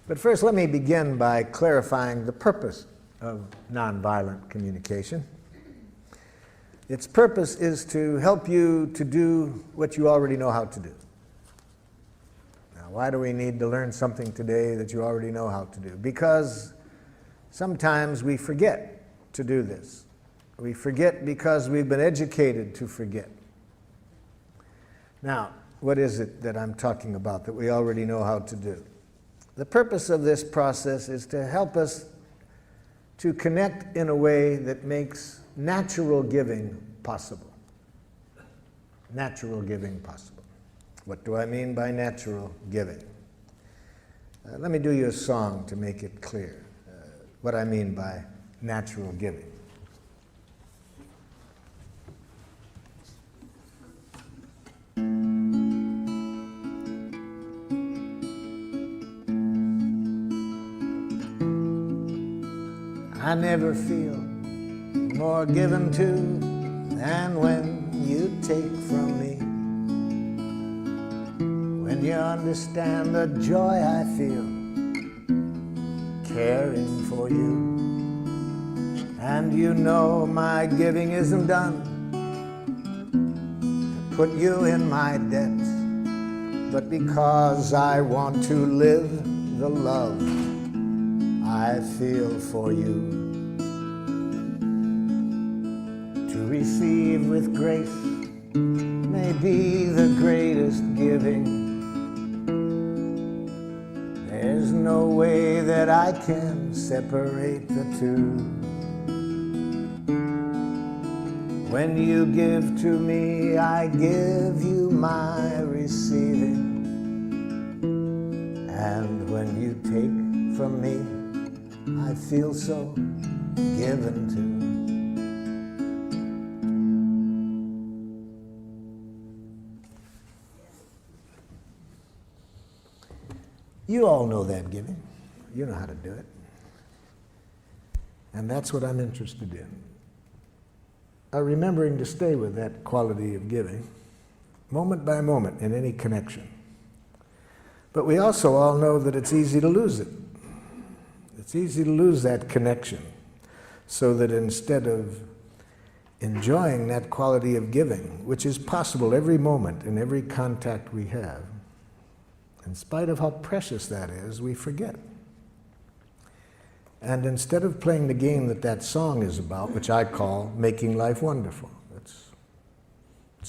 But first, let me begin by clarifying the purpose of nonviolent communication. Its purpose is to help you to do what you already know how to do. Now, why do we need to learn something today that you already know how to do? Because sometimes we forget to do this. We forget because we've been educated to forget. Now, what is it that I'm talking about that we already know how to do? The purpose of this process is to help us to connect in a way that makes natural giving possible. Natural giving possible. What do I mean by natural giving? Let me do you a song to make it clear what I mean by natural giving. I never feel more given to than when you take from me. When you understand the joy I feel caring for you. And you know my giving isn't done to put you in my debt, but because I want to live the love I feel for you. To receive with grace may be the greatest giving. There's no way that I can separate the two. When you give to me, I give you my receiving. And when you take from me, I feel so given to. You all know that giving. You know how to do it. And that's what I'm interested in. Remembering to stay with that quality of giving, moment by moment in any connection. But we also all know that it's easy to lose it. It's easy to lose that connection, so that instead of enjoying that quality of giving, which is possible every moment in every contact we have, in spite of how precious that is, we forget. And instead of playing the game that that song is about, which I call Making Life Wonderful, it's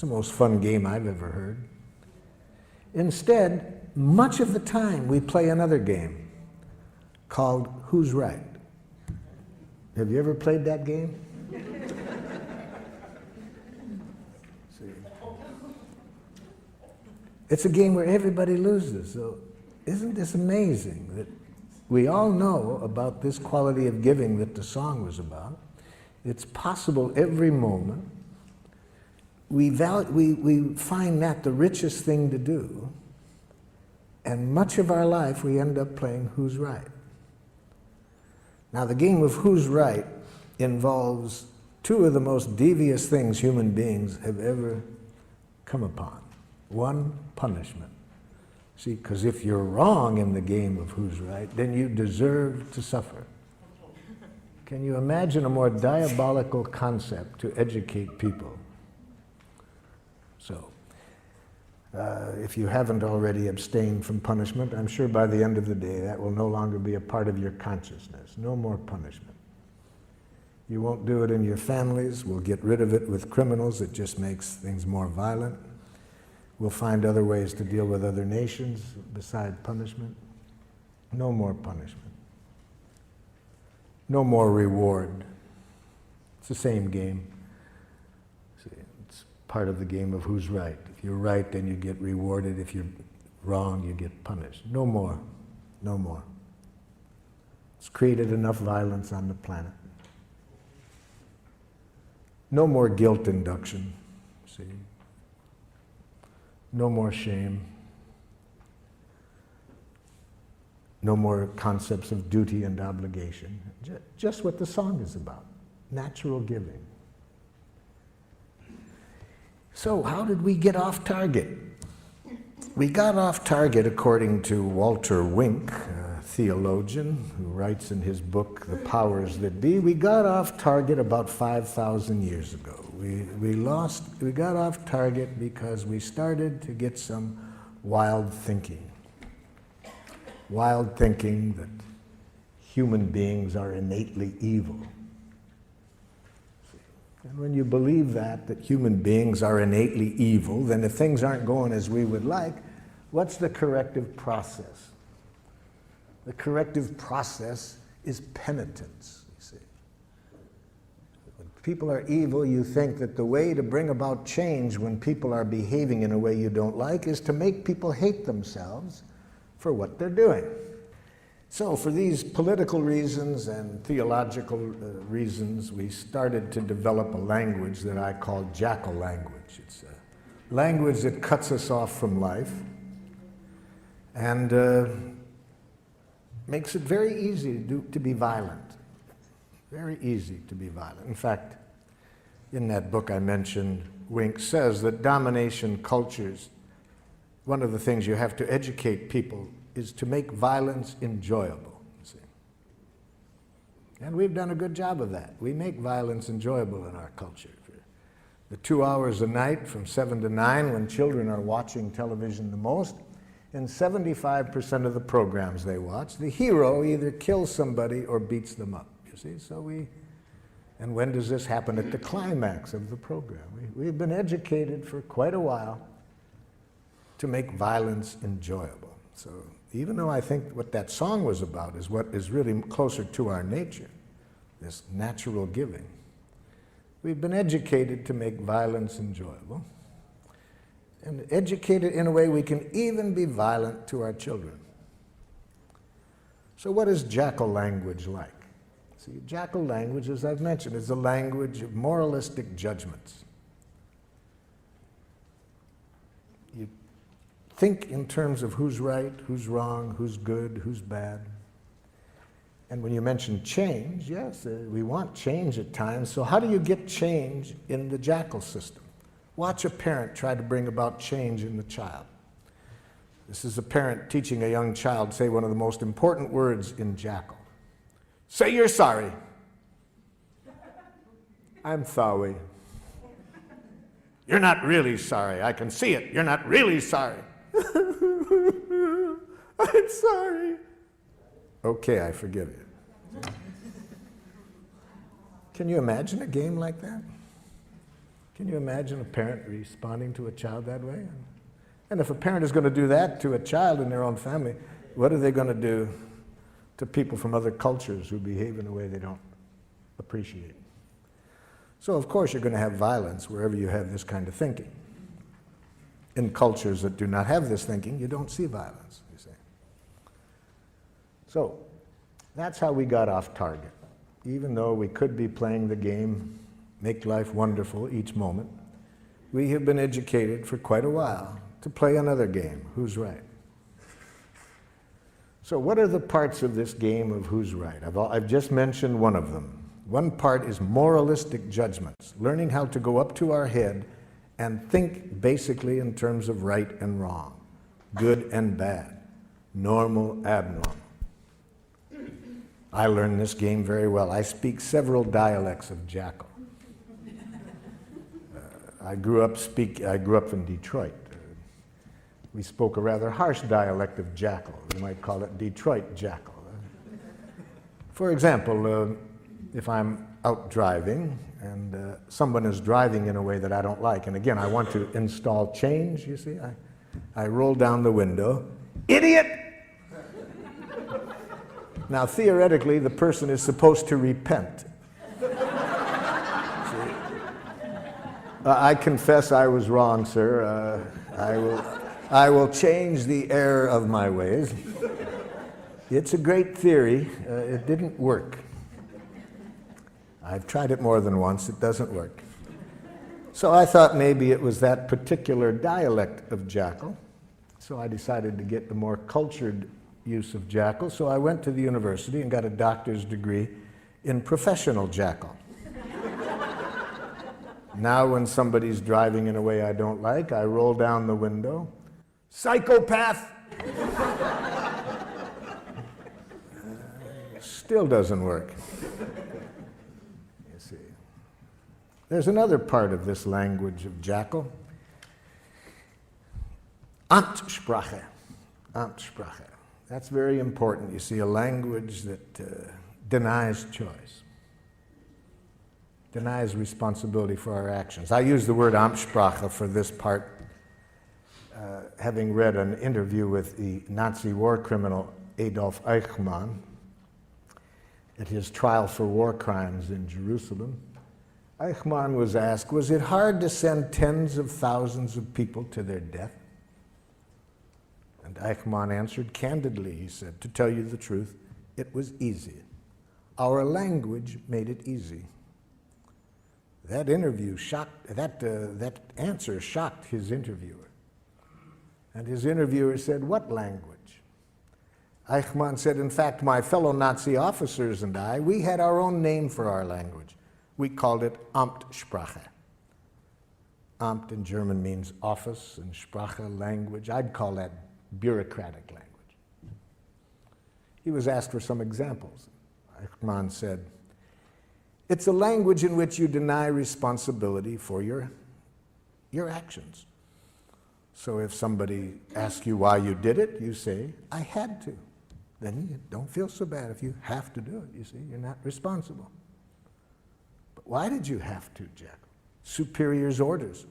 the most fun game I've ever heard. Instead, much of the time we play another game called Who's Right? Have you ever played that game? See. It's a game where everybody loses. So isn't this amazing that we all know about this quality of giving that the song was about? It's possible every moment. We find that the richest thing to do, and much of our life we end up playing Who's Right? Now, the game of Who's Right involves two of the most devious things human beings have ever come upon. One, punishment. See, because if you're wrong in the game of Who's Right, then you deserve to suffer. Can you imagine a more diabolical concept to educate people? So, if you haven't already abstained from punishment, I'm sure by the end of the day that will no longer be a part of your consciousness. No more punishment. You won't do it in your families. We'll get rid of it with criminals. It just makes things more violent. We'll find other ways to deal with other nations beside punishment. No more punishment. No more reward. It's the same game. See, it's part of the game of Who's Right. If you're right, then you get rewarded. If you're wrong, you get punished. No more. No more. It's created enough violence on the planet. No more guilt induction. See? No more shame. No more concepts of duty and obligation. Just what the song is about. Natural giving. So how did we get off target? We got off target, according to Walter Wink, a theologian who writes in his book, The Powers That Be. We got off target about 5,000 years ago. We got off target because we started to get some wild thinking. Wild thinking that human beings are innately evil. And when you believe that human beings are innately evil, then if things aren't going as we would like, what's the corrective process? The corrective process is penitence, you see. When people are evil, you think that the way to bring about change when people are behaving in a way you don't like is to make people hate themselves for what they're doing. So for these political reasons and theological reasons, we started to develop a language that I call Jackal language. It's a language that cuts us off from life and makes it very easy to be violent. Very easy to be violent. In fact, in that book I mentioned, Wink says that domination cultures, one of the things you have to educate people is to make violence enjoyable, you see. And we've done a good job of that. We make violence enjoyable in our culture. The 2 hours a night from 7 to 9 when children are watching television the most, in 75% of the programs they watch, the hero either kills somebody or beats them up, you see. And when does this happen? At the climax of the program. We've been educated for quite a while to make violence enjoyable. So even though I think what that song was about is what is really closer to our nature, this natural giving, we've been educated to make violence enjoyable, and educated in a way we can even be violent to our children. So what is Jackal language like? See, Jackal language, as I've mentioned, is a language of moralistic judgments. You think in terms of who's right, who's wrong, who's good, who's bad. And when you mention change, yes, we want change at times. So how do you get change in the Jackal system? Watch a parent try to bring about change in the child. This is a parent teaching a young child say one of the most important words in Jackal. Say you're sorry. I'm sorry. You're not really sorry. I can see it. You're not really sorry. I'm sorry. Okay, I forgive you. Can you imagine a game like that? Can you imagine a parent responding to a child that way? And if a parent is going to do that to a child in their own family, what are they going to do to people from other cultures who behave in a way they don't appreciate? So of course you're going to have violence wherever you have this kind of thinking. In cultures that do not have this thinking, you don't see violence, you see. So that's how we got off target. Even though we could be playing the game, make life wonderful each moment, we have been educated for quite a while to play another game, who's right. So what are the parts of this game of who's right? I've just mentioned one of them. One part is moralistic judgments, learning how to go up to our head and think basically in terms of right and wrong, good and bad, normal, abnormal. I learned this game very well. I speak several dialects of Jackal. I grew up in Detroit. We spoke a rather harsh dialect of Jackal. We might call it Detroit Jackal. For example, if I'm out driving and someone is driving in a way that I don't like, and again, I want to install change, you see, I roll down the window, idiot! Now, theoretically, the person is supposed to repent. I confess I was wrong, sir. I will change the error of my ways. It's a great theory. It didn't work. I've tried it more than once. It doesn't work. So I thought maybe it was that particular dialect of Jackal. So I decided to get the more cultured use of Jackal. So I went to the university and got a doctor's degree in professional Jackal. Now when somebody's driving in a way I don't like, I roll down the window. Psychopath! Still doesn't work. You see. There's another part of this language of Jackal. Amtssprache. Amtssprache. That's very important. You see, a language that denies choice, denies responsibility for our actions. I use the word Amtssprache for this part, having read an interview with the Nazi war criminal Adolf Eichmann at his trial for war crimes in Jerusalem. Eichmann was asked, was it hard to send tens of thousands of people to their death? And Eichmann answered candidly, he said, to tell you the truth, it was easy. Our language made it easy. That answer shocked his interviewer. And his interviewer said, what language? Eichmann said, in fact, my fellow Nazi officers and I, we had our own name for our language. We called it Amtssprache. Amt in German means office, and Sprache, language. I'd call that bureaucratic language. He was asked for some examples. Eichmann said, it's a language in which you deny responsibility for your actions. So if somebody asks you why you did it, you say, I had to. Then you don't feel so bad if you have to do it. You see, you're not responsible. But why did you have to, Jackal? Superiors' orders.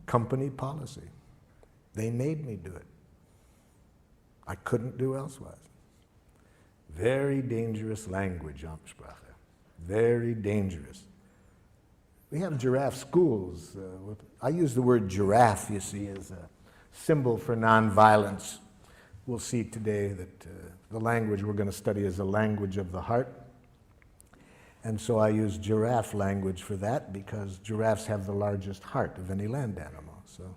Company policy. They made me do it. I couldn't do elsewise. Very dangerous language, Amtssprache. Very dangerous. We have giraffe schools. I use the word giraffe, you see, as a symbol for nonviolence. We'll see today that the language we're going to study is a language of the heart. And so I use giraffe language for that because giraffes have the largest heart of any land animal. So,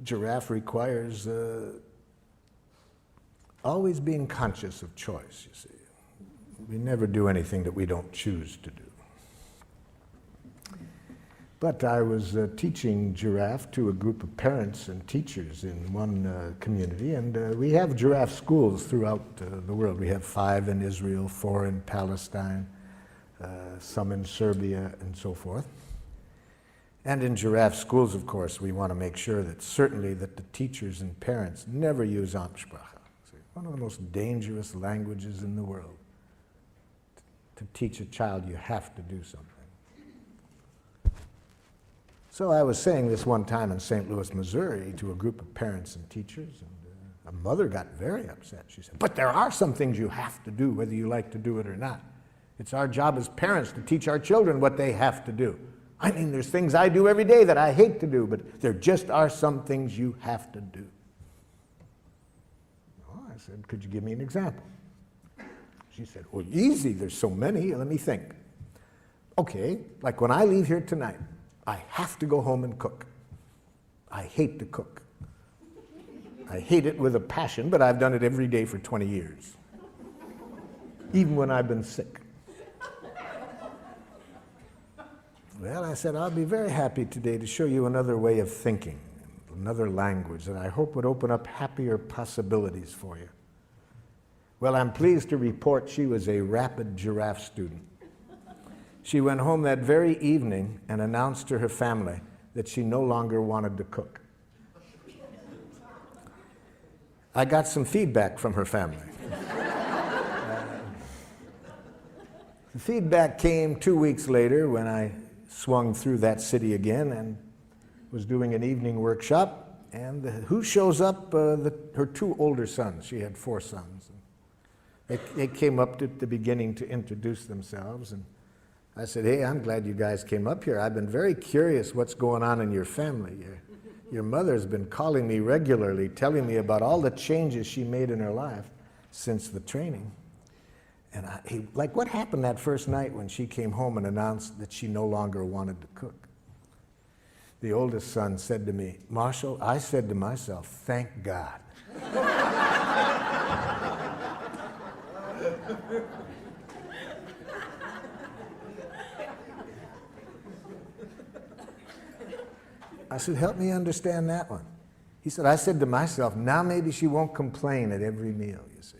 giraffe requires always being conscious of choice, you see. We never do anything that we don't choose to do. But I was teaching giraffe to a group of parents and teachers in one community, and we have giraffe schools throughout the world. We have 5 in Israel, 4 in Palestine, some in Serbia, and so forth. And in giraffe schools, of course, we want to make sure that certainly that the teachers and parents never use Amtssprache. One of the most dangerous languages in the world. To teach a child you have to do something. So I was saying this one time in St. Louis, Missouri, to a group of parents and teachers, and a mother got very upset. She said, but there are some things you have to do, whether you like to do it or not. It's our job as parents to teach our children what they have to do. I mean, there's things I do every day that I hate to do, but there just are some things you have to do. Well, I said, could you give me an example? She said, well, easy, there's so many, let me think. Okay, like when I leave here tonight, I have to go home and cook. I hate to cook. I hate it with a passion, but I've done it every day for 20 years. Even when I've been sick. Well, I said, I'll be very happy today to show you another way of thinking, another language that I hope would open up happier possibilities for you. Well, I'm pleased to report she was a rapid giraffe student. She went home that very evening and announced to her family that she no longer wanted to cook. I got some feedback from her family. The feedback came 2 weeks later when I swung through that city again and was doing an evening workshop. And who shows up? Her 2 older sons. She had 4 sons. They came up at the beginning to introduce themselves, and I said, hey, I'm glad you guys came up here. I've been very curious what's going on in your family. Your mother's been calling me regularly, telling me about all the changes she made in her life since the training. And like, what happened that first night when she came home and announced that she no longer wanted to cook? The oldest son said to me, Marshall, I said to myself, thank God. I said, help me understand that one. He said, I said to myself, now maybe she won't complain at every meal, you see.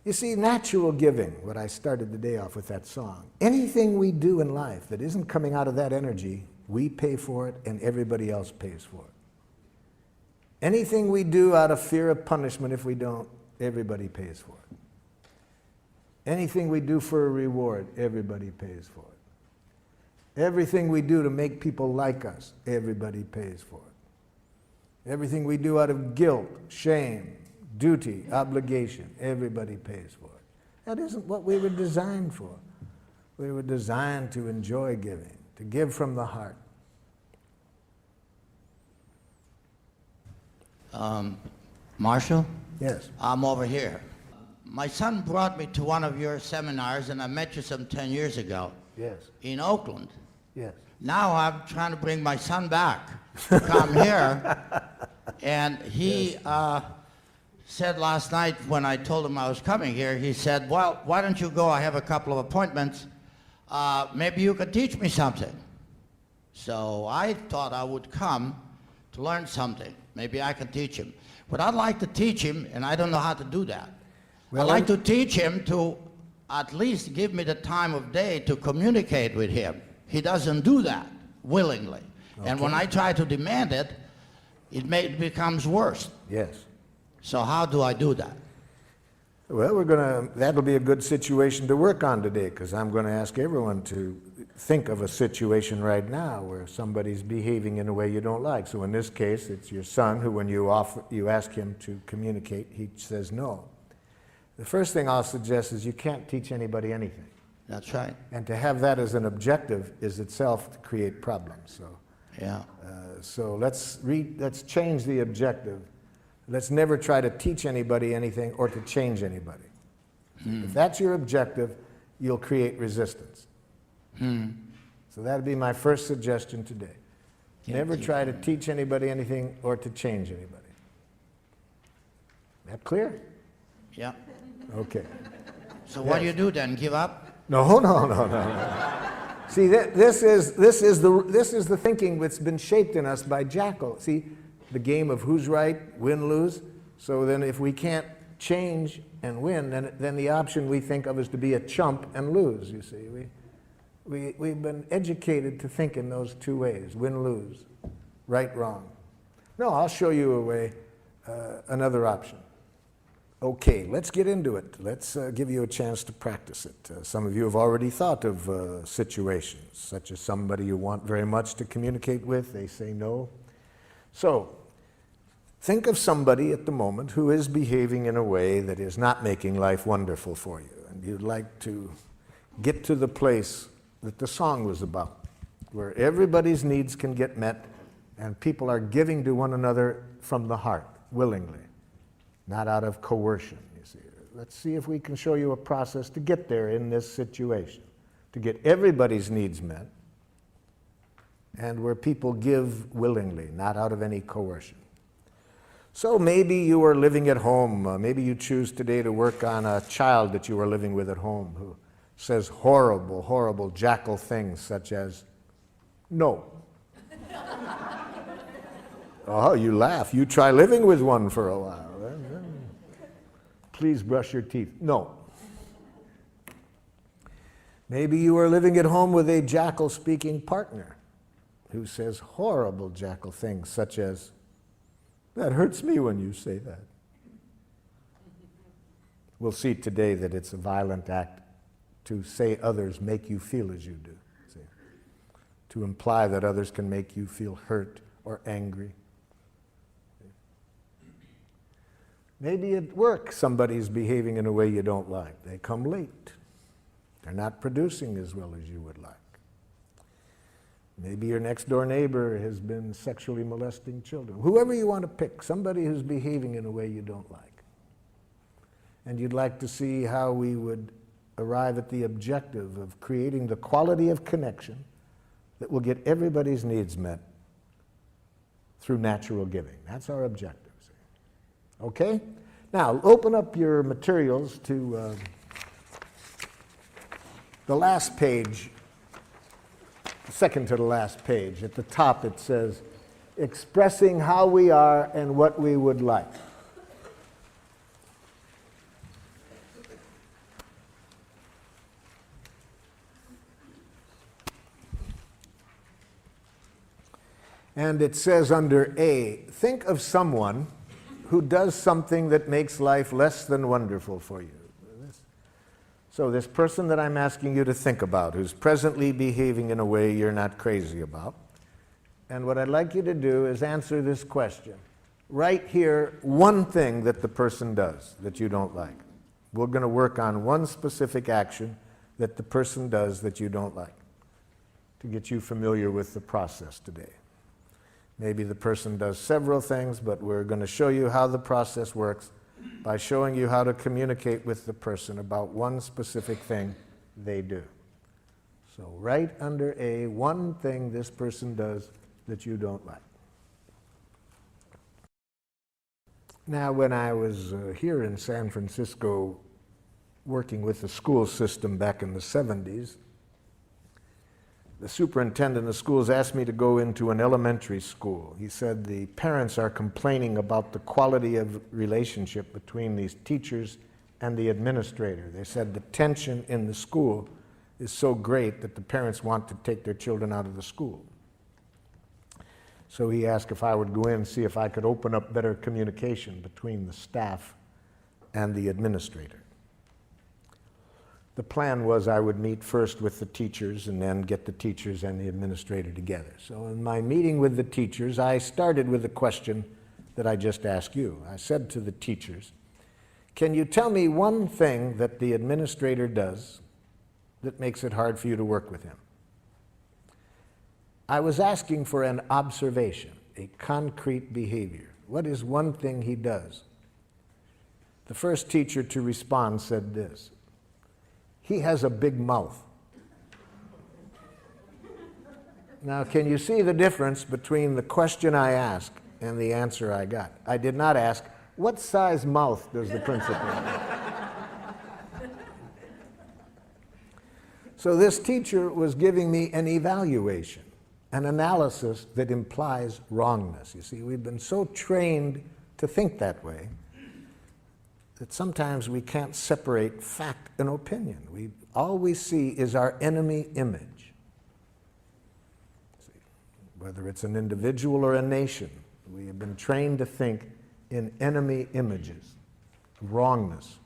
You see, natural giving, what I started the day off with that song, anything we do in life that isn't coming out of that energy, we pay for it and everybody else pays for it. Anything we do out of fear of punishment, if we don't, everybody pays for it. Anything we do for a reward, everybody pays for it. Everything we do to make people like us, everybody pays for it. Everything we do out of guilt, shame, duty, obligation, everybody pays for it. That isn't what we were designed for. We were designed to enjoy giving, to give from the heart. Marshall? Yes. I'm over here. My son brought me to one of your seminars, and I met you some 10 years ago. Yes. In Oakland. Yes. Now I'm trying to bring my son back to come here, and he said last night when I told him I was coming here, he said, well, why don't you go? I have a couple of appointments. Maybe you could teach me something. So I thought I would come to learn something. Maybe I can teach him. But I'd like to teach him, and I don't know how to do that. Well, I'd like to teach him to at least give me the time of day to communicate with him. He doesn't do that willingly. Okay. And when I try to demand it, it becomes worse. Yes. So how do I do that? Well, that'll be a good situation to work on today, because I'm going to ask everyone to think of a situation right now where somebody's behaving in a way you don't like. So in this case, it's your son who, when you ask him to communicate, he says no. The first thing I'll suggest is you can't teach anybody anything. That's right. And to have that as an objective is itself to create problems. So, yeah. So let's change the objective. Let's never try to teach anybody anything or to change anybody. If that's your objective, you'll create resistance. So that'd be my first suggestion today. Never try to teach anybody anything or to change anybody. That clear? Yeah. Okay. So what do you do then? Give up? No. See, this is the thinking that's been shaped in us by Jackal. See, the game of who's right, win, lose. So then if we can't change and win, then the option we think of is to be a chump and lose, you see. We've been educated to think in those two ways, win, lose, right, wrong. No, I'll show you a way, another option. Okay, let's get into it. Let's give you a chance to practice it. Some of you have already thought of situations, such as somebody you want very much to communicate with, they say no. So, think of somebody at the moment who is behaving in a way that is not making life wonderful for you, and you'd like to get to the place that the song was about, where everybody's needs can get met and people are giving to one another from the heart, willingly, not out of coercion, you see. Let's see if we can show you a process to get there in this situation, to get everybody's needs met, and where people give willingly, not out of any coercion. So maybe you are living at home. Maybe you choose today to work on a child that you are living with at home who says horrible, horrible Jackal things such as, no. Oh, you laugh. You try living with one for a while. Please brush your teeth. No. Maybe you are living at home with a Jackal-speaking partner who says horrible Jackal things such as, that hurts me when you say that. We'll see today that it's a violent act to say others make you feel as you do. See? To imply that others can make you feel hurt or angry. Maybe at work somebody's behaving in a way you don't like. They come late. They're not producing as well as you would like. Maybe your next door neighbor has been sexually molesting children. Whoever you want to pick, somebody who's behaving in a way you don't like. And you'd like to see how we would arrive at the objective of creating the quality of connection that will get everybody's needs met through natural giving. That's our objective. Okay? Now, open up your materials to the last page, second to the last page. At the top it says, expressing how we are and what we would like. And it says under A, think of someone who does something that makes life less than wonderful for you. So this person that I'm asking you to think about, who's presently behaving in a way you're not crazy about, and what I'd like you to do is answer this question. Write here one thing that the person does that you don't like. We're going to work on one specific action that the person does that you don't like to get you familiar with the process today. Maybe the person does several things, but we're going to show you how the process works by showing you how to communicate with the person about one specific thing they do. So write under A one thing this person does that you don't like. Now, when I was here in San Francisco working with the school system back in the 70s, the superintendent of schools asked me to go into an elementary school. He said the parents are complaining about the quality of relationship between these teachers and the administrator. They said the tension in the school is so great that the parents want to take their children out of the school. So he asked if I would go in and see if I could open up better communication between the staff and the administrator. The plan was I would meet first with the teachers and then get the teachers and the administrator together. So in my meeting with the teachers, I started with the question that I just asked you. I said to the teachers, can you tell me one thing that the administrator does that makes it hard for you to work with him? I was asking for an observation, a concrete behavior. What is one thing he does? The first teacher to respond said this: he has a big mouth. Now, can you see the difference between the question I asked and the answer I got? I did not ask, what size mouth does the principal have? So this teacher was giving me an evaluation, an analysis that implies wrongness. You see, we've been so trained to think that way that sometimes we can't separate fact and opinion. All we see is our enemy image. See, whether it's an individual or a nation, we have been trained to think in enemy images, wrongness.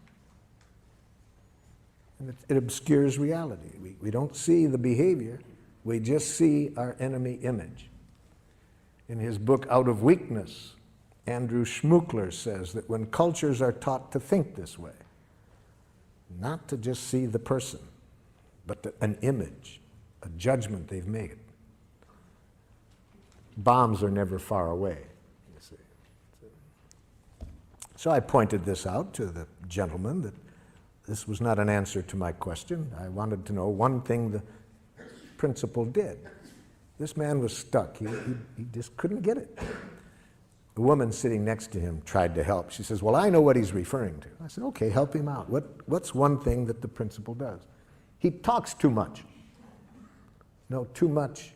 And it obscures reality. We don't see the behavior, we just see our enemy image. In his book, Out of Weakness, Andrew Schmuckler says that when cultures are taught to think this way, not to just see the person, but an image, a judgment they've made, bombs are never far away, you see. So I pointed this out to the gentleman, that this was not an answer to my question. I wanted to know one thing the principal did. This man was stuck. He just couldn't get it. The woman sitting next to him tried to help. She says, well, I know what he's referring to. I said, okay, help him out. What's one thing that the principal does? He talks too much. No, too much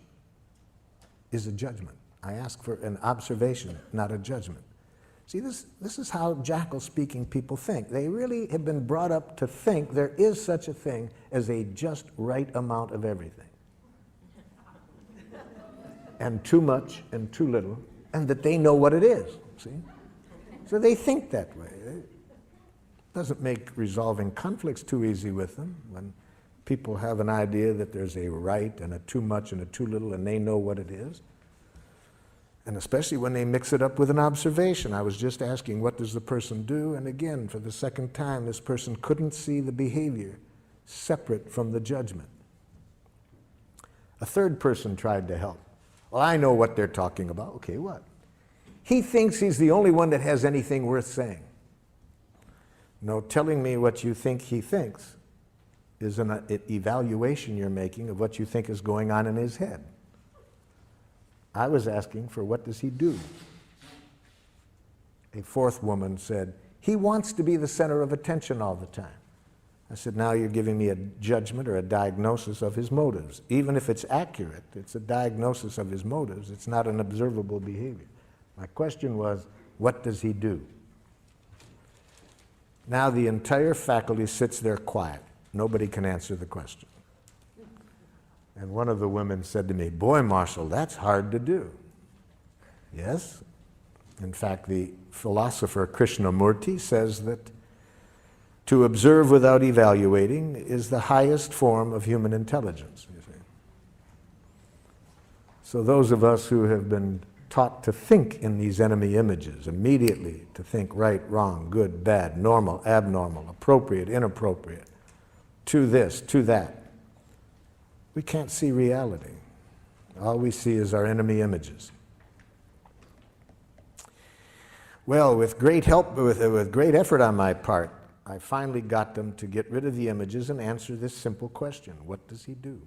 is a judgment. I ask for an observation, not a judgment. See, this is how Jackal-speaking people think. They really have been brought up to think there is such a thing as a just right amount of everything. And too much and too little, and that they know what it is, see? So they think that way. It doesn't make resolving conflicts too easy with them when people have an idea that there's a right and a too much and a too little, and they know what it is. And especially when they mix it up with an observation. I was just asking, what does the person do? And again, for the second time, this person couldn't see the behavior separate from the judgment. A third person tried to help. Well, I know what they're talking about. Okay, what? He thinks he's the only one that has anything worth saying. No, telling me what you think he thinks is an evaluation you're making of what you think is going on in his head. I was asking for what does he do? A fourth woman said, he wants to be the center of attention all the time. I said, now you're giving me a judgment or a diagnosis of his motives. Even if it's accurate, it's a diagnosis of his motives. It's not an observable behavior. My question was, what does he do? Now the entire faculty sits there quiet. Nobody can answer the question. And one of the women said to me, boy, Marshall, that's hard to do. Yes. In fact, the philosopher Krishnamurti says that to observe without evaluating is the highest form of human intelligence, you see. So those of us who have been taught to think in these enemy images, immediately to think right, wrong, good, bad, normal, abnormal, appropriate, inappropriate, to this, to that, we can't see reality. All we see is our enemy images. Well, with great help, with great effort on my part, I finally got them to get rid of the images and answer this simple question: what does he do?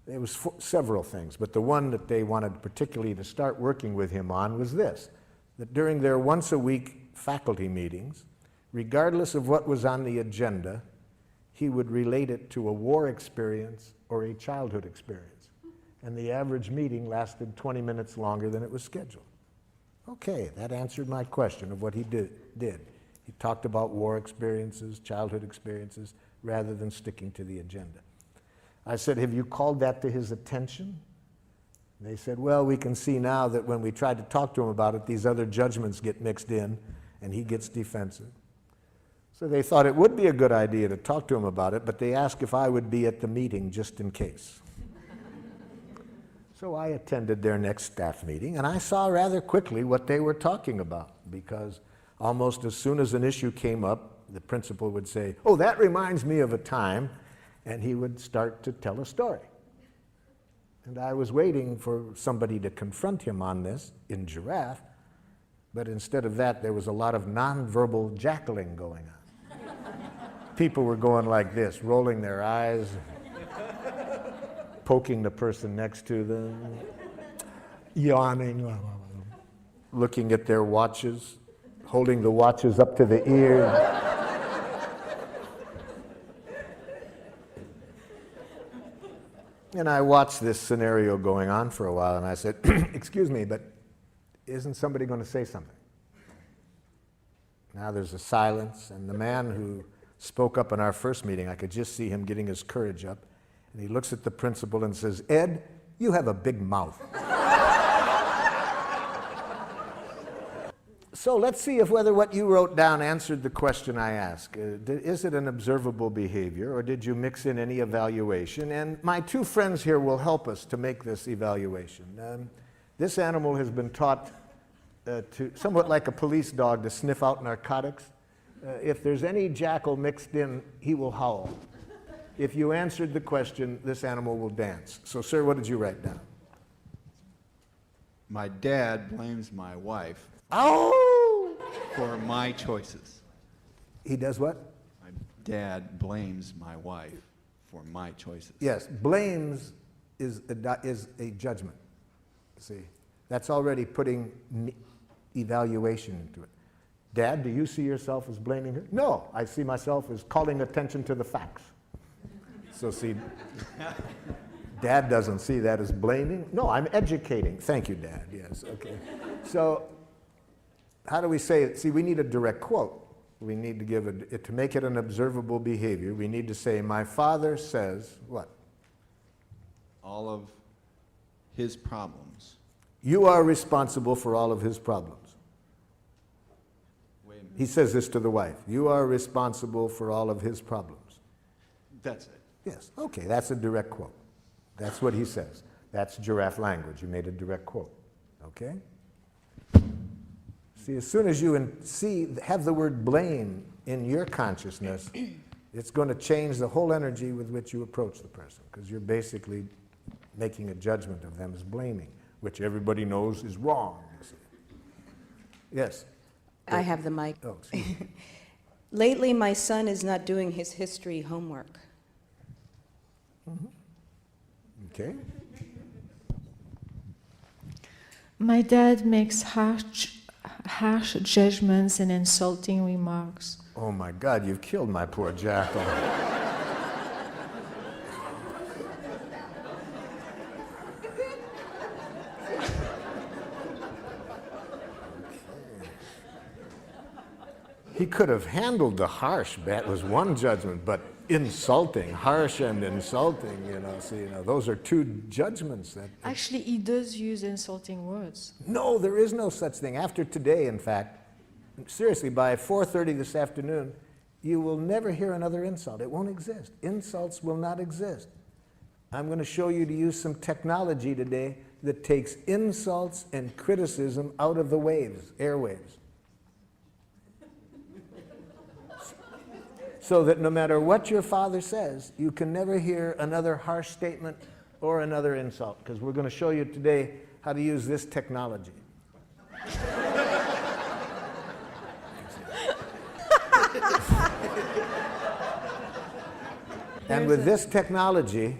There was several things, but the one that they wanted particularly to start working with him on was this: that during their once-a-week faculty meetings, regardless of what was on the agenda, he would relate it to a war experience or a childhood experience. And the average meeting lasted 20 minutes longer than it was scheduled. Okay, that answered my question of what he did. He talked about war experiences, childhood experiences, rather than sticking to the agenda. I said, have you called that to his attention? And they said, well, we can see now that when we tried to talk to him about it, these other judgments get mixed in, and he gets defensive. So they thought it would be a good idea to talk to him about it, but they asked if I would be at the meeting just in case. So I attended their next staff meeting, and I saw rather quickly what they were talking about, because almost as soon as an issue came up, the principal would say, oh, that reminds me of a time, and he would start to tell a story. And I was waiting for somebody to confront him on this in Giraffe, but instead of that, there was a lot of nonverbal jackaling going on. People were going like this, rolling their eyes, poking the person next to them, yawning, looking at their watches, holding the watches up to the ear. And I watched this scenario going on for a while, and I said, excuse me, but isn't somebody going to say something? Now there's a silence, and the man who spoke up in our first meeting, I could just see him getting his courage up, and he looks at the principal and says, Ed, you have a big mouth. So let's see if whether what you wrote down answered the question I asked. Is it an observable behavior, or did you mix in any evaluation? And my two friends here will help us to make this evaluation. This animal has been taught to, somewhat like a police dog, to sniff out narcotics. If there's any jackal mixed in, he will howl. If you answered the question, this animal will dance. So, sir, what did you write down? My dad blames my wife for my choices. He does what? My dad blames my wife for my choices. Yes, blames is a judgment. See, that's already putting evaluation into it. Dad, do you see yourself as blaming her? No, I see myself as calling attention to the facts. So see, Dad doesn't see that as blaming. No, I'm educating. Thank you, Dad. Yes, okay. So how do we say it? See, we need a direct quote. We need to give to make it an observable behavior, we need to say, my father says what? All of his problems. You are responsible for all of his problems. Wait a minute. He says this to the wife. You are responsible for all of his problems. That's it. Yes, okay, that's a direct quote. That's what he says. That's giraffe language. You made a direct quote, okay? See, as soon as you have the word blame in your consciousness, it's going to change the whole energy with which you approach the person, because you're basically making a judgment of them as blaming, which everybody knows is wrong. You see. Yes? I have the mic. Oh, excuse me. Lately, my son is not doing his history homework. Okay. My dad makes harsh judgments and insulting remarks Oh my God, you've killed my poor Jackal. He could have handled the harsh, that was one judgment, but insulting, harsh and insulting, see, those are two judgments that... Actually, he does use insulting words. No, there is no such thing. After today, in fact, seriously, by 4:30 this afternoon, you will never hear another insult. It won't exist. Insults will not exist. I'm going to show you to use some technology today that takes insults and criticism out of the waves, airwaves. So that no matter what your father says, you can never hear another harsh statement or another insult, because we're going to show you today how to use this technology. And with this technology,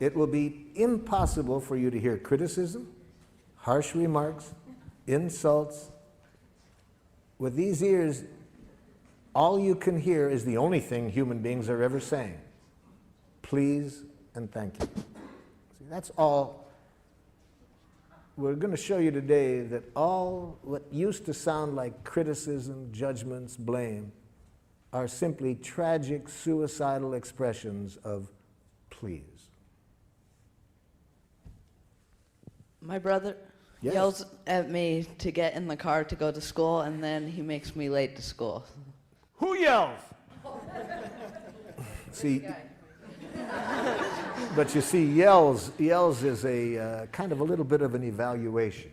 it will be impossible for you to hear criticism, harsh remarks, insults. With these ears, all you can hear is the only thing human beings are ever saying. Please and thank you. See, that's all. We're going to show you today that all what used to sound like criticism, judgments, blame, are simply tragic, suicidal expressions of please. My brother Yes. yells at me to get in the car to go to school, and then he makes me late to school. Who yells? See, but you see, yells is a kind of a little bit of an evaluation.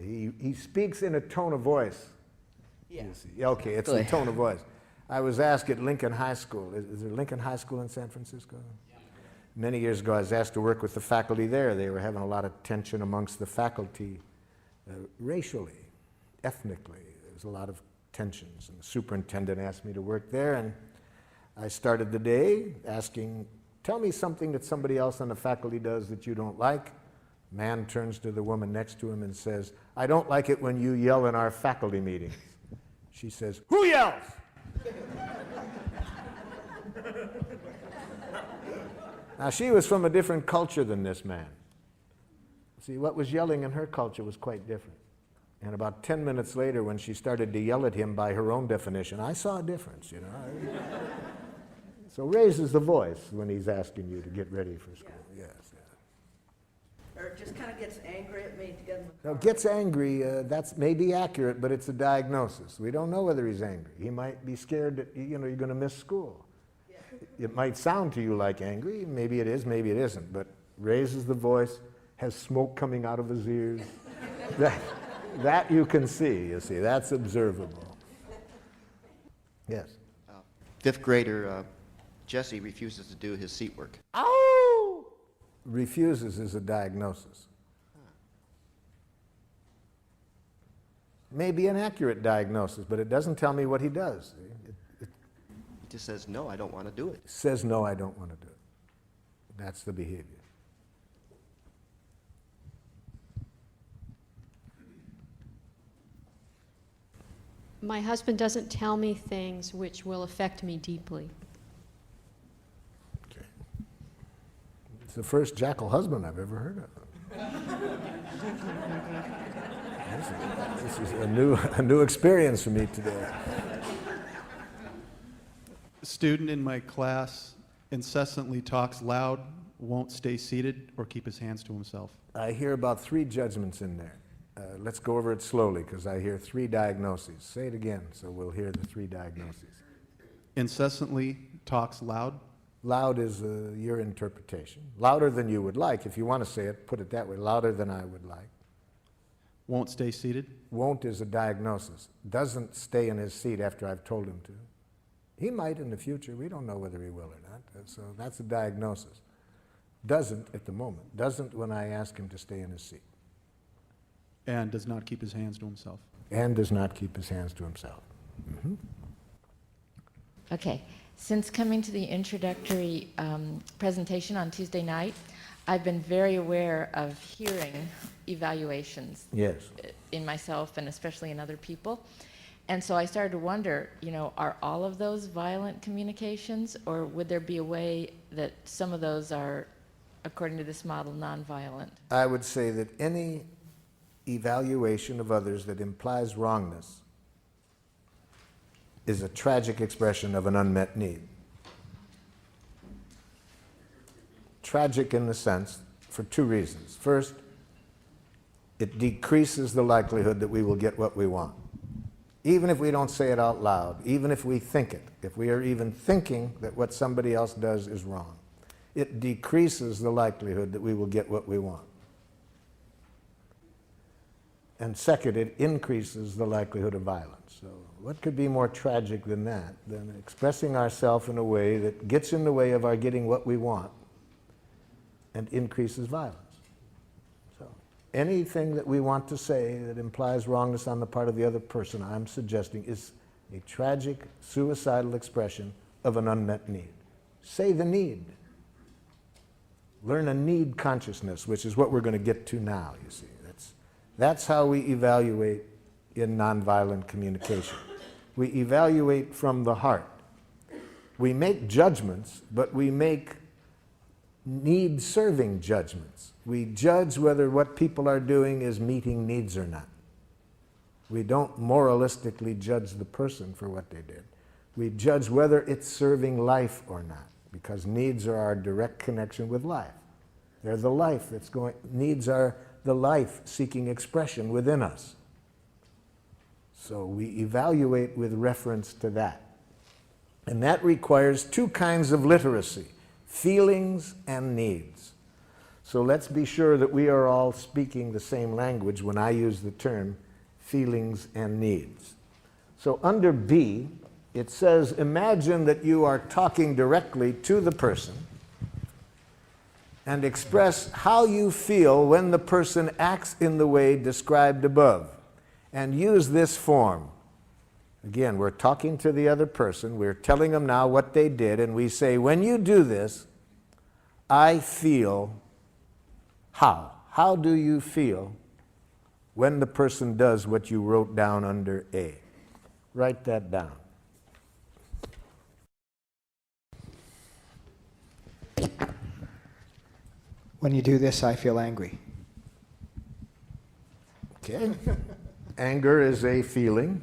He speaks in a tone of voice. Yeah. You see. Okay, it's the tone of voice. I was asked at Lincoln High School. Is there Lincoln High School in San Francisco? Yeah. Many years ago, I was asked to work with the faculty there. They were having a lot of tension amongst the faculty, racially, ethnically. There's a lot of tensions. And the superintendent asked me to work there, and I started the day asking, tell me something that somebody else on the faculty does that you don't like. Man turns to the woman next to him and says, I don't like it when you yell in our faculty meetings. She says, who yells? Now, she was from a different culture than this man. See, what was yelling in her culture was quite different. And about 10 minutes later, when she started to yell at him by her own definition, I saw a difference, So raises the voice when he's asking you to get ready for school. Yes. Or just kind of gets angry at me to get in the car. Now, gets angry, that's maybe accurate, but it's a diagnosis. We don't know whether he's angry. He might be scared that, you're going to miss school. Yeah. It might sound to you like angry. Maybe it is, maybe it isn't. But raises the voice, has smoke coming out of his ears. That you can see, That's observable. Yes? Fifth grader Jesse refuses to do his seat work. Ow! Refuses is a diagnosis. Maybe an accurate diagnosis, but it doesn't tell me what he does. He just says, no, I don't want to do it. Says, no, I don't want to do it. That's the behavior. My husband doesn't tell me things which will affect me deeply. Okay. It's the first Jackal husband I've ever heard of. This is a new experience for me today. A student in my class incessantly talks loud, won't stay seated, or keep his hands to himself. I hear about 3 judgments in there. Let's go over it slowly, because I hear 3 diagnoses. Say it again, so we'll hear the 3 diagnoses. Incessantly talks loud. Loud is your interpretation. Louder than you would like. If you want to say it, put it that way. Louder than I would like. Won't stay seated. Won't is a diagnosis. Doesn't stay in his seat after I've told him to. He might in the future. We don't know whether he will or not. So that's a diagnosis. Doesn't at the moment. Doesn't when I ask him to stay in his seat. And does not keep his hands to himself. And does not keep his hands to himself. Mm-hmm. Okay. Since coming to the introductory presentation on Tuesday night, I've been very aware of hearing evaluations. Yes. In myself and especially in other people. And so I started to wonder, are all of those violent communications, or would there be a way that some of those are, according to this model, nonviolent? I would say that any evaluation of others that implies wrongness is a tragic expression of an unmet need. Tragic in the sense, for two reasons. First, it decreases the likelihood that we will get what we want. Even if we don't say it out loud, even if we think it, if we are even thinking that what somebody else does is wrong, it decreases the likelihood that we will get what we want. And second, it increases the likelihood of violence. So what could be more tragic than that, than expressing ourselves in a way that gets in the way of our getting what we want and increases violence? So anything that we want to say that implies wrongness on the part of the other person, I'm suggesting, is a tragic, suicidal expression of an unmet need. Say the need. Learn a need consciousness, which is what we're going to get to now, you see. That's how we evaluate in nonviolent communication. We evaluate from the heart. We make judgments, but we make need-serving judgments. We judge whether what people are doing is meeting needs or not. We don't moralistically judge the person for what they did. We judge whether it's serving life or not, because needs are our direct connection with life. They're the life that's going, needs are the life seeking expression within us. So we evaluate with reference to that. And that requires two kinds of literacy, feelings and needs. So let's be sure that we are all speaking the same language when I use the term feelings and needs. So under B, it says, imagine that you are talking directly to the person and express how you feel when the person acts in the way described above. And use this form. Again, we're talking to the other person, we're telling them now what they did, and we say, when you do this, I feel how? How do you feel when the person does what you wrote down under A? Write that down. When you do this, I feel angry. Okay. Anger is a feeling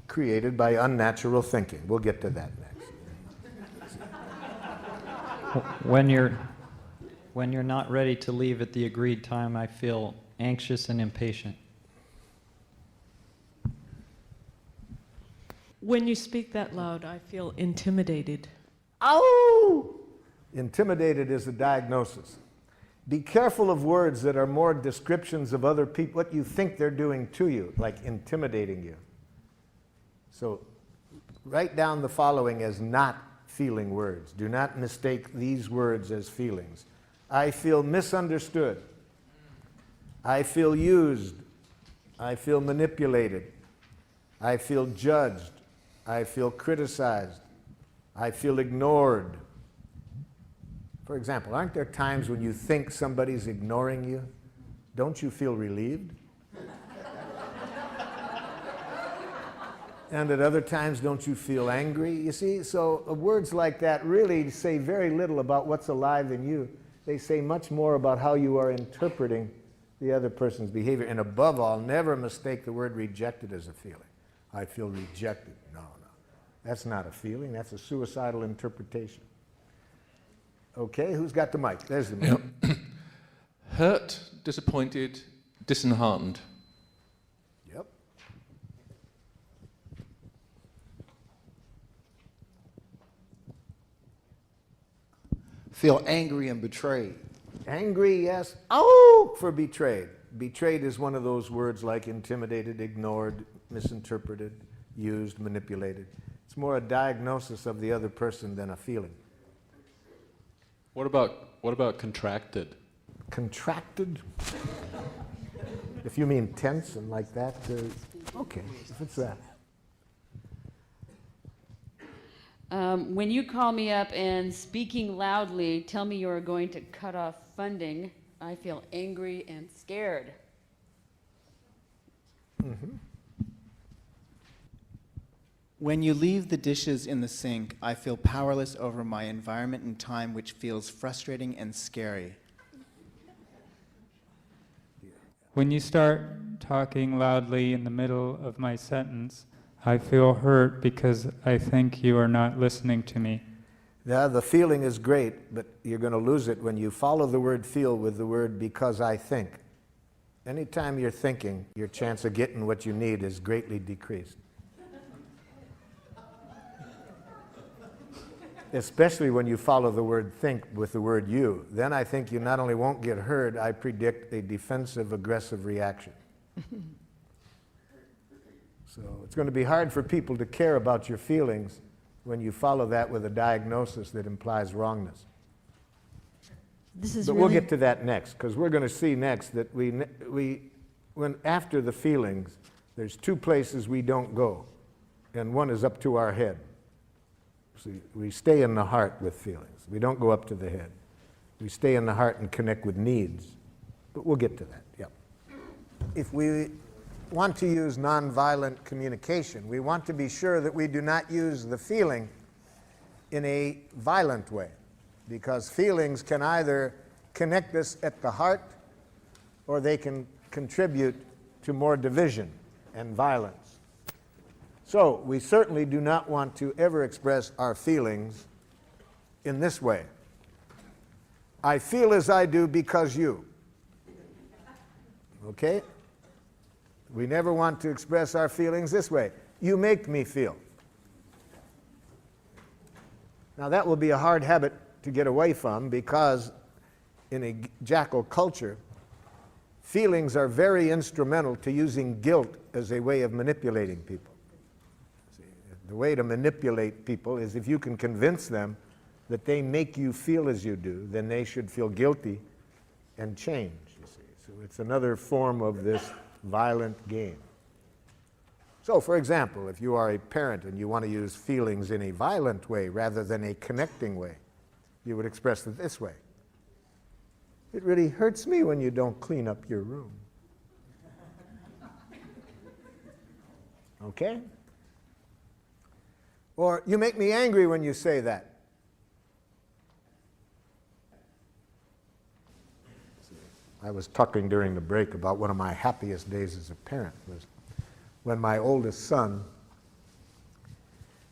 created by unnatural thinking. We'll get to that next. When you're not ready to leave at the agreed time, I feel anxious and impatient. When you speak that loud, I feel intimidated. Ow! Intimidated is a diagnosis. Be careful of words that are more descriptions of other people, what you think they're doing to you, like intimidating you. So write down the following as not feeling words. Do not mistake these words as feelings. I feel misunderstood. I feel used. I feel manipulated. I feel judged. I feel criticized. I feel ignored. For example, aren't there times when you think somebody's ignoring you? Don't you feel relieved? And at other times, don't you feel angry? You see, so words like that really say very little about what's alive in you. They say much more about how you are interpreting the other person's behavior. And above all, never mistake the word rejected as a feeling. I feel rejected. No. That's not a feeling. That's a suicidal interpretation. Okay, who's got the mic? There's the mic. Yep. Hurt, disappointed, disheartened. Yep. Feel angry and betrayed. Angry, yes. Oh, for betrayed. Betrayed is one of those words like intimidated, ignored, misinterpreted, used, manipulated. It's more a diagnosis of the other person than a feeling. What about contracted? Contracted? If you mean tense and like that, okay, if it's that. When you call me up and speaking loudly tell me you're going to cut off funding, I feel angry and scared. Mm-hmm. When you leave the dishes in the sink, I feel powerless over my environment and time, which feels frustrating and scary. When you start talking loudly in the middle of my sentence, I feel hurt because I think you are not listening to me. Yeah, the feeling is great, but you're going to lose it when you follow the word feel with the word because I think. Anytime you're thinking, your chance of getting what you need is greatly decreased. Especially when you follow the word think with the word you. Then I think you not only won't get heard, I predict a defensive, aggressive reaction. So it's going to be hard for people to care about your feelings when you follow that with a diagnosis that implies wrongness. But we'll get to that next, because we're going to see next that when after the feelings, there's two places we don't go, and one is up to our head. See, we stay in the heart with feelings. We don't go up to the head. We stay in the heart and connect with needs. But we'll get to that, yep. If we want to use nonviolent communication, we want to be sure that we do not use the feeling in a violent way, because feelings can either connect us at the heart or they can contribute to more division and violence. So we certainly do not want to ever express our feelings in this way. I feel as I do because you. Okay? We never want to express our feelings this way. You make me feel. Now that will be a hard habit to get away from, because in a Jackal culture, feelings are very instrumental to using guilt as a way of manipulating people. The way to manipulate people is if you can convince them that they make you feel as you do, then they should feel guilty and change, you see. So it's another form of this violent game. So, for example, if you are a parent and you want to use feelings in a violent way rather than a connecting way, you would express it this way. It really hurts me when you don't clean up your room. Okay? Or, you make me angry when you say that. I was talking during the break about one of my happiest days as a parent was when my oldest son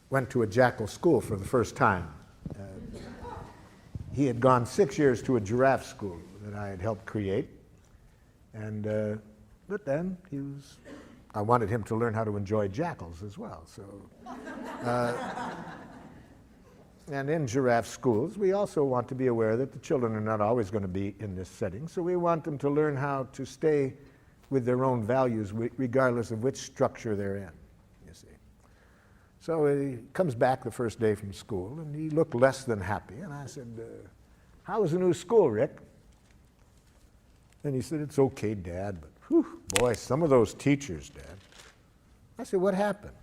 went to a Jackal school for the first time. He had gone 6 years to a Giraffe school that I had helped create. And, but then I wanted him to learn how to enjoy jackals as well. So, and in Giraffe schools, we also want to be aware that the children are not always going to be in this setting. So we want them to learn how to stay with their own values regardless of which structure they're in, you see. So he comes back the first day from school, and he looked less than happy. And I said, how was the new school, Rick? And he said, it's okay, Dad, but whew, boy, some of those teachers, Dad. I said, what happened?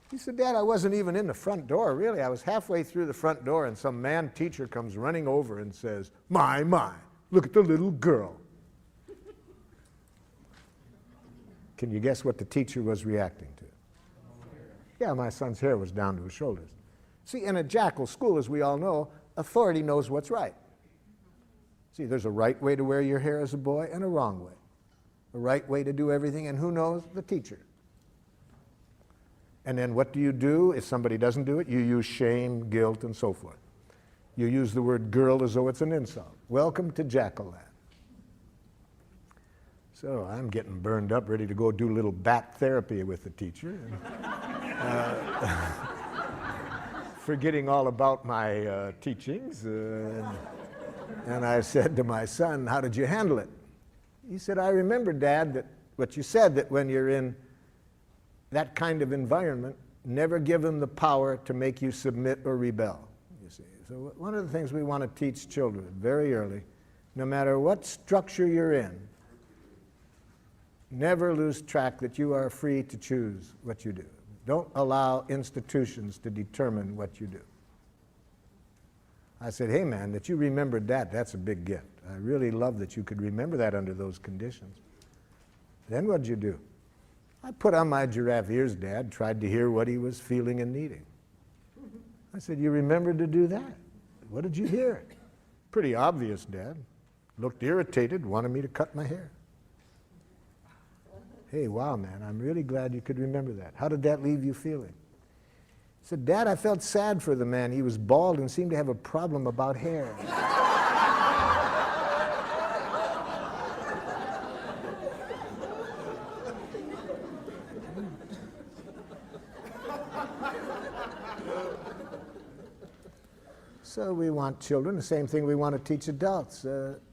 He said, Dad, I wasn't even in the front door, really. I was halfway through the front door, and some man teacher comes running over and says, my, look at the little girl. Can you guess what the teacher was reacting to? Yeah, my son's hair was down to his shoulders. See, in a Jackal school, as we all know, authority knows what's right. See, there's a right way to wear your hair as a boy and a wrong way. A right way to do everything, and who knows? The teacher. And then what do you do if somebody doesn't do it? You use shame, guilt, and so forth. You use the word girl as though it's an insult. Welcome to Jackal land. So I'm getting burned up, ready to go do a little bat therapy with the teacher. And, forgetting all about my teachings. And I said to my son, how did you handle it? He said, I remember, Dad, that what you said, that when you're in that kind of environment, never give them the power to make you submit or rebel, you see. So one of the things we want to teach children very early, no matter what structure you're in, never lose track that you are free to choose what you do. Don't allow institutions to determine what you do. I said, hey man, that you remembered that, that's a big gift. I really love that you could remember that under those conditions. Then what'd you do? I put on my giraffe ears, Dad, tried to hear what he was feeling and needing. I said, you remembered to do that? What did you hear? Pretty obvious, Dad. Looked irritated, wanted me to cut my hair. Hey, wow, man, I'm really glad you could remember that. How did that leave you feeling? I said, Dad, I felt sad for the man. He was bald and seemed to have a problem about hair. So we want children, the same thing we want to teach adults.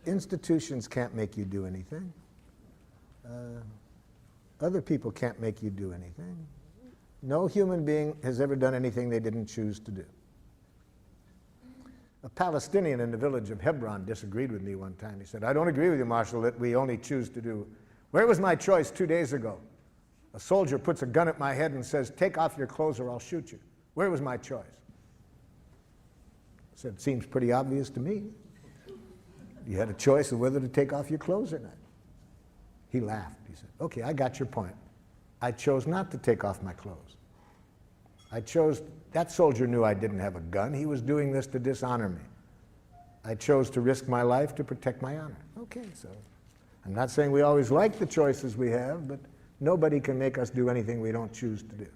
Institutions can't make you do anything. Other people can't make you do anything. No human being has ever done anything they didn't choose to do. A Palestinian in the village of Hebron disagreed with me one time. He said, I don't agree with you, Marshal, that we only choose to do. Where was my choice 2 days ago? A soldier puts a gun at my head and says, take off your clothes or I'll shoot you. Where was my choice? I said, seems pretty obvious to me. You had a choice of whether to take off your clothes or not. He laughed. He said, okay, I got your point. I chose not to take off my clothes. That soldier knew I didn't have a gun. He was doing this to dishonor me. I chose to risk my life to protect my honor. Okay, so I'm not saying we always like the choices we have, but nobody can make us do anything we don't choose to do.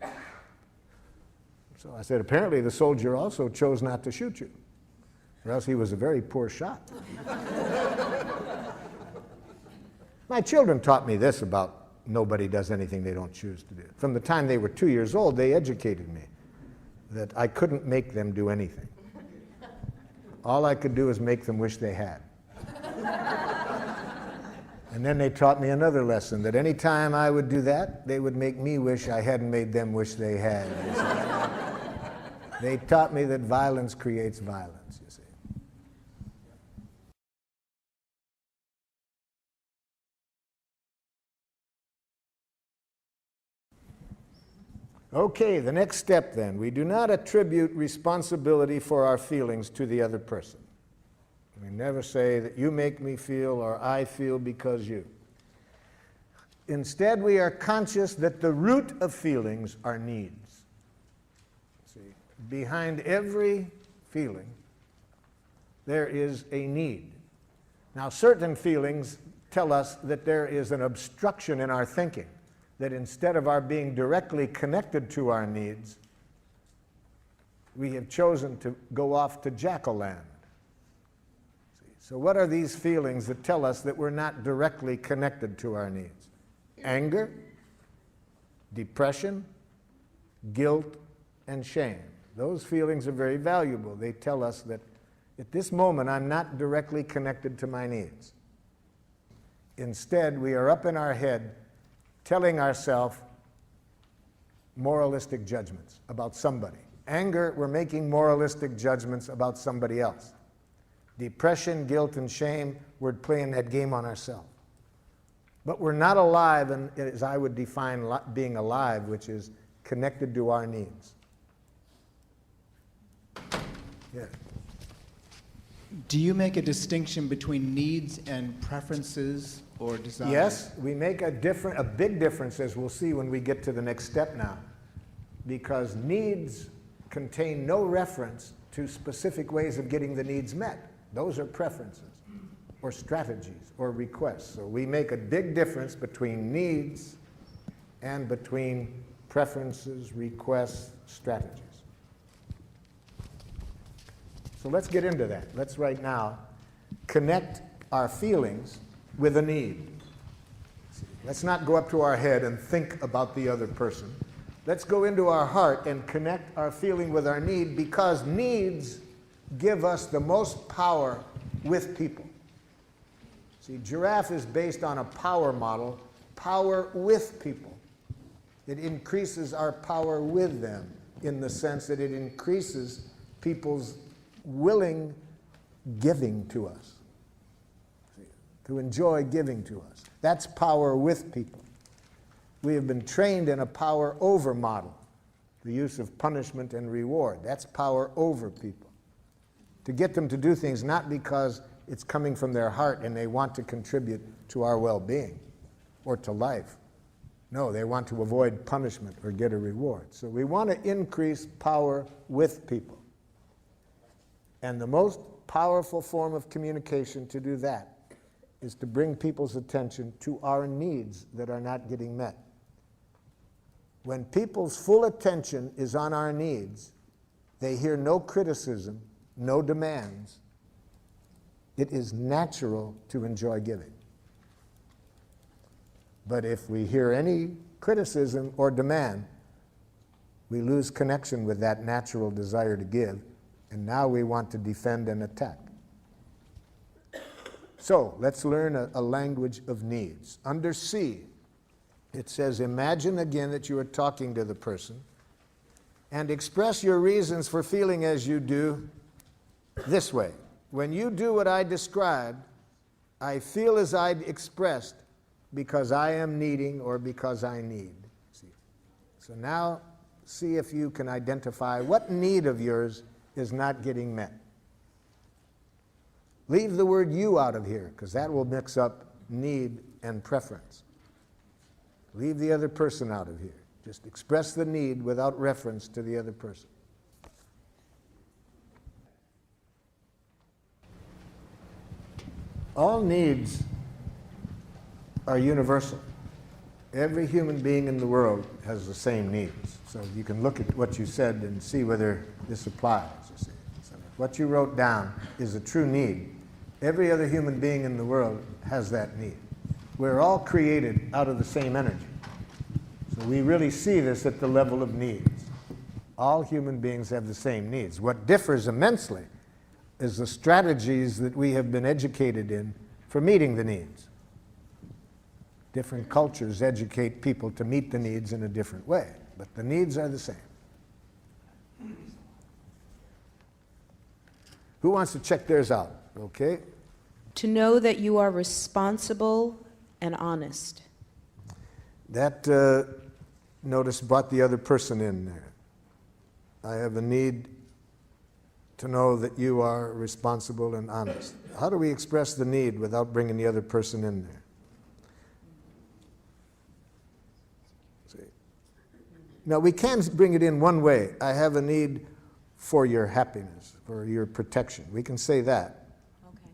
So I said, apparently the soldier also chose not to shoot you, or else he was a very poor shot. My children taught me this about nobody does anything they don't choose to do. From the time they were 2 years old, they educated me that I couldn't make them do anything. All I could do is make them wish they had. And then they taught me another lesson, that any time I would do that, they would make me wish I hadn't made them wish they had. You see. They taught me that violence creates violence, you see. Okay, the next step then. We do not attribute responsibility for our feelings to the other person. We never say that you make me feel or I feel because you. Instead, we are conscious that the root of feelings are needs. See, behind every feeling, there is a need. Now, certain feelings tell us that there is an obstruction in our thinking, that instead of our being directly connected to our needs, we have chosen to go off to Jackal land. So what are these feelings that tell us that we're not directly connected to our needs? Anger, depression, guilt, and shame. Those feelings are very valuable. They tell us that at this moment I'm not directly connected to my needs. Instead, we are up in our head telling ourselves moralistic judgments about somebody. Anger, we're making moralistic judgments about somebody else. Depression, guilt, and shame, we're playing that game on ourselves. But we're not alive, and as I would define being alive, which is connected to our needs. Yeah. Do you make a distinction between needs and preferences or desires? Yes, we make a big difference, as we'll see when we get to the next step now, because needs contain no reference to specific ways of getting the needs met. Those are preferences or strategies or requests. So we make a big difference between needs and between preferences, requests, strategies. So let's get into that. Let's right now connect our feelings with a need. Let's not go up to our head and think about the other person. Let's go into our heart and connect our feeling with our need, because needs give us the most power with people. See, Giraffe is based on a power model, power with people. It increases our power with them in the sense that it increases people's willing giving to us, to enjoy giving to us. That's power with people. We have been trained in a power over model, the use of punishment and reward. That's power over people. To get them to do things not because it's coming from their heart and they want to contribute to our well-being or to life, No, they want to avoid punishment or get a reward. So we want to increase power with people. And the most powerful form of communication to do that is to bring people's attention to our needs that are not getting met. When people's full attention is on our needs, they hear no criticism, no demands. It is natural to enjoy giving. But if we hear any criticism or demand, we lose connection with that natural desire to give, and now we want to defend and attack. So let's learn a language of needs. Under C, it says, imagine again that you are talking to the person and express your reasons for feeling as you do this way. When you do what I described, I feel as I expressed because I am needing or because I need. See? So now see if you can identify what need of yours is not getting met. Leave the word you out of here, because that will mix up need and preference. Leave the other person out of here. Just express the need without reference to the other person. All needs are universal. Every human being in the world has the same needs. So you can look at what you said and see whether this applies. You see. So if what you wrote down is a true need, every other human being in the world has that need. We're all created out of the same energy. So we really see this at the level of needs. All human beings have the same needs. What differs immensely is the strategies that we have been educated in for meeting the needs. Different cultures educate people to meet the needs in a different way, but the needs are the same. Who wants to check theirs out? Okay. To know that you are responsible and honest. That notice brought the other person in there. I have a need to know that you are responsible and honest. How do we express the need without bringing the other person in there? See? Now, we can bring it in one way. I have a need for your happiness, for your protection. We can say that. Okay.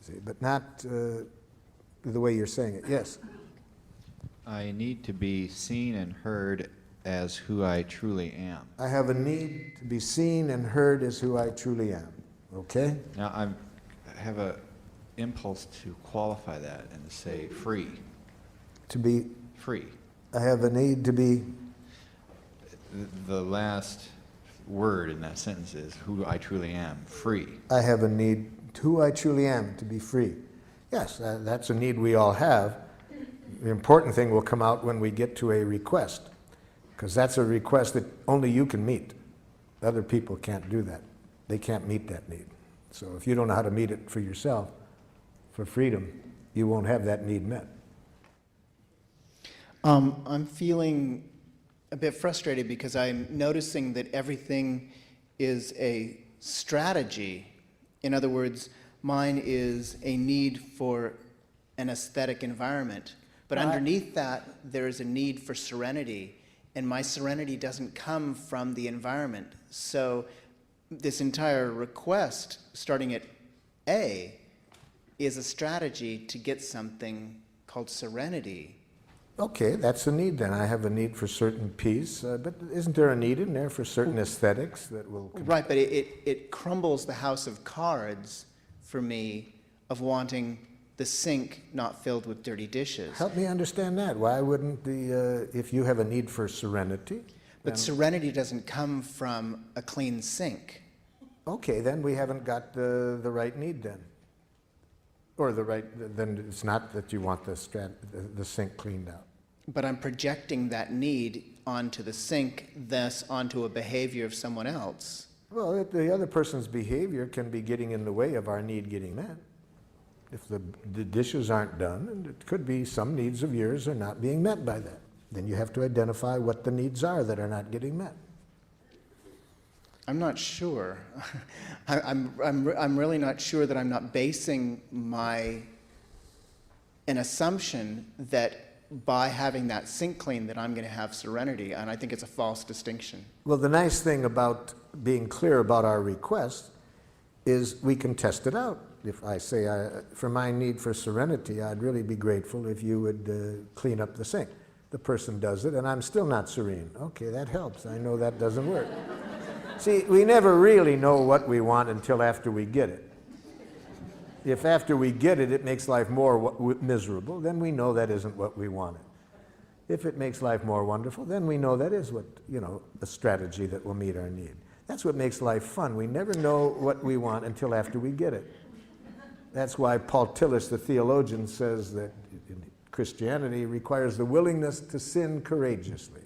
See, but not the way you're saying it. Yes? I need to be seen and heard as who I truly am. I have a need to be seen and heard as who I truly am. Okay? Now, I have an impulse to qualify that and to say free. To be free. I have a need to be. The last word in that sentence is who I truly am, free. I have a need, who I truly am, to be free. Yes, that's a need we all have. The important thing will come out when we get to a request, because that's a request that only you can meet. Other people can't do that. They can't meet that need. So if you don't know how to meet it for yourself, for freedom, you won't have that need met. I'm feeling a bit frustrated because I'm noticing that everything is a strategy. In other words, mine is a need for an aesthetic environment. But underneath that, there is a need for serenity. And my serenity doesn't come from the environment. So this entire request, starting at A, is a strategy to get something called serenity. Okay, that's a need then. I have a need for certain peace, but isn't there a need in there for certain aesthetics that will... Right, but it crumbles the house of cards for me of wanting the sink not filled with dirty dishes. Help me understand that. Why wouldn't if you have a need for serenity... But serenity doesn't come from a clean sink. Okay, then we haven't got the right need then. Or then it's not that you want the sink cleaned out. But I'm projecting that need onto the sink, thus onto a behavior of someone else. Well, the other person's behavior can be getting in the way of our need getting met. If the dishes aren't done, and it could be some needs of yours are not being met by that. Then you have to identify what the needs are that are not getting met. I'm not sure. I'm really not sure that I'm not basing an assumption that by having that sink clean that I'm going to have serenity, and I think it's a false distinction. Well, the nice thing about being clear about our request is we can test it out. If I say, for my need for serenity, I'd really be grateful if you would clean up the sink. The person does it, and I'm still not serene. Okay, that helps. I know that doesn't work. See, we never really know what we want until after we get it. If after we get it, it makes life more miserable, then we know that isn't what we wanted. If it makes life more wonderful, then we know that is what, a strategy that will meet our need. That's what makes life fun. We never know what we want until after we get it. That's why Paul Tillich, the theologian, says that Christianity requires the willingness to sin courageously.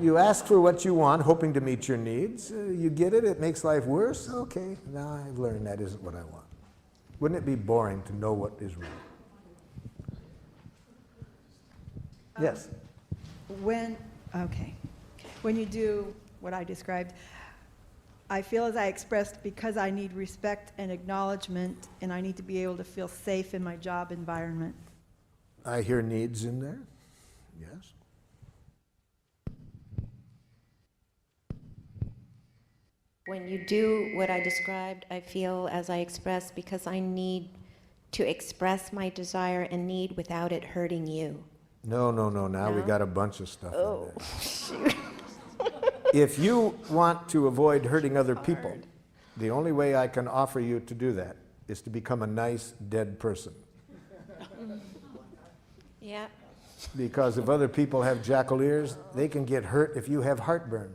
You ask for what you want, hoping to meet your needs. You get it, it makes life worse. Okay, now I've learned that isn't what I want. Wouldn't it be boring to know what is wrong? Yes? When you do what I described, I feel as I expressed, because I need respect and acknowledgement, and I need to be able to feel safe in my job environment. I hear needs in there. Yes. When you do what I described, I feel as I expressed, because I need to express my desire and need without it hurting you. No. Now we No? got a bunch of stuff Oh, in there. shoot. If you want to avoid hurting other people, the only way I can offer you to do that is to become a nice, dead person. Yeah. Because if other people have jackal ears, they can get hurt if you have heartburn.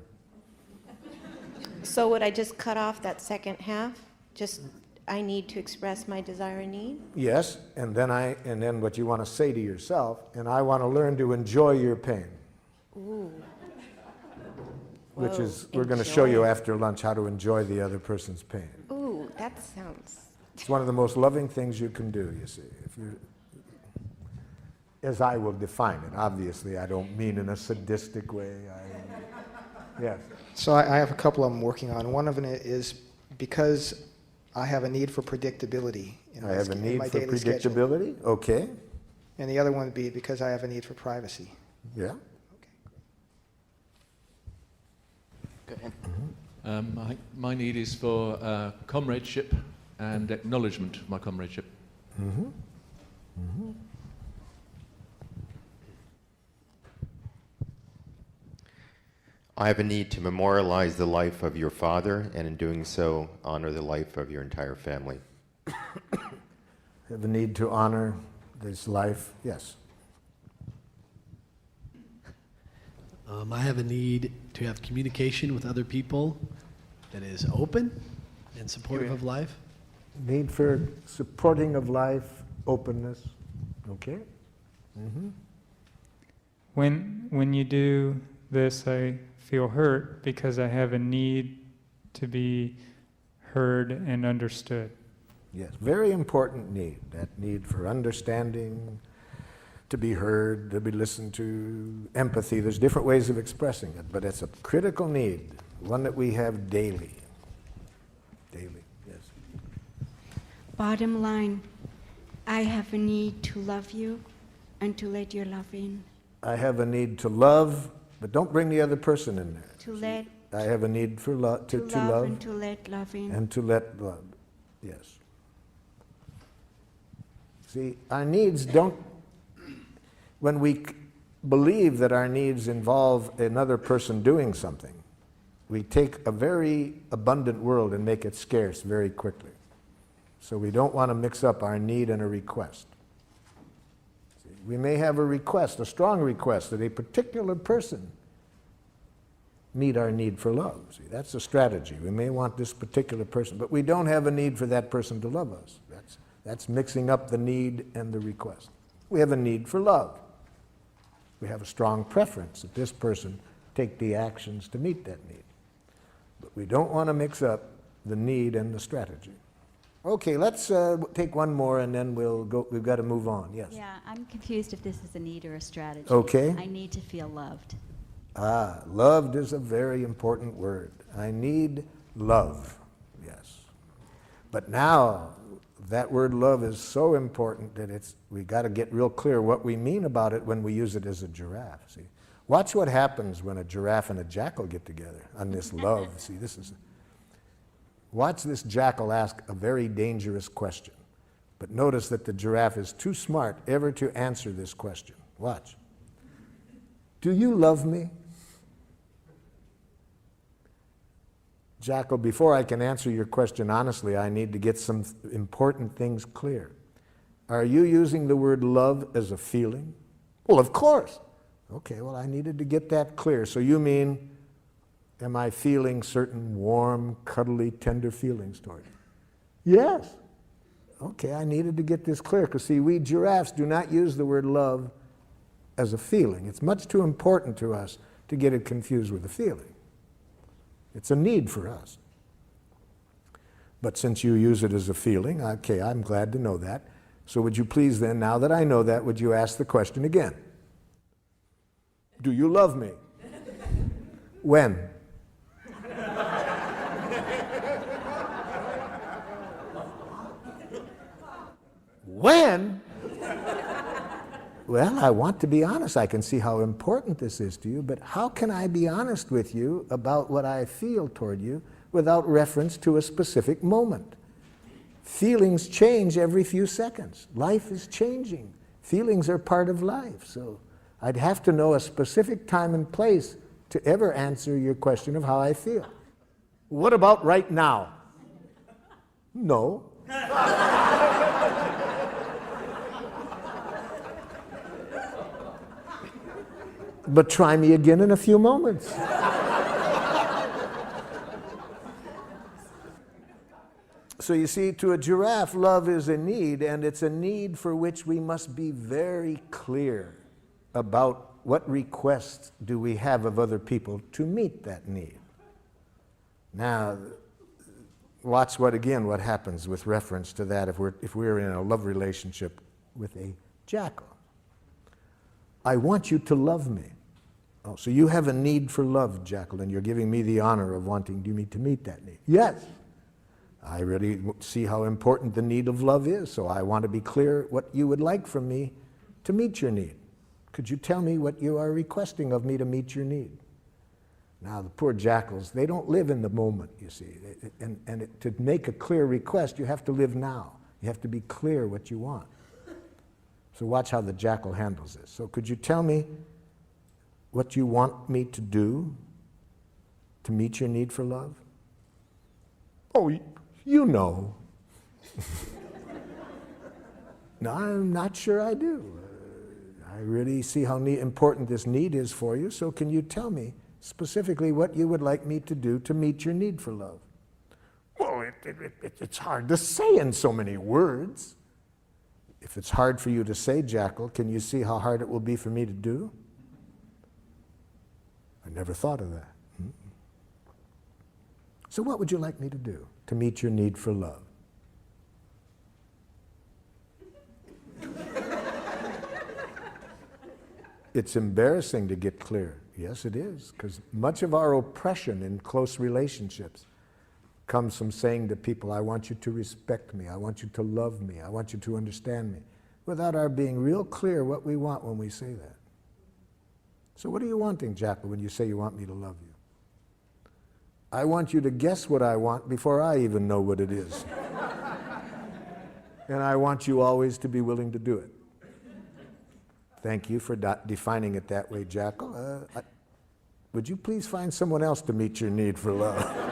So would I just cut off that second half? Just, I need to express my desire and need? Yes, and then what you want to say to yourself, and I want to learn to enjoy your pain. Ooh. Which Whoa, is, we're going to show you enjoy. after lunch how to enjoy the other person's pain. Ooh, that sounds... It's one of the most loving things you can do, you see. If you, as I will define it, obviously I don't mean in a sadistic way. Yes. So I have a couple I'm working on. One of them is because I have a need for predictability. I have a in need my for daily schedule. predictability, okay. And the other one would be because I have a need for privacy. Yeah. Go ahead. My need is for comradeship and acknowledgement of my comradeship. Mm-hmm. Mm-hmm. I have a need to memorialize the life of your father, and in doing so, honor the life of your entire family. Have a need to honor this life, yes. I have a need to have communication with other people that is open and supportive of life. Need for supporting of life, openness, okay? Mm-hmm. When you do this, I feel hurt because I have a need to be heard and understood. Yes, very important need, that need for understanding, to be heard, to be listened to, empathy. There's different ways of expressing it, but it's a critical need, one that we have daily. Daily, yes. Bottom line, I have a need to love you and to let your love in. I have a need to love, but don't bring the other person in there. To let I have a need for to love and to let love in. and to let love, yes. See, our needs don't, when we believe that our needs involve another person doing something, we take a very abundant world and make it scarce very quickly. So we don't want to mix up our need and a request. See, we may have a request, a strong request, that a particular person meet our need for love. See, that's a strategy. We may want this particular person, but we don't have a need for that person to love us. That's mixing up the need and the request. We have a need for love. We have a strong preference that this person take the actions to meet that need. But we don't want to mix up the need and the strategy. Okay, let's take one more and then we'll go. We've got to move on. Yes. Yeah, I'm confused if this is a need or a strategy. Okay. I need to feel loved. Ah, loved is a very important word. I need love, yes. But now, that word love is so important that we got to get real clear what we mean about it when we use it as a giraffe. See, watch what happens when a giraffe and a jackal get together on this love. See, watch this jackal ask a very dangerous question. But notice that the giraffe is too smart ever to answer this question. Watch. Do you love me? Jackal, before I can answer your question honestly, I need to get some important things clear. Are you using the word love as a feeling? Well, of course. Okay, well, I needed to get that clear. So you mean, am I feeling certain warm, cuddly, tender feelings toward you? Yes. Okay, I needed to get this clear, because see, we giraffes do not use the word love as a feeling. It's much too important to us to get it confused with a feeling. It's a need for us. But since you use it as a feeling, okay, I'm glad to know that. So would you please then, now that I know that, would you ask the question again? Do you love me? When? When? Well, I want to be honest. I can see how important this is to you, but how can I be honest with you about what I feel toward you without reference to a specific moment? Feelings change every few seconds. Life is changing. Feelings are part of life. So I'd have to know a specific time and place to ever answer your question of how I feel. What about right now? No. But try me again in a few moments. So you see, to a giraffe, love is a need, and it's a need for which we must be very clear about what requests do we have of other people to meet that need. Now, watch what happens with reference to that if we're in a love relationship with a jackal. I want you to love me. Oh, so you have a need for love, Jackal, and you're giving me the honor of wanting me to meet that need. Yes. I really see how important the need of love is, so I want to be clear what you would like from me to meet your need. Could you tell me what you are requesting of me to meet your need? Now, the poor jackals, they don't live in the moment, you see. To make a clear request, you have to live now. You have to be clear what you want. So watch how the jackal handles this. So could you tell me what you want me to do to meet your need for love? Oh, you know. No, I'm not sure I do. I really see how important this need is for you, so can you tell me specifically what you would like me to do to meet your need for love? Well, it's hard to say in so many words. If it's hard for you to say, Jackal, can you see how hard it will be for me to do? I never thought of that. So what would you like me to do to meet your need for love? It's embarrassing to get clear. Yes, it is, because much of our oppression in close relationships comes from saying to people, I want you to respect me, I want you to love me, I want you to understand me, without our being real clear what we want when we say that. So what are you wanting, Jackal, when you say you want me to love you? I want you to guess what I want before I even know what it is. And I want you always to be willing to do it. Thank you for defining it that way, Jackal. Would you please find someone else to meet your need for love?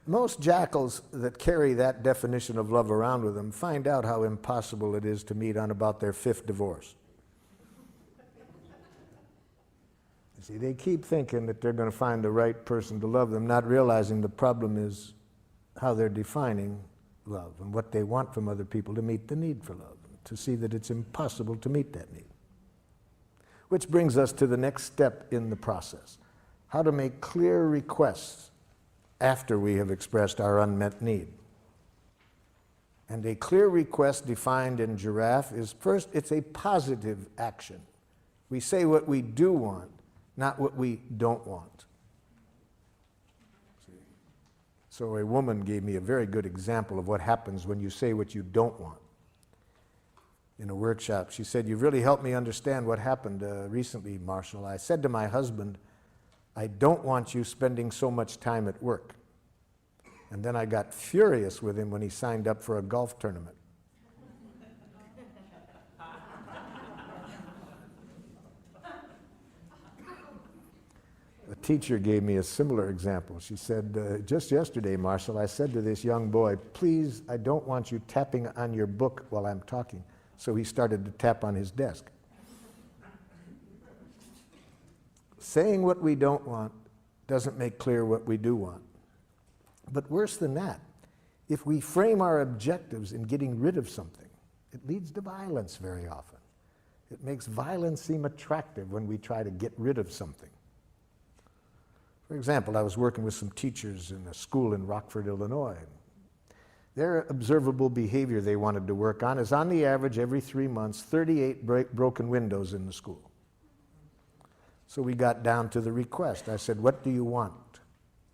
Most jackals that carry that definition of love around with them find out how impossible it is to meet on about their 5th divorce. You see, they keep thinking that they're going to find the right person to love them, not realizing the problem is how they're defining love and what they want from other people to meet the need for love, to see that it's impossible to meet that need. Which brings us to the next step in the process, how to make clear requests after we have expressed our unmet need. And a clear request defined in Giraffe is, first, it's a positive action. We say what we do want, not what we don't want. So a woman gave me a very good example of what happens when you say what you don't want. In a workshop, she said, "You've really helped me understand what happened recently, Marshall. I said to my husband, I don't want you spending so much time at work. And then I got furious with him when he signed up for a golf tournament." A teacher gave me a similar example. She said, "Just yesterday, Marshall, I said to this young boy, please, I don't want you tapping on your book while I'm talking." So he started to tap on his desk. Saying what we don't want doesn't make clear what we do want. But worse than that, if we frame our objectives in getting rid of something, it leads to violence very often. It makes violence seem attractive when we try to get rid of something. For example, I was working with some teachers in a school in Rockford, Illinois. Their observable behavior they wanted to work on is, on the average, every 3 months, 38 broken windows in the school. So we got down to the request. I said, "What do you want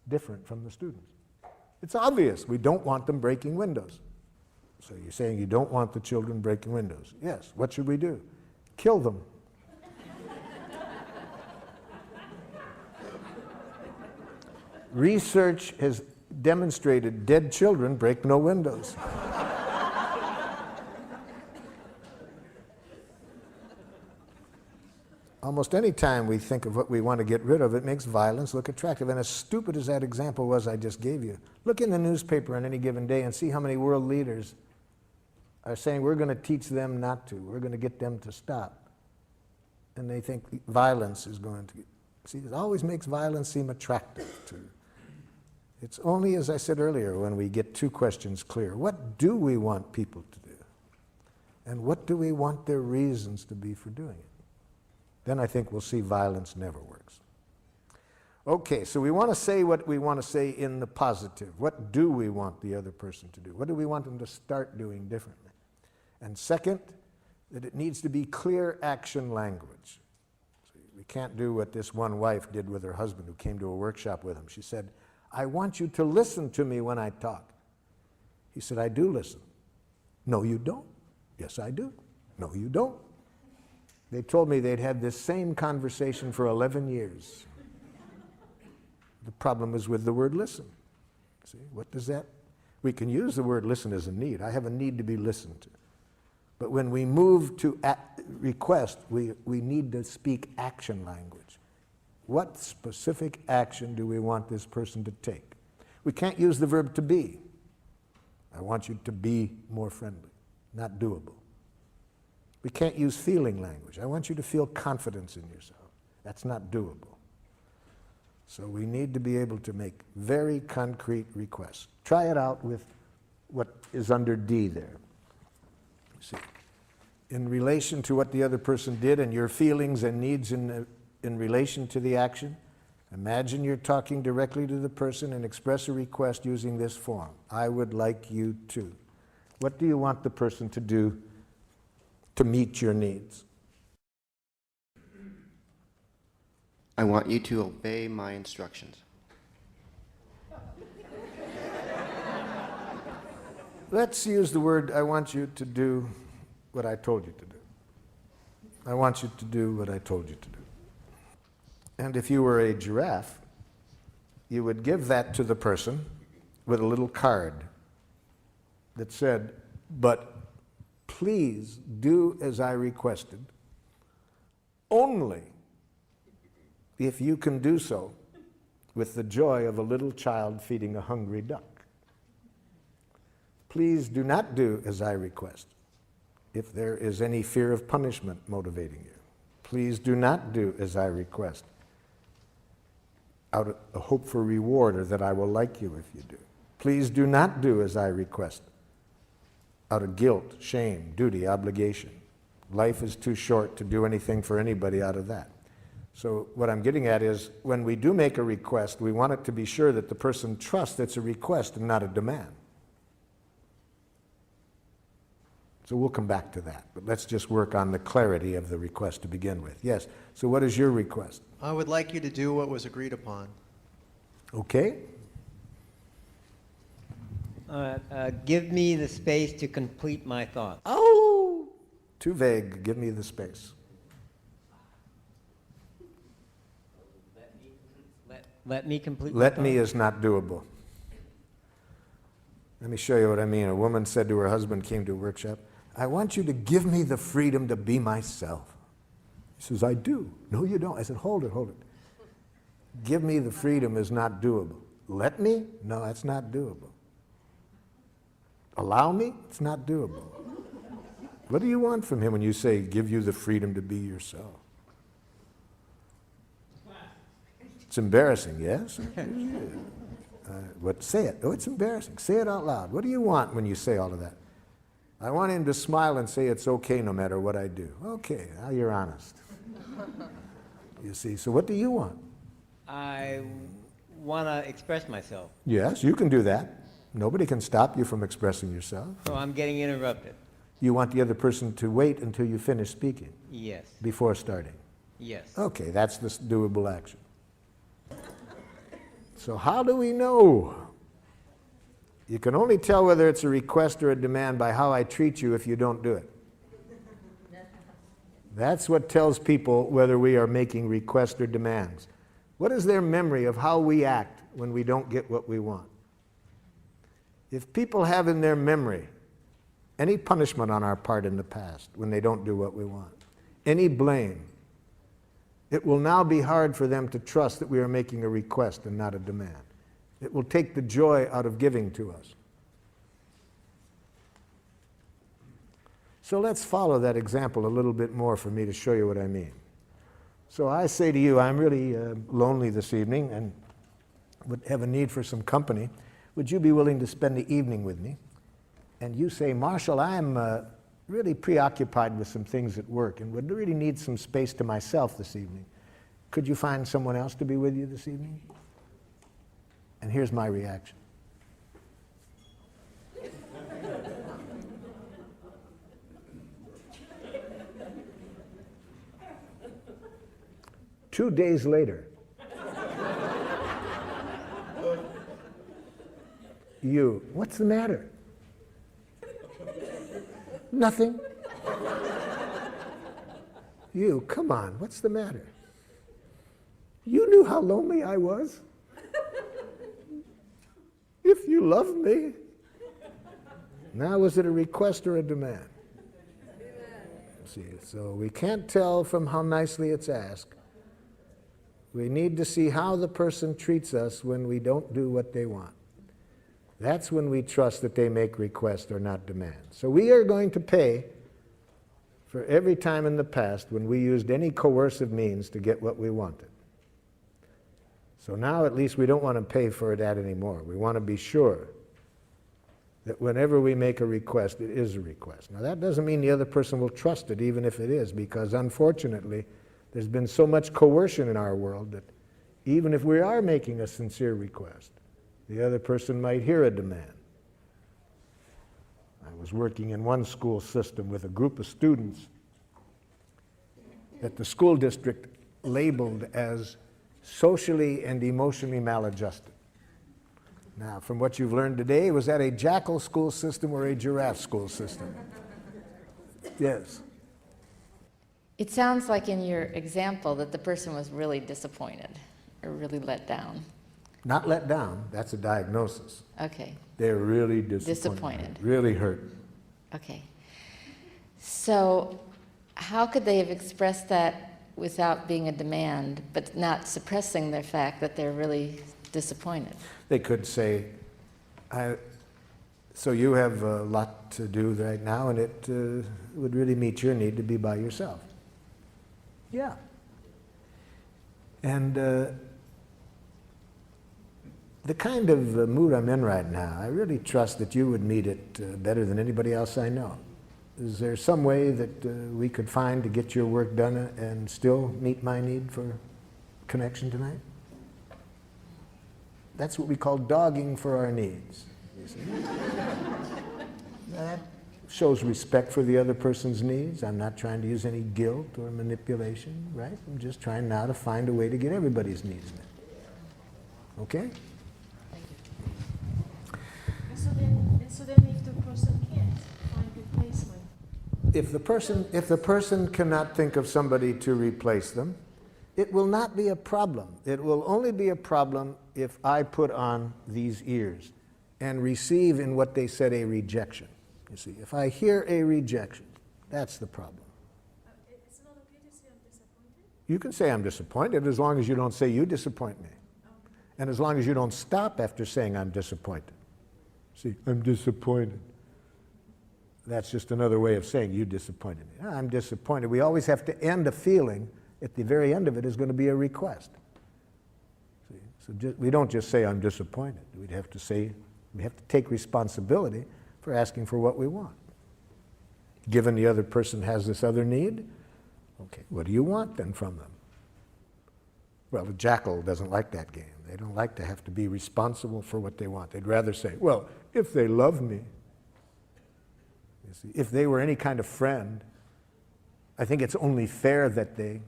different from the students?" It's obvious. We don't want them breaking windows. So you're saying you don't want the children breaking windows? Yes. What should we do? Kill them. Research has demonstrated dead children break no windows. Almost any time we think of what we want to get rid of, it makes violence look attractive. And as stupid as that example was I just gave you, look in the newspaper on any given day and see how many world leaders are saying we're going to teach them not to, we're going to get them to stop. And they think violence is going to... See, it always makes violence seem attractive to... It's only, as I said earlier, when we get two questions clear. What do we want people to do? And what do we want their reasons to be for doing it? Then I think we'll see violence never works. Okay, so we want to say what we want to say in the positive. What do we want the other person to do? What do we want them to start doing differently? And second, that it needs to be clear action language. So we can't do what this one wife did with her husband who came to a workshop with him. She said, "I want you to listen to me when I talk." He said, "I do listen." "No, you don't." "Yes, I do." "No, you don't." They told me they'd had this same conversation for 11 years. The problem is with the word listen. See, what does that? We can use the word listen as a need. I have a need to be listened to. But when we move to request, we need to speak action language. What specific action do we want this person to take? We can't use the verb to be. I want you to be more friendly. Not doable. We can't use feeling language. I want you to feel confidence in yourself. That's not doable. So we need to be able to make very concrete requests. Try it out with what is under D there. See, in relation to what the other person did and your feelings and needs in relation to the action, imagine you're talking directly to the person and express a request using this form. I would like you to. What do you want the person to do to meet your needs? I want you to obey my instructions. Let's use the word, I want you to do what I told you to do. I want you to do what I told you to do. And if you were a giraffe, you would give that to the person with a little card that said, "But please do as I requested, only if you can do so with the joy of a little child feeding a hungry duck. Please do not do as I request if there is any fear of punishment motivating you. Please do not do as I request out of a hope for reward or that I will like you if you do. Please do not do as I request out of guilt, shame, duty, obligation. Life is too short to do anything for anybody out of that." So what I'm getting at is when we do make a request, we want it to be sure that the person trusts it's a request and not a demand. So we'll come back to that, but let's just work on the clarity of the request to begin with. Yes, so what is your request? I would like you to do what was agreed upon. Okay. Give me the space to complete my thoughts. Oh! Too vague. Give me the space. Let me complete my Let me thoughts. is not doable. Let me show you what I mean. A woman said to her husband, came to a workshop, I want you to give me the freedom to be myself. He says, I do. No, you don't. I said, hold it, hold it. Give me the freedom is not doable. Let me? No, that's not doable. Allow me? It's not doable. What do you want from him when you say, give you the freedom to be yourself? It's embarrassing, yes? What? Say it. Oh, it's embarrassing. Say it out loud. What do you want when you say all of that? I want him to smile and say it's okay no matter what I do. Okay, now you're honest. You see, so what do you want? I want to express myself. Yes, you can do that. Nobody can stop you from expressing yourself. So I'm getting interrupted. You want the other person to wait until you finish speaking? Yes. Before starting? Yes. Okay, that's the doable action. So how do we know? You can only tell whether it's a request or a demand by how I treat you if you don't do it. That's what tells people whether we are making requests or demands. What is their memory of how we act when we don't get what we want? If people have in their memory any punishment on our part in the past when they don't do what we want, any blame, it will now be hard for them to trust that we are making a request and not a demand. It will take the joy out of giving to us. So let's follow that example a little bit more for me to show you what I mean. So I say to you, I'm really lonely this evening and would have a need for some company. Would you be willing to spend the evening with me? And you say, Marshall, I'm really preoccupied with some things at work and would really need some space to myself this evening. Could you find someone else to be with you this evening? And here's my reaction. Two days later, you, what's the matter? Nothing. You, come on, what's the matter? You knew how lonely I was. If you loved me. Now, was it a request or a demand? See, so we can't tell from how nicely it's asked. We need to see how the person treats us when we don't do what they want. That's when we trust that they make requests or not demands. So we are going to pay for every time in the past when we used any coercive means to get what we wanted. So now at least we don't want to pay for that anymore. We want to be sure that whenever we make a request, it is a request. Now that doesn't mean the other person will trust it, even if it is, because unfortunately, there's been so much coercion in our world that even if we are making a sincere request, the other person might hear a demand. I was working in one school system with a group of students that the school district labeled as socially and emotionally maladjusted. Now, from what you've learned today, was that a Jackal school system or a Giraffe school system? Yes. It sounds like in your example that the person was really disappointed or really let down. Not let down, that's a diagnosis. Okay. They're really disappointed. Really hurt. Okay. So how could they have expressed that without being a demand, but not suppressing the fact that they're really disappointed? They could say, so you have a lot to do right now, and it would really meet your need to be by yourself. Yeah. And the kind of mood I'm in right now, I really trust that you would meet it better than anybody else I know. Is there some way that we could find to get your work done and still meet my need for connection tonight? That's what we call dogging for our needs. You see? That shows respect for the other person's needs. I'm not trying to use any guilt or manipulation, right? I'm just trying now to find a way to get everybody's needs met. Okay? So then So then if the person can't find replacement? If the person cannot think of somebody to replace them, it will not be a problem. It will only be a problem if I put on these ears and receive in what they said a rejection. You see, if I hear a rejection, that's the problem. It's not okay to say I'm disappointed? You can say I'm disappointed as long as you don't say you disappoint me. And as long as you don't stop after saying I'm disappointed. See, I'm disappointed. That's just another way of saying you disappointed me. I'm disappointed. We always have to end a feeling. At the very end of it is going to be a request. See? So we don't just say I'm disappointed. We'd have to say, we have to take responsibility for asking for what we want. Given the other person has this other need, okay, what do you want then from them? Well, the Jackal doesn't like that game. They don't like to have to be responsible for what they want. They'd rather say, well, if they love me, you see, if they were any kind of friend, I think it's only fair that they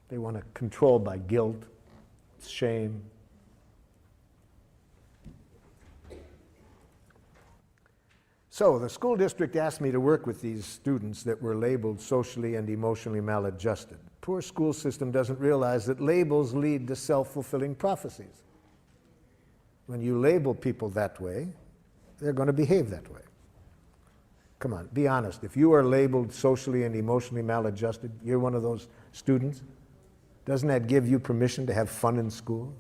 want to control by guilt, shame. So the school district asked me to work with these students that were labeled socially and emotionally maladjusted. Poor school system doesn't realize that labels lead to self-fulfilling prophecies. When you label people that way, they're going to behave that way. Come on, be honest. If you are labeled socially and emotionally maladjusted, you're one of those students, doesn't that give you permission to have fun in school?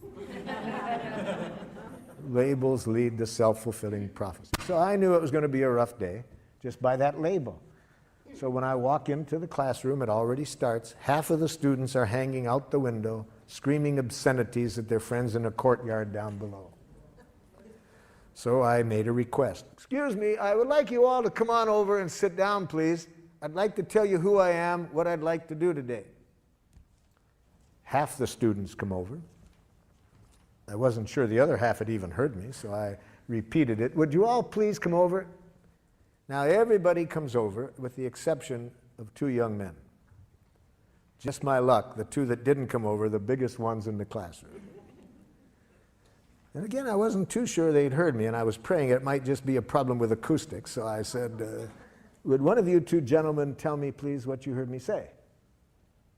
Labels lead to self-fulfilling prophecy. So I knew it was going to be a rough day just by that label. So when I walk into the classroom, it already starts. Half of the students are hanging out the window, screaming obscenities at their friends in a courtyard down below. So I made a request. Excuse me, I would like you all to come on over and sit down, please. I'd like to tell you who I am, what I'd like to do today. Half the students come over. I wasn't sure the other half had even heard me, so I repeated it. Would you all please come over? Now everybody comes over with the exception of two young men. Just my luck, the two that didn't come over, the biggest ones in the classroom. And again, I wasn't too sure they'd heard me, and I was praying it might just be a problem with acoustics, so I said, would one of you two gentlemen tell me, please, what you heard me say?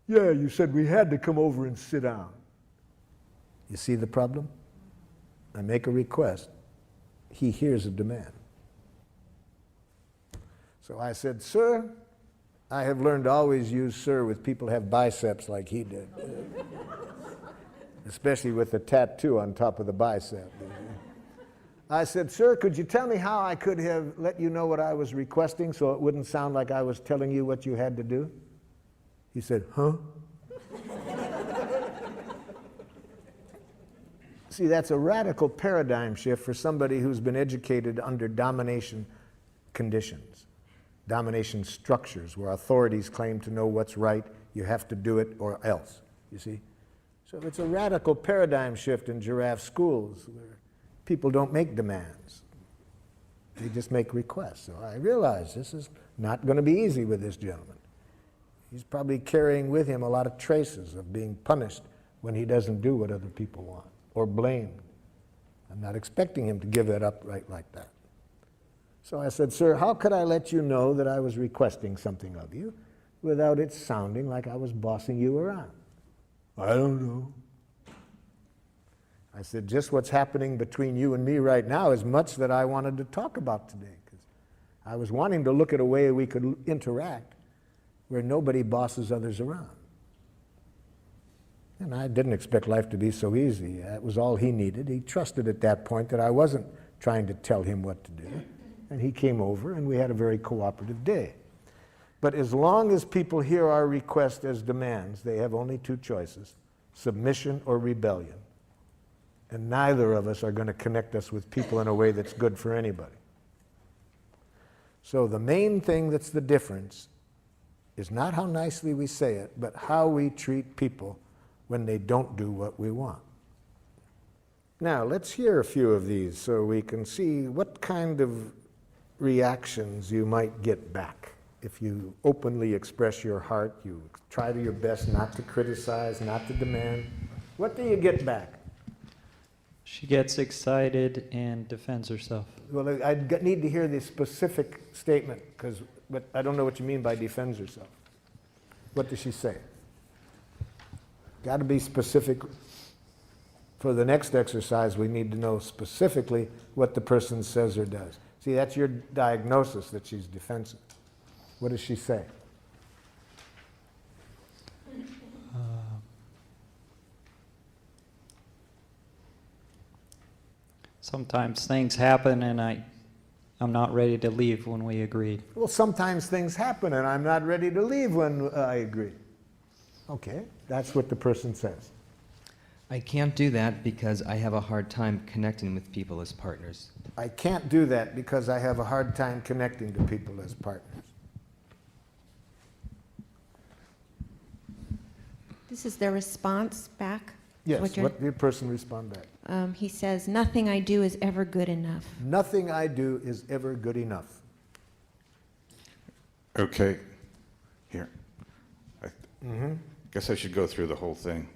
Yeah, you said we had to come over and sit down. You see the problem? I make a request. He hears a demand. So I said, sir, I have learned to always use sir with people who have biceps like he did. Especially with the tattoo on top of the bicep. I said, sir, could you tell me how I could have let you know what I was requesting so it wouldn't sound like I was telling you what you had to do? He said, huh? See, that's a radical paradigm shift for somebody who's been educated under domination conditions, domination structures where authorities claim to know what's right, you have to do it or else, you see? So it's a radical paradigm shift in Giraffe schools where people don't make demands. They just make requests. So I realize this is not going to be easy with this gentleman. He's probably carrying with him a lot of traces of being punished when he doesn't do what other people want, or blamed. I'm not expecting him to give that up right like that. So I said, sir, how could I let you know that I was requesting something of you without it sounding like I was bossing you around? I don't know. I said, just what's happening between you and me right now is much that I wanted to talk about today, because I was wanting to look at a way we could interact where nobody bosses others around. And I didn't expect life to be so easy. That was all he needed. He trusted at that point that I wasn't trying to tell him what to do. And he came over, and we had a very cooperative day. But as long as people hear our request as demands, they have only two choices, submission or rebellion. And neither of us are going to connect us with people in a way that's good for anybody. So the main thing that's the difference is not how nicely we say it, but how we treat people when they don't do what we want. Now, let's hear a few of these so we can see what kind of reactions you might get back. If you openly express your heart, you try to your best not to criticize, not to demand, what do you get back? She gets excited and defends herself. Well, need to hear the specific statement, but I don't know what you mean by defends herself. What does she say? Got to be specific. For the next exercise, we need to know specifically what the person says or does. See, that's your diagnosis that she's defensive. What does she say? Sometimes things happen and I'm not ready to leave when we agreed. Well, sometimes things happen and I'm not ready to leave when I agree. Okay, that's what the person says. I can't do that because I have a hard time connecting with people as partners. I can't do that because I have a hard time connecting to people as partners. This is their response back? Yes, what did the person respond back? He says, nothing I do is ever good enough. Nothing I do is ever good enough. Okay, here. Guess I should go through the whole thing.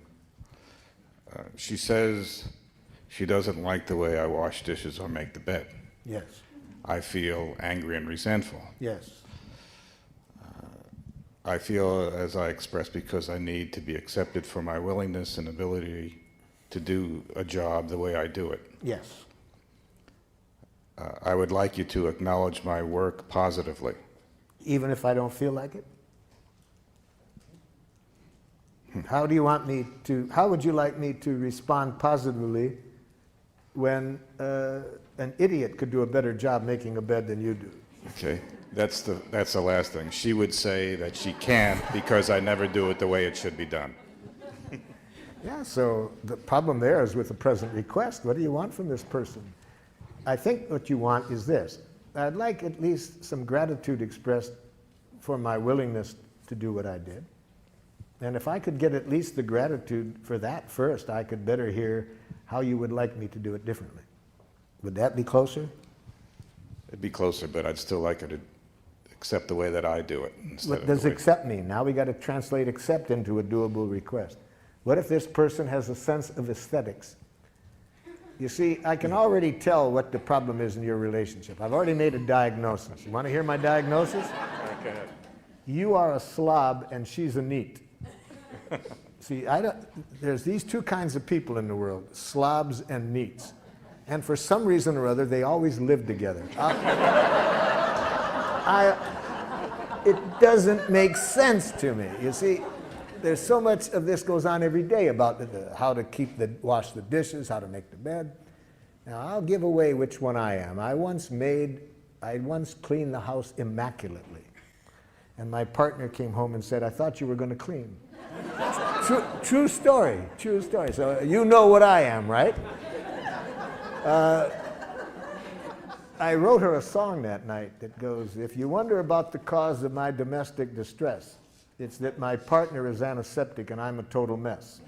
She says she doesn't like the way I wash dishes or make the bed. Yes. I feel angry and resentful. Yes. I feel as I express because I need to be accepted for my willingness and ability to do a job the way I do it. Yes. I would like you to acknowledge my work positively. Even if I don't feel like it? How do you want me to, how would you like me to respond positively when an idiot could do a better job making a bed than you do? Okay, that's the last thing. She would say that she can't because I never do it the way it should be done. Yeah, so the problem there is with the present request. What do you want from this person? I think what you want is this. I'd like at least some gratitude expressed for my willingness to do what I did. And if I could get at least the gratitude for that first, I could better hear how you would like me to do it differently. Would that be closer? It'd be closer, but I'd still like her to accept the way that I do it. What does accept mean? Now we got to translate accept into a doable request. What if this person has a sense of aesthetics? You see, I can already tell what the problem is in your relationship. I've already made a diagnosis. You want to hear my diagnosis? Go ahead. You are a slob and she's a neat. See, there's these two kinds of people in the world, slobs and neats. And for some reason or other, they always live together. It doesn't make sense to me. You see, there's so much of this goes on every day about how to wash the dishes, how to make the bed. Now, I'll give away which one I am. I once cleaned the house immaculately. And my partner came home and said, I thought you were going to clean. True story, true story. So you know what I am, right? I wrote her a song that night that goes, if you wonder about the cause of my domestic distress, it's that my partner is antiseptic and I'm a total mess.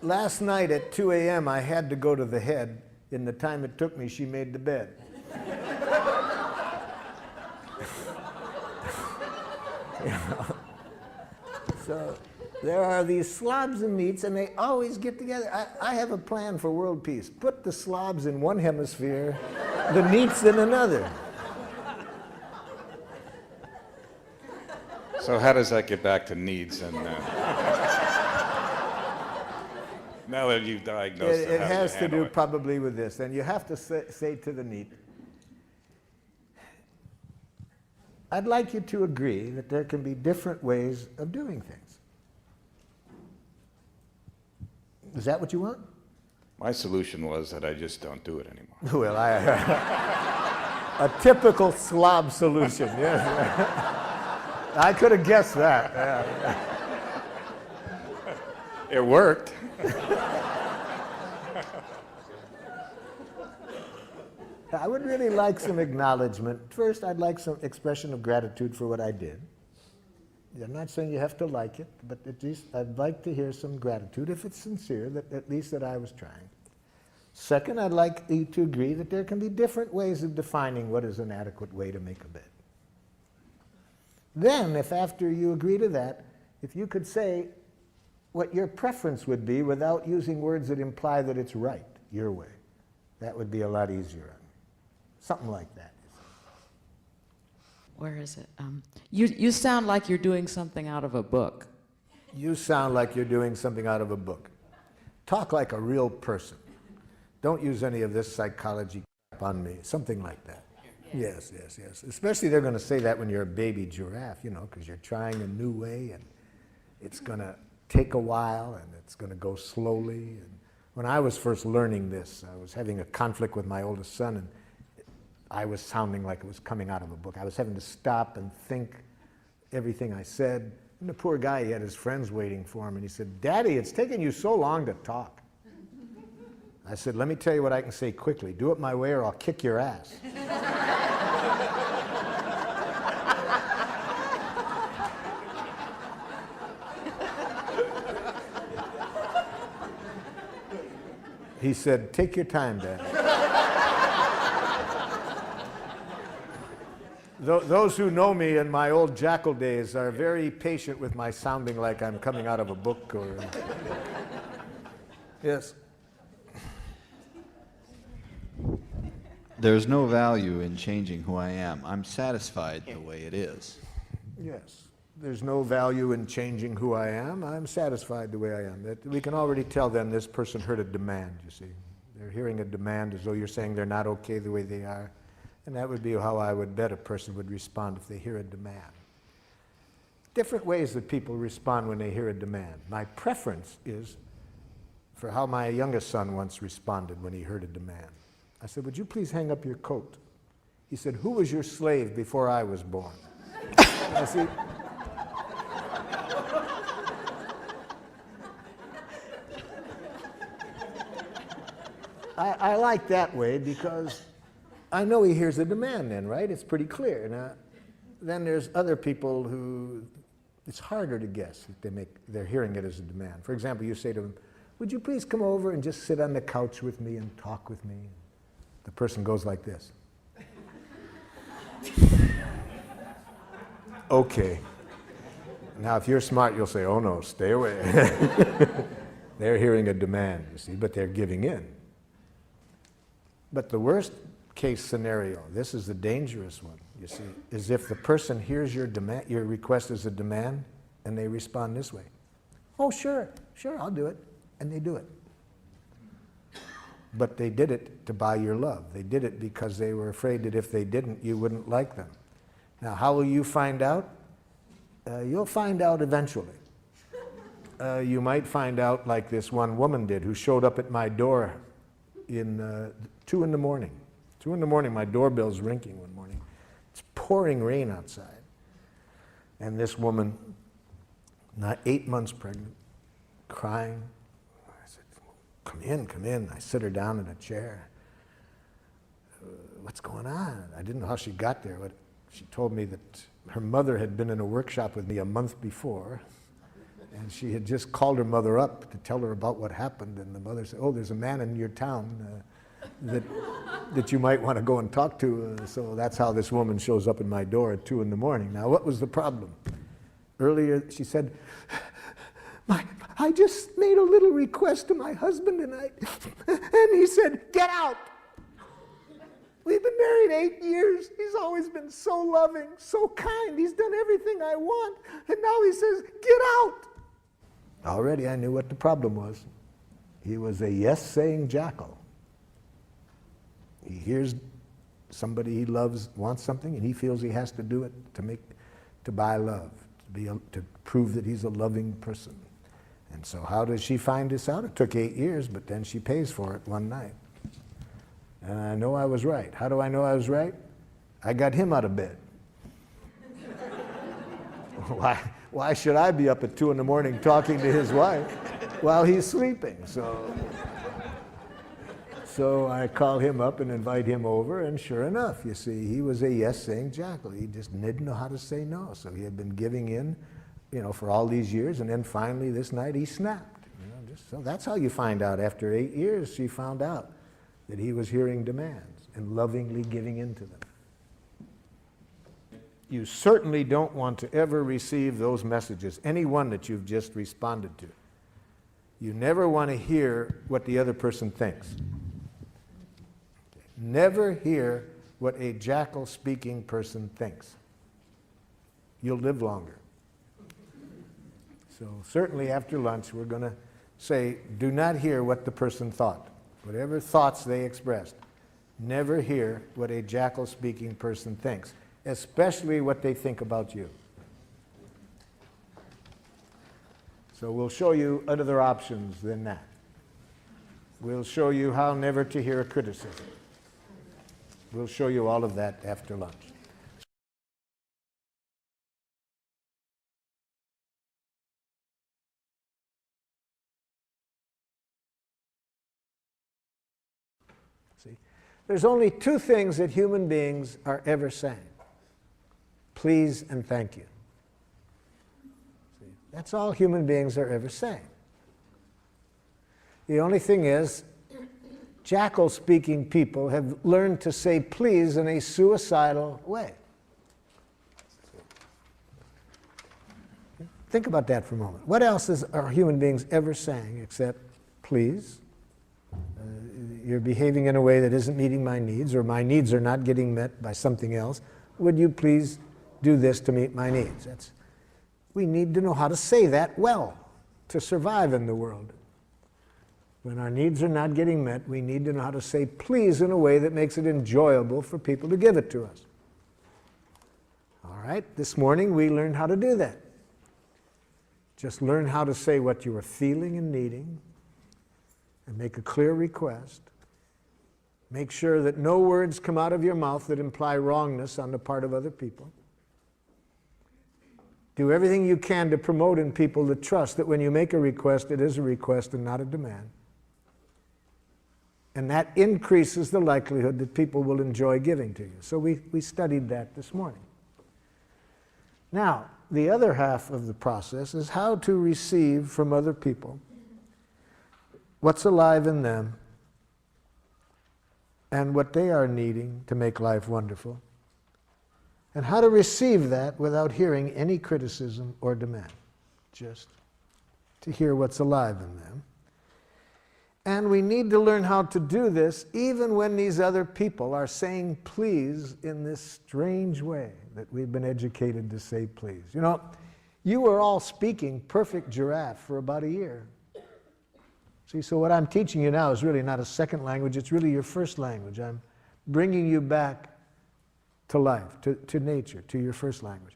Last night at 2 a.m. I had to go to the head. In the time it took me, she made the bed. You know? So there are these slobs and neats, and they always get together. I have a plan for world peace. Put the slobs in one hemisphere, the neats in another. So how does that get back to needs? And now that you've diagnosed it has to do probably with this. And you have to say to the neat, I'd like you to agree that there can be different ways of doing things. Is that what you want? My solution was that I just don't do it anymore. Well, a typical slob solution, yes. I could have guessed that. Yeah. It worked. I would really like some acknowledgement. First, I'd like some expression of gratitude for what I did. I'm not saying you have to like it, but at least I'd like to hear some gratitude, if it's sincere, that at least that I was trying. Second, I'd like you to agree that there can be different ways of defining what is an adequate way to make a bed. Then, if after you agree to that, if you could say, what your preference would be without using words that imply that it's right, your way. That would be a lot easier. Something like that. Where is it? You sound like you're doing something out of a book. You sound like you're doing something out of a book. Talk like a real person. Don't use any of this psychology crap on me. Something like that. Yes, yes, yes. Especially they're going to say that when you're a baby giraffe, you know, because you're trying a new way and it's going to take a while and it's going to go slowly. And when I was first learning this, I was having a conflict with my oldest son, and I was sounding like it was coming out of a book. I was having to stop and think everything I said. And the poor guy, he had his friends waiting for him, and he said, "Daddy, it's taking you so long to talk." I said, "Let me tell you what I can say quickly. Do it my way or I'll kick your ass." He said, "Take your time, Dad." Those who know me in my old Jackal days are very patient with my sounding like I'm coming out of a book or... Yes. There's no value in changing who I am. I'm satisfied the way it is. Yes. There's no value in changing who I am. I'm satisfied the way I am. That we can already tell them this person heard a demand, you see. They're hearing a demand as though you're saying they're not okay the way they are. And that would be how I would bet a person would respond if they hear a demand. Different ways that people respond when they hear a demand. My preference is for how my youngest son once responded when he heard a demand. I said, "Would you please hang up your coat?" He said, "Who was your slave before I was born?" I see. I like that way because I know he hears a demand then, right? It's pretty clear. Now, then there's other people who it's harder to guess if they're hearing it as a demand. For example, you say to them, "Would you please come over and just sit on the couch with me and talk with me?" The person goes like this. Okay. Now, if you're smart, you'll say, "Oh no, stay away." They're hearing a demand, you see, but they're giving in. But the worst case scenario, this is the dangerous one, you see, is if the person hears your demand, your request as a demand, and they respond this way. "Oh, sure, I'll do it." And they do it. But they did it to buy your love. They did it because they were afraid that if they didn't, you wouldn't like them. Now, how will you find out? You'll find out eventually. You might find out like this one woman did who showed up at my door in 2 in the morning. 2 in the morning, my doorbell's ringing one morning. It's pouring rain outside. And this woman, not 8 months pregnant, crying. I said, come in. I sit her down in a chair. What's going on? I didn't know how she got there, but she told me that her mother had been in a workshop with me a month before, and she had just called her mother up to tell her about what happened, and the mother said, "Oh, there's a man in your town that you might want to go and talk to." So that's how this woman shows up at my door at 2 in the morning. Now, what was the problem? Earlier, she said, I just made a little request to my husband tonight, and he said, "Get out." We've been married 8 years. He's always been so loving, so kind. He's done everything I want, and now he says, "Get out." Already I knew what the problem was. He was a yes-saying jackal. He hears somebody he loves wants something, and he feels he has to do it to buy love, to prove that he's a loving person. And so how does she find this out? It took 8 years, but then she pays for it one night. And I know I was right. How do I know I was right? I got him out of bed. Why should I be up at 2 in the morning talking to his wife while he's sleeping? So I call him up and invite him over, and sure enough, you see, he was a yes-saying jackal. He just didn't know how to say no. So he had been giving in, for all these years, and then finally this night he snapped. So that's how you find out. After 8 years, she found out that he was hearing demands and lovingly giving in to them. You certainly don't want to ever receive those messages, any one that you've just responded to. You never want to hear what the other person thinks. Never hear what a jackal-speaking person thinks. You'll live longer. So certainly after lunch, we're going to say, do not hear what the person thought. Whatever thoughts they expressed, never hear what a jackal-speaking person thinks, especially what they think about you. So we'll show you other options than that. We'll show you how never to hear a criticism. We'll show you all of that after lunch. See, there's only two things that human beings are ever saying: please and thank you. See, that's all human beings are ever saying. The only thing is, jackal-speaking people have learned to say please in a suicidal way. Think about that for a moment. What else are human beings ever saying except please? You're behaving in a way that isn't meeting my needs, or my needs are not getting met by something else. Would you please do this to meet my needs? We need to know how to say that well to survive in the world. When our needs are not getting met, we need to know how to say please in a way that makes it enjoyable for people to give it to us. All right, this morning we learned how to do that. Just learn how to say what you are feeling and needing, and make a clear request. Make sure that no words come out of your mouth that imply wrongness on the part of other people. Do everything you can to promote in people the trust that when you make a request, it is a request and not a demand. And that increases the likelihood that people will enjoy giving to you. So we studied that this morning. Now, the other half of the process is how to receive from other people what's alive in them and what they are needing to make life wonderful, and how to receive that without hearing any criticism or demand, just to hear what's alive in them. And we need to learn how to do this even when these other people are saying please in this strange way that we've been educated to say please. You know, you were all speaking perfect Giraffe for about a year. See, so what I'm teaching you now is really not a second language, it's really your first language. I'm bringing you back to life, to nature, to your first language.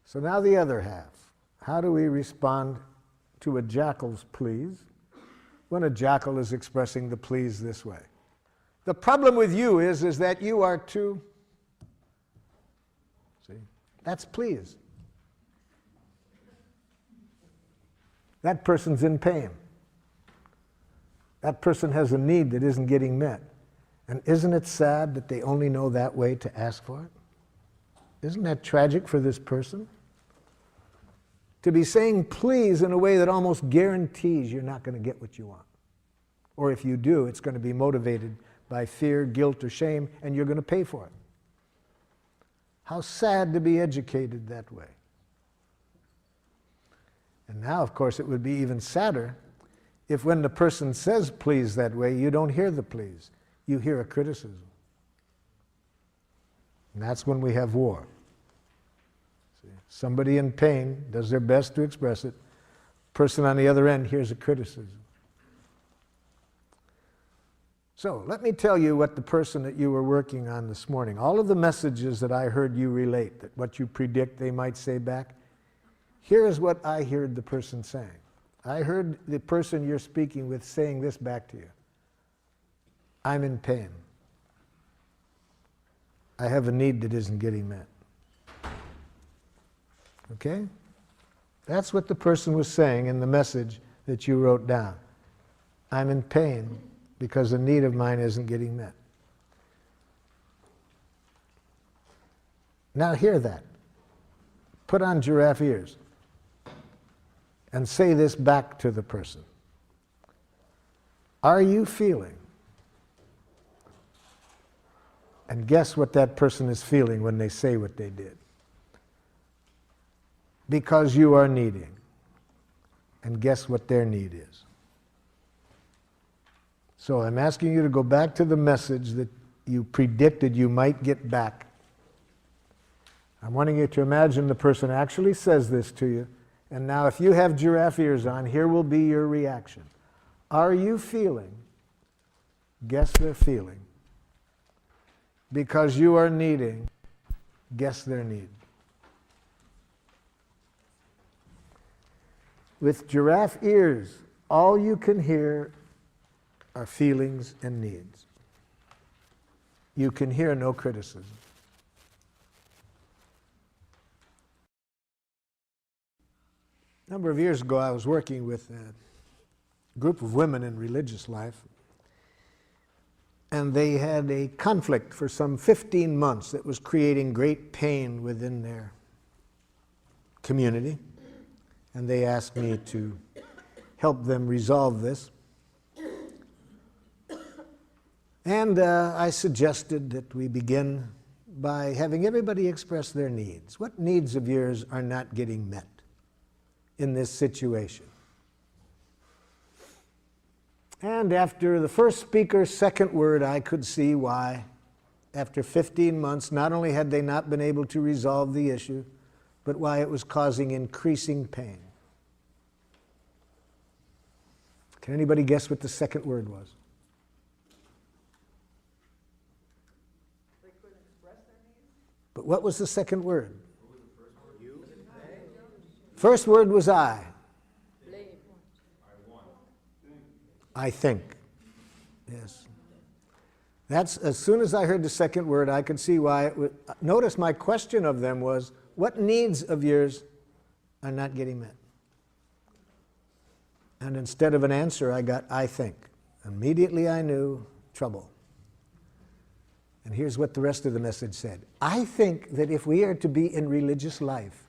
So now the other half. How do we respond to a jackal's please when a jackal is expressing the please this way? The problem with you is that you are too, see, that's please. That person's in pain. That person has a need that isn't getting met. And isn't it sad that they only know that way to ask for it? Isn't that tragic for this person? To be saying please in a way that almost guarantees you're not going to get what you want. Or if you do, it's going to be motivated by fear, guilt, or shame, and you're going to pay for it. How sad to be educated that way. And now, of course, it would be even sadder if when the person says please that way, you don't hear the please. You hear a criticism. And that's when we have war. See, somebody in pain does their best to express it. Person on the other end hears a criticism. So let me tell you what the person that you were working on this morning, all of the messages that I heard you relate, that what you predict they might say back, here is what I heard the person saying. I heard the person you're speaking with saying this back to you. I'm in pain. I have a need that isn't getting met. Okay? That's what the person was saying in the message that you wrote down. I'm in pain because a need of mine isn't getting met. Now hear that. Put on giraffe ears and say this back to the person. Are you feeling? And guess what that person is feeling when they say what they did. Because you are needing. and guess what their need is. So I'm asking you to go back to the message that you predicted you might get back. I'm wanting you to imagine the person actually says this to you. And now if you have giraffe ears on, here will be your reaction. Are you feeling? Guess they're feeling. Because you are needing, guess their need. With giraffe ears, all you can hear are feelings and needs. You can hear no criticism. A number of years ago, I was working with a group of women in religious life, and they had a conflict for some 15 months that was creating great pain within their community, and they asked me to help them resolve this. And I suggested that we begin by having everybody express their needs. What needs of yours are not getting met in this situation? And after the first speaker's second word, I could see why, after 15 months, not only had they not been able to resolve the issue, but why it was causing increasing pain. Can anybody guess what the second word was? But what was the second word? First word was I. I think. Yes. That's, as soon as I heard the second word, I could see why it would. Notice my question of them was, what needs of yours are not getting met? And instead of an answer, I got, I think. Immediately I knew trouble. And here's what the rest of the message said. I think that if we are to be in religious life,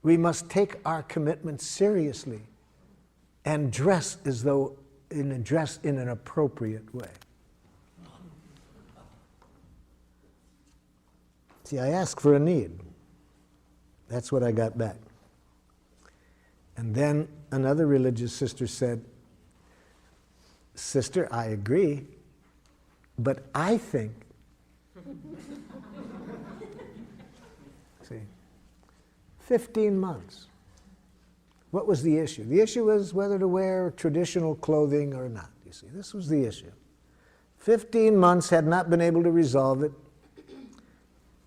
we must take our commitment seriously and dress as though in an appropriate way. See, I asked for a need. That's what I got back. And then another religious sister said, Sister, I agree, but I think. See, 15 months. What was the issue? The issue was whether to wear traditional clothing or not. You see, this was the issue. 15 months had not been able to resolve it.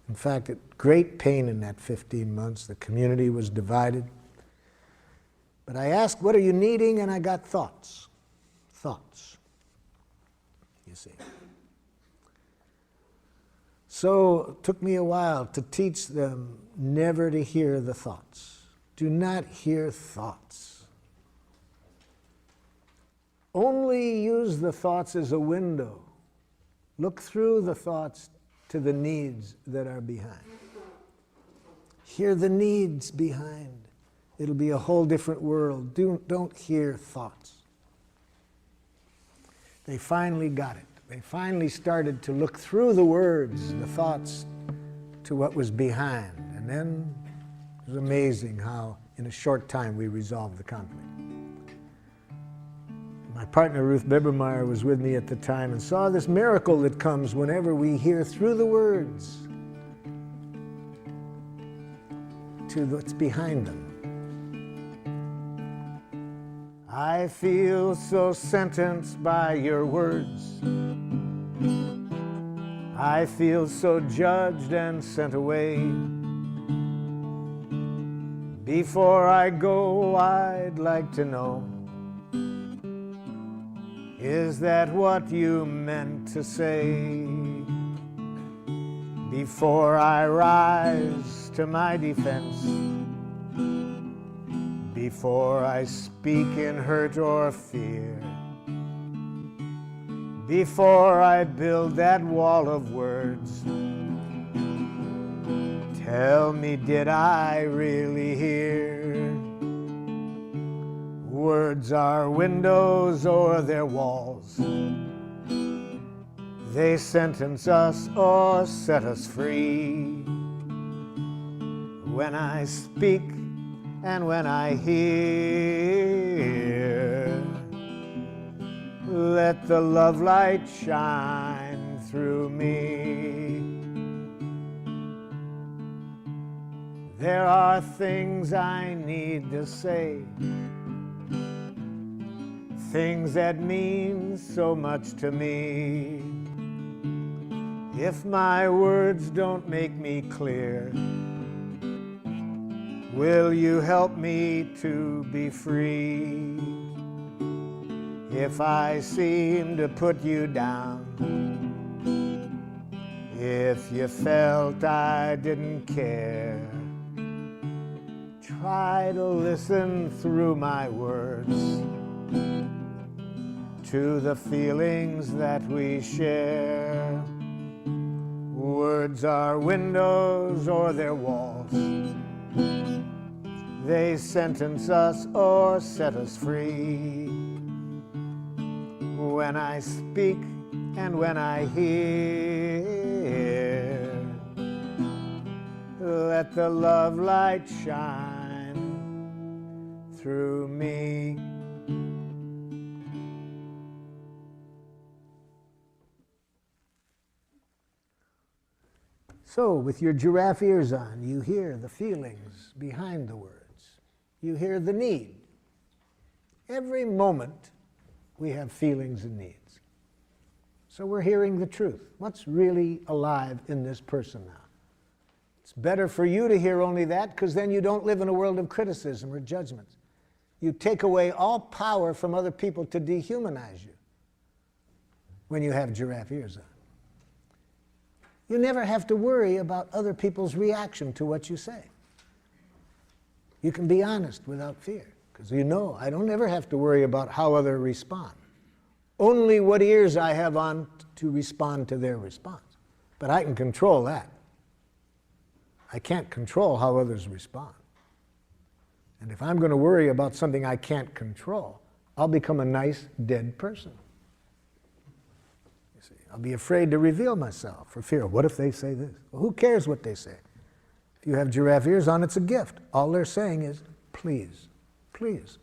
In fact, great pain in that 15 months. The community was divided. But I asked, what are you needing? And I got thoughts. Thoughts. You see. So it took me a while to teach them never to hear the thoughts. Do not hear thoughts. Only use the thoughts as a window. Look through the thoughts to the needs that are behind. Hear the needs behind. It'll be a whole different world. Don't hear thoughts. They finally got it. They finally started to look through the words, the thoughts, to what was behind. And then it was amazing how in a short time we resolved the conflict. My partner Ruth Bibermeyer was with me at the time and saw this miracle that comes whenever we hear through the words to what's behind them. I feel so sentenced by your words. I feel so judged and sent away. Before I go, I'd like to know, is that what you meant to say? Before I rise to my defense, before I speak in hurt or fear, before I build that wall of words, tell me, did I really hear? Words are windows or they're walls. They sentence us or set us free. When I speak, and when I hear, let the love light shine through me. There are things I need to say, things that mean so much to me. If my words don't make me clear, will you help me to be free? If I seem to put you down, if you felt I didn't care, try to listen through my words to the feelings that we share. Words are windows or they're walls. They sentence us or set us free. When I speak and when I hear, let the love light shine through me. So, with your giraffe ears on, you hear the feelings behind the words. You hear the need. Every moment, we have feelings and needs. So we're hearing the truth. What's really alive in this person now? It's better for you to hear only that, because then you don't live in a world of criticism or judgment. You take away all power from other people to dehumanize you when you have giraffe ears on. You never have to worry about other people's reaction to what you say. You can be honest without fear, because you know I don't ever have to worry about how others respond. Only what ears I have on to respond to their response. But I can control that. I can't control how others respond. And if I'm going to worry about something I can't control, I'll become a nice, dead person. You see, I'll be afraid to reveal myself for fear of what if they say this? Well, who cares what they say? If you have giraffe ears on, it's a gift. All they're saying is, please, please.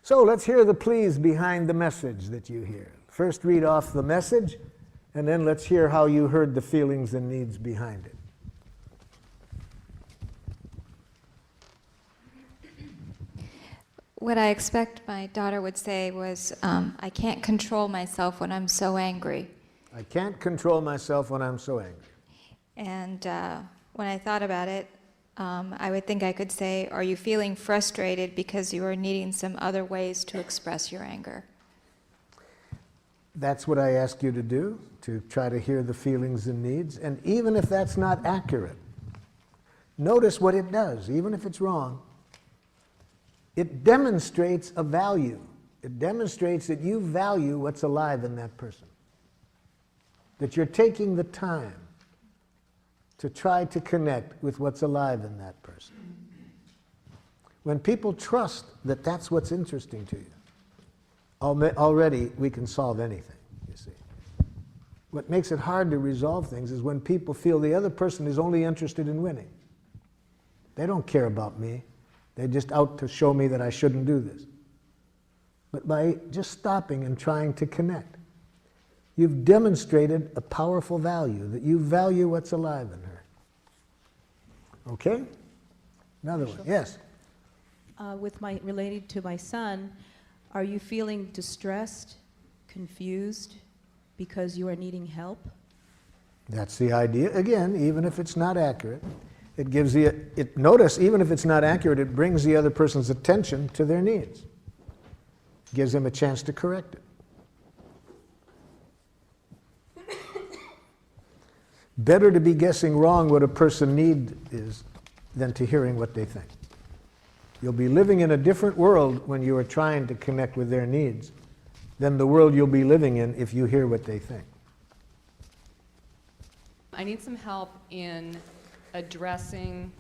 So let's hear the please behind the message that you hear. First read off the message, and then let's hear how you heard the feelings and needs behind it. What I expect my daughter would say was, I can't control myself when I'm so angry. I can't control myself when I'm so angry. And when I thought about it, I would think I could say, are you feeling frustrated because you are needing some other ways to express your anger? That's what I ask you to do, to try to hear the feelings and needs. And even if that's not accurate, notice what it does, even if it's wrong. It demonstrates a value. It demonstrates that you value what's alive in that person. That you're taking the time to try to connect with what's alive in that person. When people trust that that's what's interesting to you, already we can solve anything, you see. What makes it hard to resolve things is when people feel the other person is only interested in winning. They don't care about me. They're just out to show me that I shouldn't do this. But by just stopping and trying to connect, you've demonstrated a powerful value, that you value what's alive in her. Okay? Another one. Yes? Related to my son, are you feeling distressed, confused, because you are needing help? That's the idea. Again, even if it's not accurate, it gives notice, even if it's not accurate, it brings the other person's attention to their needs. Gives them a chance to correct it. Better to be guessing wrong what a person needs is than to hearing what they think. You'll be living in a different world when you are trying to connect with their needs than the world you'll be living in if you hear what they think. I need some help in addressing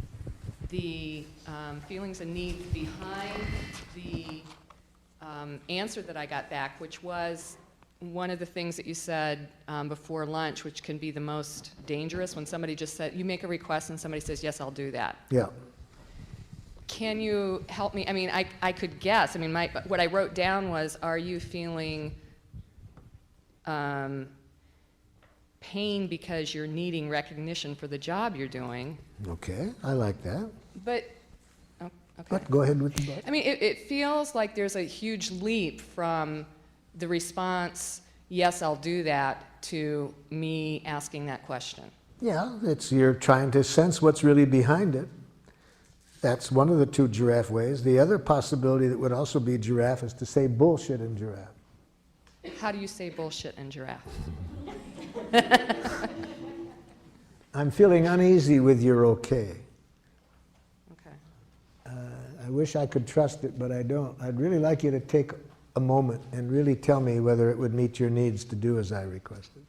the feelings and needs behind the answer that I got back, which was one of the things that you said before lunch, which can be the most dangerous, when somebody just said, you make a request and somebody says, yes, I'll do that. Yeah. can you help me? I mean, I could guess. I mean, what I wrote down was, are you feeling pain because you're needing recognition for the job you're doing? Okay, I like that. But, oh, okay. But go ahead with the but. I mean, it feels like there's a huge leap from the response, yes, I'll do that, to me asking that question. Yeah, you're trying to sense what's really behind it. That's one of the two giraffe ways. The other possibility that would also be giraffe is to say bullshit in giraffe. How do you say bullshit in giraffe? I'm feeling uneasy with your okay. Okay. I wish I could trust it, but I don't. I'd really like you to take a moment and really tell me whether it would meet your needs to do as I requested.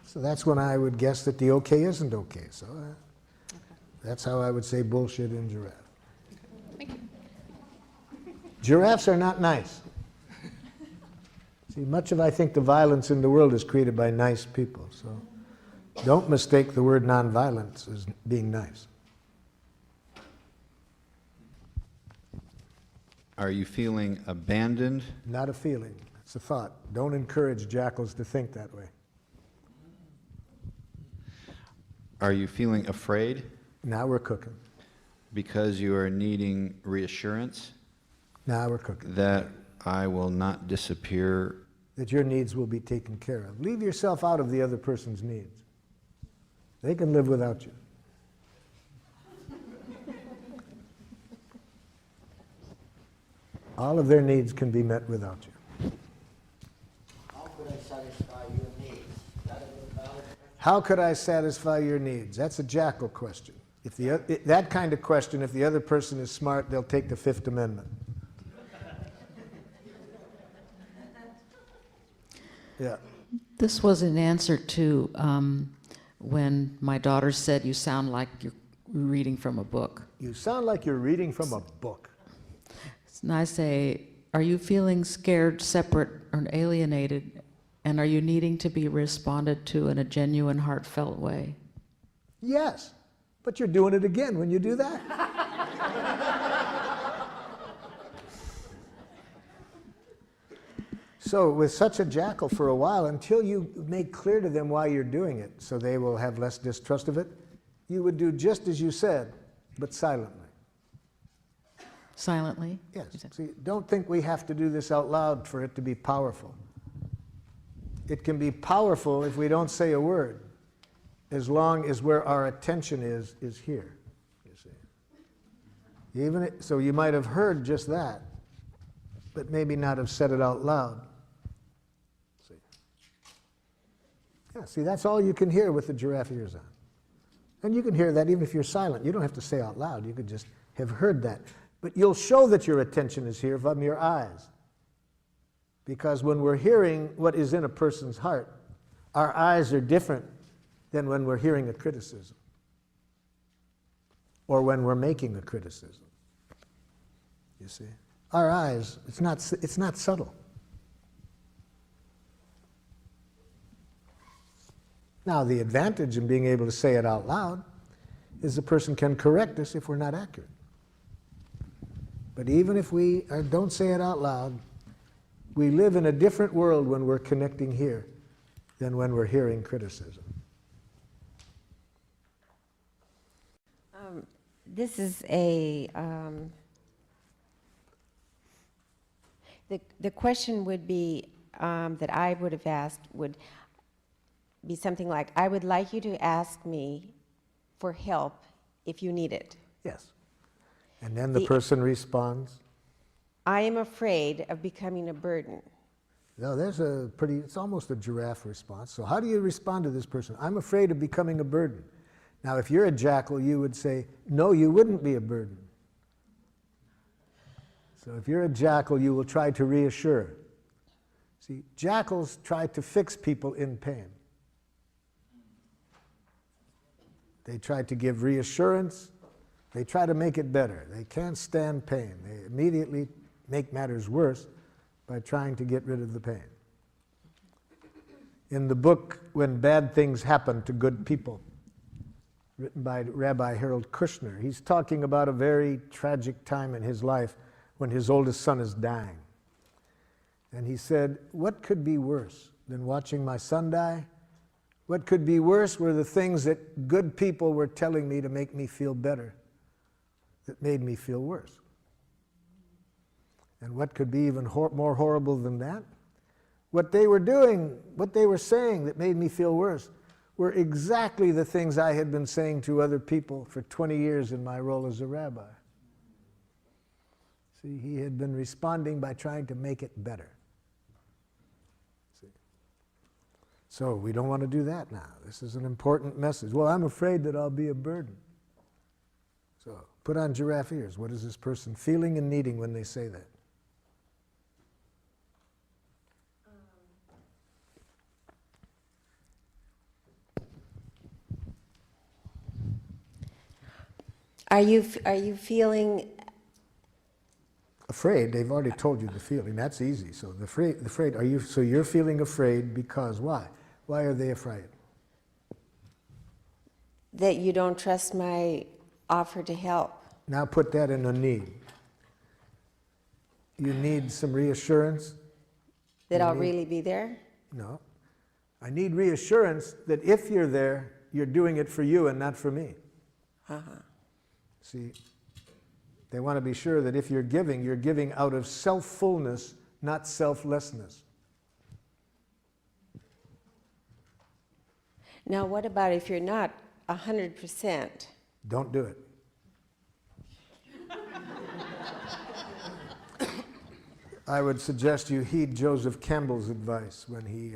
So that's when I would guess that the okay isn't okay. So that's how I would say bullshit in giraffe. Thank you. Giraffes are not nice. See, much of, I think, the violence in the world is created by nice people. So don't mistake the word nonviolence as being nice. Are you feeling abandoned? Not a feeling. It's a thought. Don't encourage jackals to think that way. Are you feeling afraid? Now we're cooking. Because you are needing reassurance? Now we're cooking. That I will not disappear. That your needs will be taken care of. Leave yourself out of the other person's needs. They can live without you. All of their needs can be met without you. How could I satisfy your needs? That is a valid question. How could I satisfy your needs? That's a jackal question. That kind of question, if the other person is smart, they'll take the Fifth Amendment. Yeah. This was an answer to when my daughter said, "You sound like you're reading from a book." You sound like you're reading from a book. And I say, are you feeling scared, separate, or alienated? And are you needing to be responded to in a genuine, heartfelt way? Yes, but you're doing it again when you do that. So with such a jackal for a while, until you make clear to them why you're doing it, so they will have less distrust of it, you would do just as you said, but silently. Silently? Yes. See, don't think we have to do this out loud for it to be powerful. It can be powerful if we don't say a word, as long as where our attention is here, you see. So you might have heard just that, but maybe not have said it out loud. See? Yeah, see, that's all you can hear with the giraffe ears on. And you can hear that even if you're silent. You don't have to say out loud. You could just have heard that. But you'll show that your attention is here from your eyes. Because when we're hearing what is in a person's heart, our eyes are different than when we're hearing a criticism or when we're making a criticism. You see? Our eyes, it's not subtle. Now, the advantage in being able to say it out loud is the person can correct us if we're not accurate. But even if we don't say it out loud, we live in a different world when we're connecting here than when we're hearing criticism. This is a, the question would be, that I would have asked would be something like, I would like you to ask me for help if you need it. Yes. And then the person responds? I am afraid of becoming a burden. No, it's almost a giraffe response. So how do you respond to this person? I'm afraid of becoming a burden. Now, if you're a jackal, you would say, no, you wouldn't be a burden. So if you're a jackal, you will try to reassure. See, jackals try to fix people in pain. They try to give reassurance. They try to make it better. They can't stand pain. They immediately make matters worse by trying to get rid of the pain. In the book, When Bad Things Happen to Good People, written by Rabbi Harold Kushner. He's talking about a very tragic time in his life when his oldest son is dying. And he said, what could be worse than watching my son die? What could be worse were the things that good people were telling me to make me feel better that made me feel worse. And what could be even more horrible than that? What they were doing, what they were saying that made me feel worse were exactly the things I had been saying to other people for 20 years in my role as a rabbi. See, he had been responding by trying to make it better. See? So we don't want to do that now. This is an important message. Well, I'm afraid that I'll be a burden. So put on giraffe ears. What is this person feeling and needing when they say that? Are you feeling Afraid? They've already told you the feeling. That's easy. So the afraid. Are you? So you're feeling afraid because why? Why are they afraid? that you don't trust my offer to help? Now put that in a need. You need some reassurance. That I'll really be there? No. I need reassurance that if you're there, you're doing it for you and not for me. See, they want to be sure that if you're giving out of self-fullness, not selflessness. Now, what about if you're not 100%? Don't do it. I would suggest you heed Joseph Campbell's advice when he,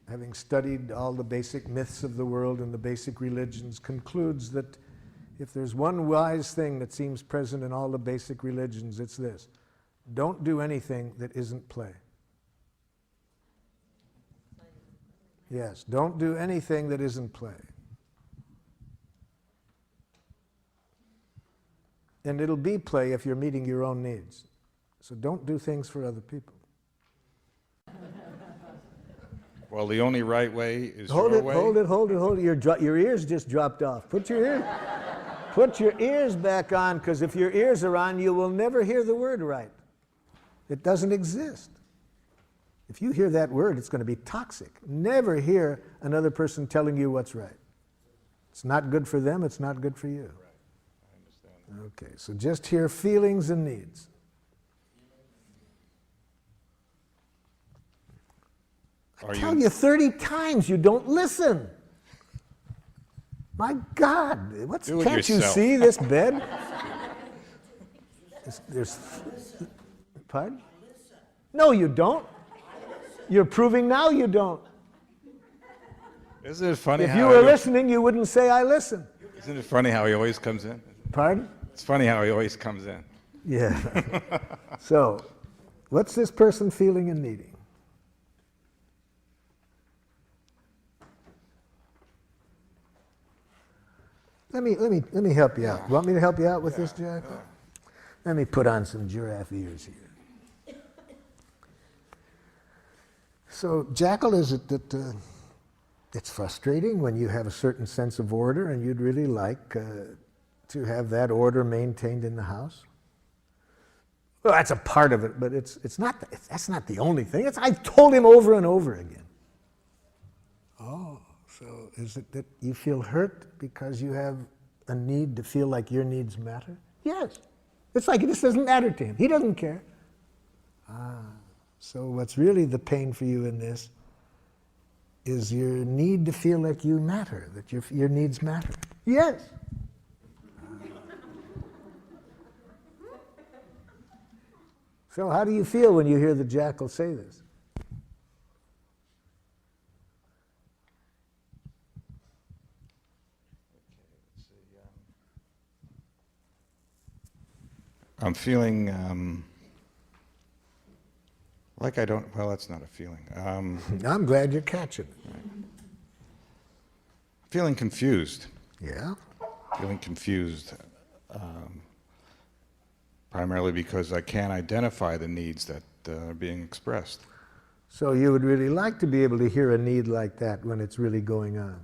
having studied all the basic myths of the world and the basic religions, concludes that if there's one wise thing that seems present in all the basic religions, it's this: don't do anything that isn't play. Yes, don't do anything that isn't play. And it'll be play if you're meeting your own needs. So don't do things for other people. Well, the only right way is Hold your it, way. hold it, hold it, hold it. Your ears just dropped off. Put your ears back on, because if your ears are on, you will never hear the word right. It doesn't exist. If you hear that word, it's going to be toxic. Never hear another person telling you what's right. It's not good for them, it's not good for you. Right. I understand. Okay, so just hear feelings and needs. I tell you 30 times you don't listen. My God, can't you see this bed? Pardon? No, you don't. You're proving now you don't. Isn't it funny If you were listening, you wouldn't say, I listen. Isn't it funny how he always comes in? Pardon? It's funny how he always comes in. Yeah. So, what's this person feeling and needing? Let me help you out. Want me to help you out with this, Jackal? Let me put on some giraffe ears here. So, Jackal, is it that it's frustrating when you have a certain sense of order and you'd really like to have that order maintained in the house? Well, that's a part of it, but that's not the only thing. I've told him over and over again. Oh, so is it that you feel hurt because you have a need to feel like your needs matter? Yes. It's like this doesn't matter to him. He doesn't care. So what's really the pain for you in this is your need to feel like you matter, that your needs matter. Yes. So how do you feel when you hear the Jackal say this? I'm feeling like I don't, well, that's not a feeling. I'm glad you're catching it. Feeling confused. Yeah? Feeling confused, primarily because I can't identify the needs that are being expressed. So you would really like to be able to hear a need like that when it's really going on?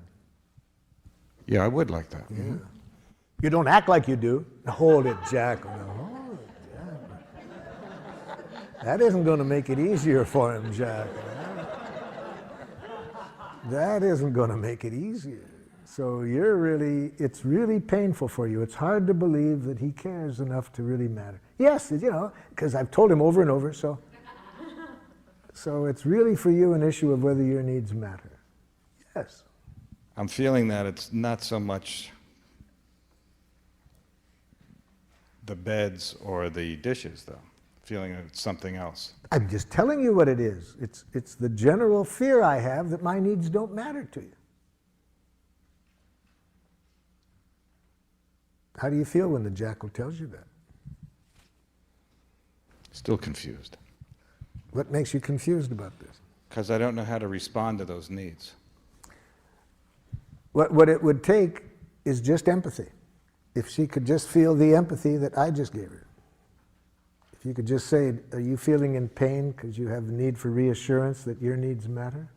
Yeah, I would like that. Yeah. You don't act like you do. Hold it, Jackal. Hold it, Jackal. That isn't going to make it easier for him, Jackal. That isn't going to make it easier. So it's really painful for you. It's hard to believe that he cares enough to really matter. Yes, because I've told him over and over, so it's really for you an issue of whether your needs matter. Yes. I'm feeling that it's not so much the beds or the dishes, though. Feeling it's something else. I'm just telling you what it is. It's the general fear I have that my needs don't matter to you. How do you feel when the jackal tells you that? Still confused. What makes you confused about this? Because I don't know how to respond to those needs. What it would take is just empathy. If she could just feel the empathy that I just gave her. If you could just say, are you feeling in pain because you have the need for reassurance that your needs matter?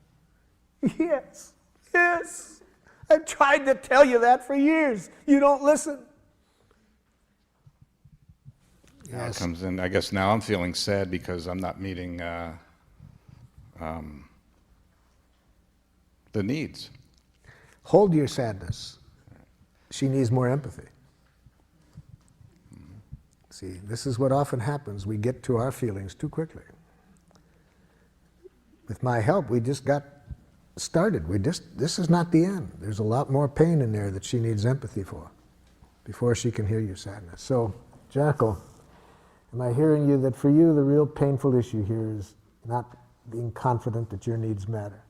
Yes, yes. I've tried to tell you that for years. You don't listen. Now it comes in. I guess now I'm feeling sad because I'm not meeting the needs. Hold your sadness. She needs more empathy. See, this is what often happens. We get to our feelings too quickly. With my help, we just got started. This is not the end. There's a lot more pain in there that she needs empathy for before she can hear your sadness. So, Jackal, am I hearing you that for you the real painful issue here is not being confident that your needs matter?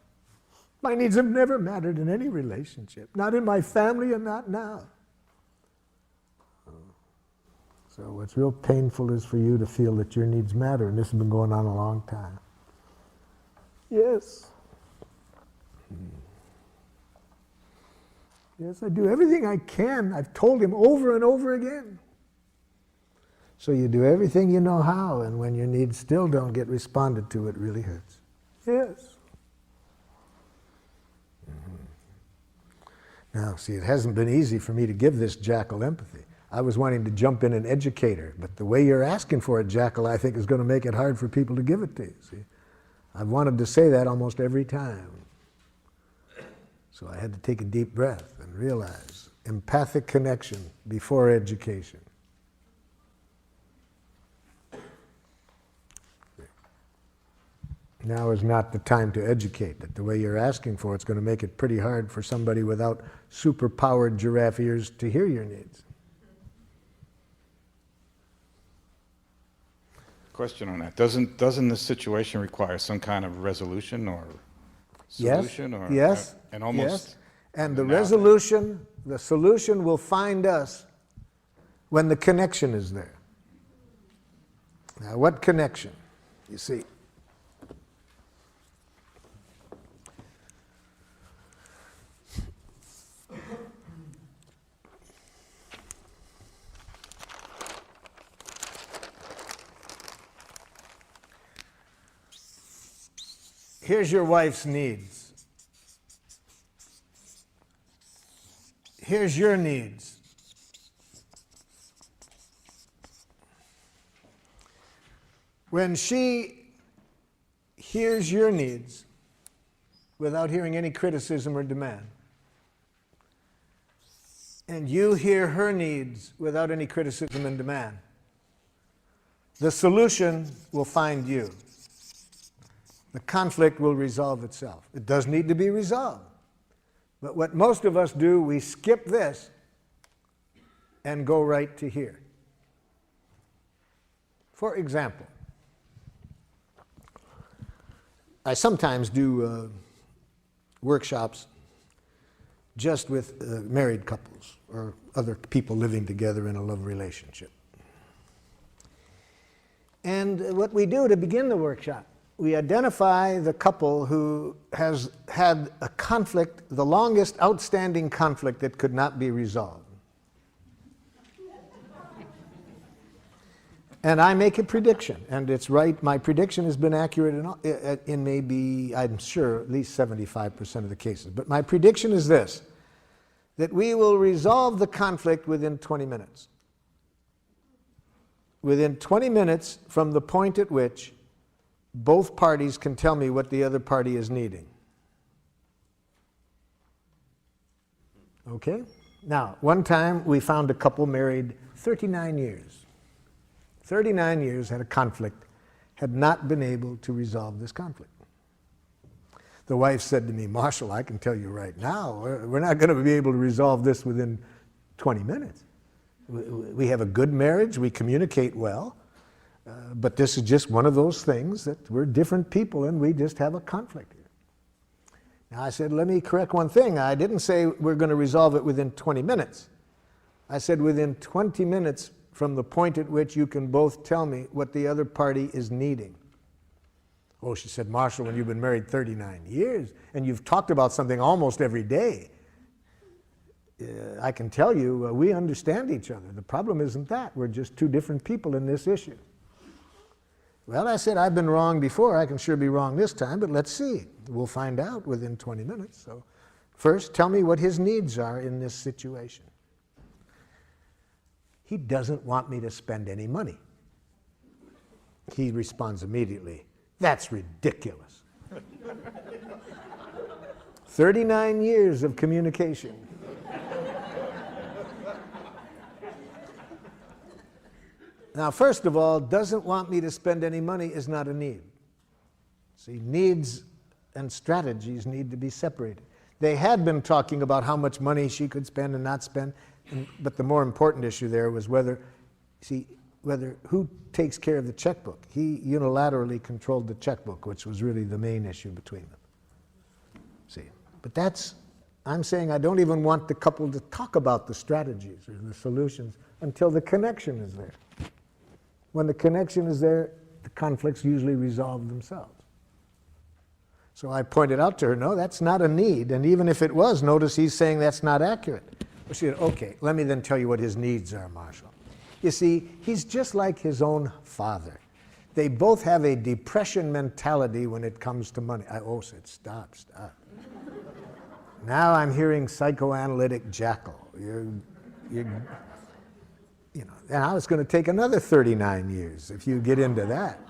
My needs have never mattered in any relationship, not in my family and not now. So what's real painful is for you to feel that your needs matter, and this has been going on a long time. Yes. Yes, I do everything I can. I've told him over and over again. So you do everything you know how, and when your needs still don't get responded to, it really hurts. Yes. Now, see, it hasn't been easy for me to give this jackal empathy. I was wanting to jump in and educate her, but the way you're asking for it, Jackal, I think is going to make it hard for people to give it to you, see? I've wanted to say that almost every time. So I had to take a deep breath and realize empathic connection before education. Now is not the time to educate. That the way you're asking for it's going to make it pretty hard for somebody without super-powered giraffe ears to hear your needs. Question on that. Doesn't this situation require some kind of resolution or solution? Yes, or, yes, and almost yes. And the resolution, the solution will find us when the connection is there. Now, what connection? You see, here's your wife's needs. Here's your needs. When she hears your needs without hearing any criticism or demand, and you hear her needs without any criticism and demand, the solution will find you. The conflict will resolve itself. It does need to be resolved. But what most of us do, we skip this and go right to here. For example, I sometimes do workshops just with married couples or other people living together in a love relationship. And what we do to begin the workshop, we identify the couple who has had a conflict, the longest outstanding conflict that could not be resolved. And I make a prediction, and it's right. My prediction has been accurate in maybe, I'm sure, at least 75% of the cases. But my prediction is this, that we will resolve the conflict within 20 minutes. Within 20 minutes from the point at which both parties can tell me what the other party is needing. Okay? Now, one time we found a couple married 39 years. 39 years had a conflict, had not been able to resolve this conflict. The wife said to me, Marshall, I can tell you right now, we're not going to be able to resolve this within 20 minutes. We have a good marriage, we communicate well, but this is just one of those things that we're different people and we just have a conflict here. Now I said, let me correct one thing. I didn't say we're going to resolve it within 20 minutes. I said within 20 minutes from the point at which you can both tell me what the other party is needing. Oh, she said, Marshall, when you've been married 39 years and you've talked about something almost every day, I can tell you we understand each other. The problem isn't that. We're just two different people in this issue. Well, I said, I've been wrong before. I can sure be wrong this time, but let's see. We'll find out within 20 minutes. So first, tell me what his needs are in this situation. He doesn't want me to spend any money. He responds immediately, that's ridiculous. 39 years of communication. Now, first of all, doesn't want me to spend any money is not a need. See, needs and strategies need to be separated. They had been talking about how much money she could spend and not spend, but the more important issue there was whether who takes care of the checkbook. He unilaterally controlled the checkbook, which was really the main issue between them. See, but I'm saying I don't even want the couple to talk about the strategies or the solutions until the connection is there. When the connection is there, the conflicts usually resolve themselves. So I pointed out to her, no, that's not a need. And even if it was, notice he's saying that's not accurate. Well, she said, okay, let me then tell you what his needs are, Marshall. You see, he's just like his own father. They both have a depression mentality when it comes to money. I said, stop. Now I'm hearing psychoanalytic Jackal. And I was going to take another 39 years if you get into that.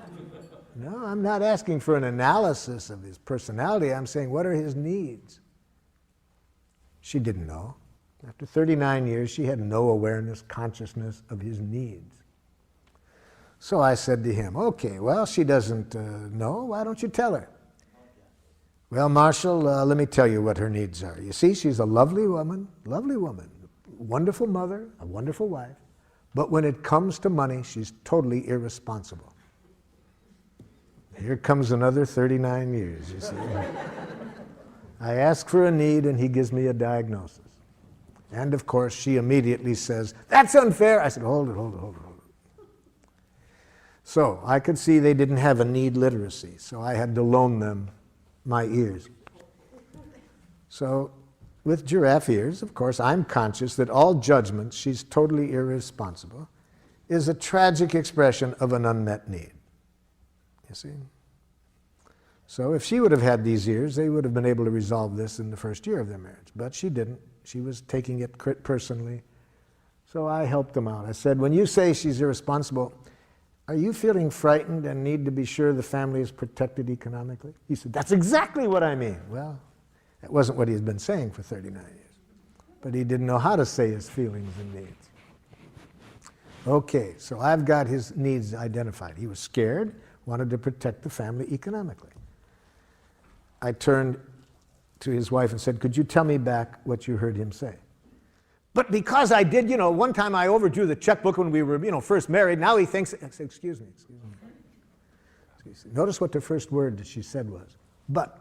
No, I'm not asking for an analysis of his personality. I'm saying, what are his needs? She didn't know. After 39 years, she had no awareness, consciousness of his needs. So I said to him, okay, well, she doesn't know. Why don't you tell her? Well, Marshall, let me tell you what her needs are. You see, she's a lovely woman, wonderful mother, a wonderful wife. But when it comes to money, she's totally irresponsible. Here comes another 39 years, you see. I ask for a need, and he gives me a diagnosis. And, of course, she immediately says, that's unfair. I said, hold it. So I could see they didn't have a need literacy, so I had to loan them my ears. So with Giraffe ears, of course, I'm conscious that all judgment, she's totally irresponsible, is a tragic expression of an unmet need. You see? So if she would have had these ears, they would have been able to resolve this in the first year of their marriage. But she didn't. She was taking it personally. So I helped them out. I said, when you say she's irresponsible, are you feeling frightened and need to be sure the family is protected economically? He said, that's exactly what I mean. Well, that wasn't what he'd been saying for 39 years. But he didn't know how to say his feelings and needs. Okay, so I've got his needs identified. He was scared, wanted to protect the family economically. I turned to his wife and said, could you tell me back what you heard him say? But because I did, one time I overdrew the checkbook when we were, first married, now he thinks, I said, excuse me. Notice what the first word that she said was, but.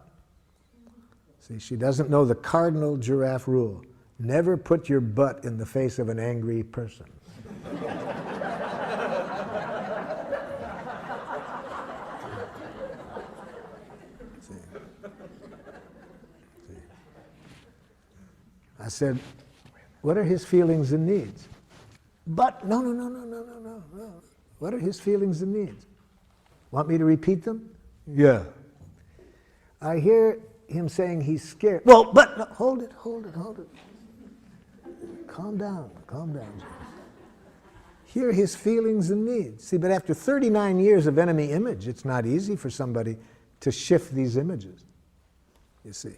See, she doesn't know the cardinal giraffe rule. Never put your butt in the face of an angry person. I said, what are his feelings and needs? But, no. What are his feelings and needs? Want me to repeat them? Yeah. I hear him saying he's scared. Well, but, no, hold it. calm down, calm down. Hear his feelings and needs. See, but after 39 years of enemy image, it's not easy for somebody to shift these images, you see.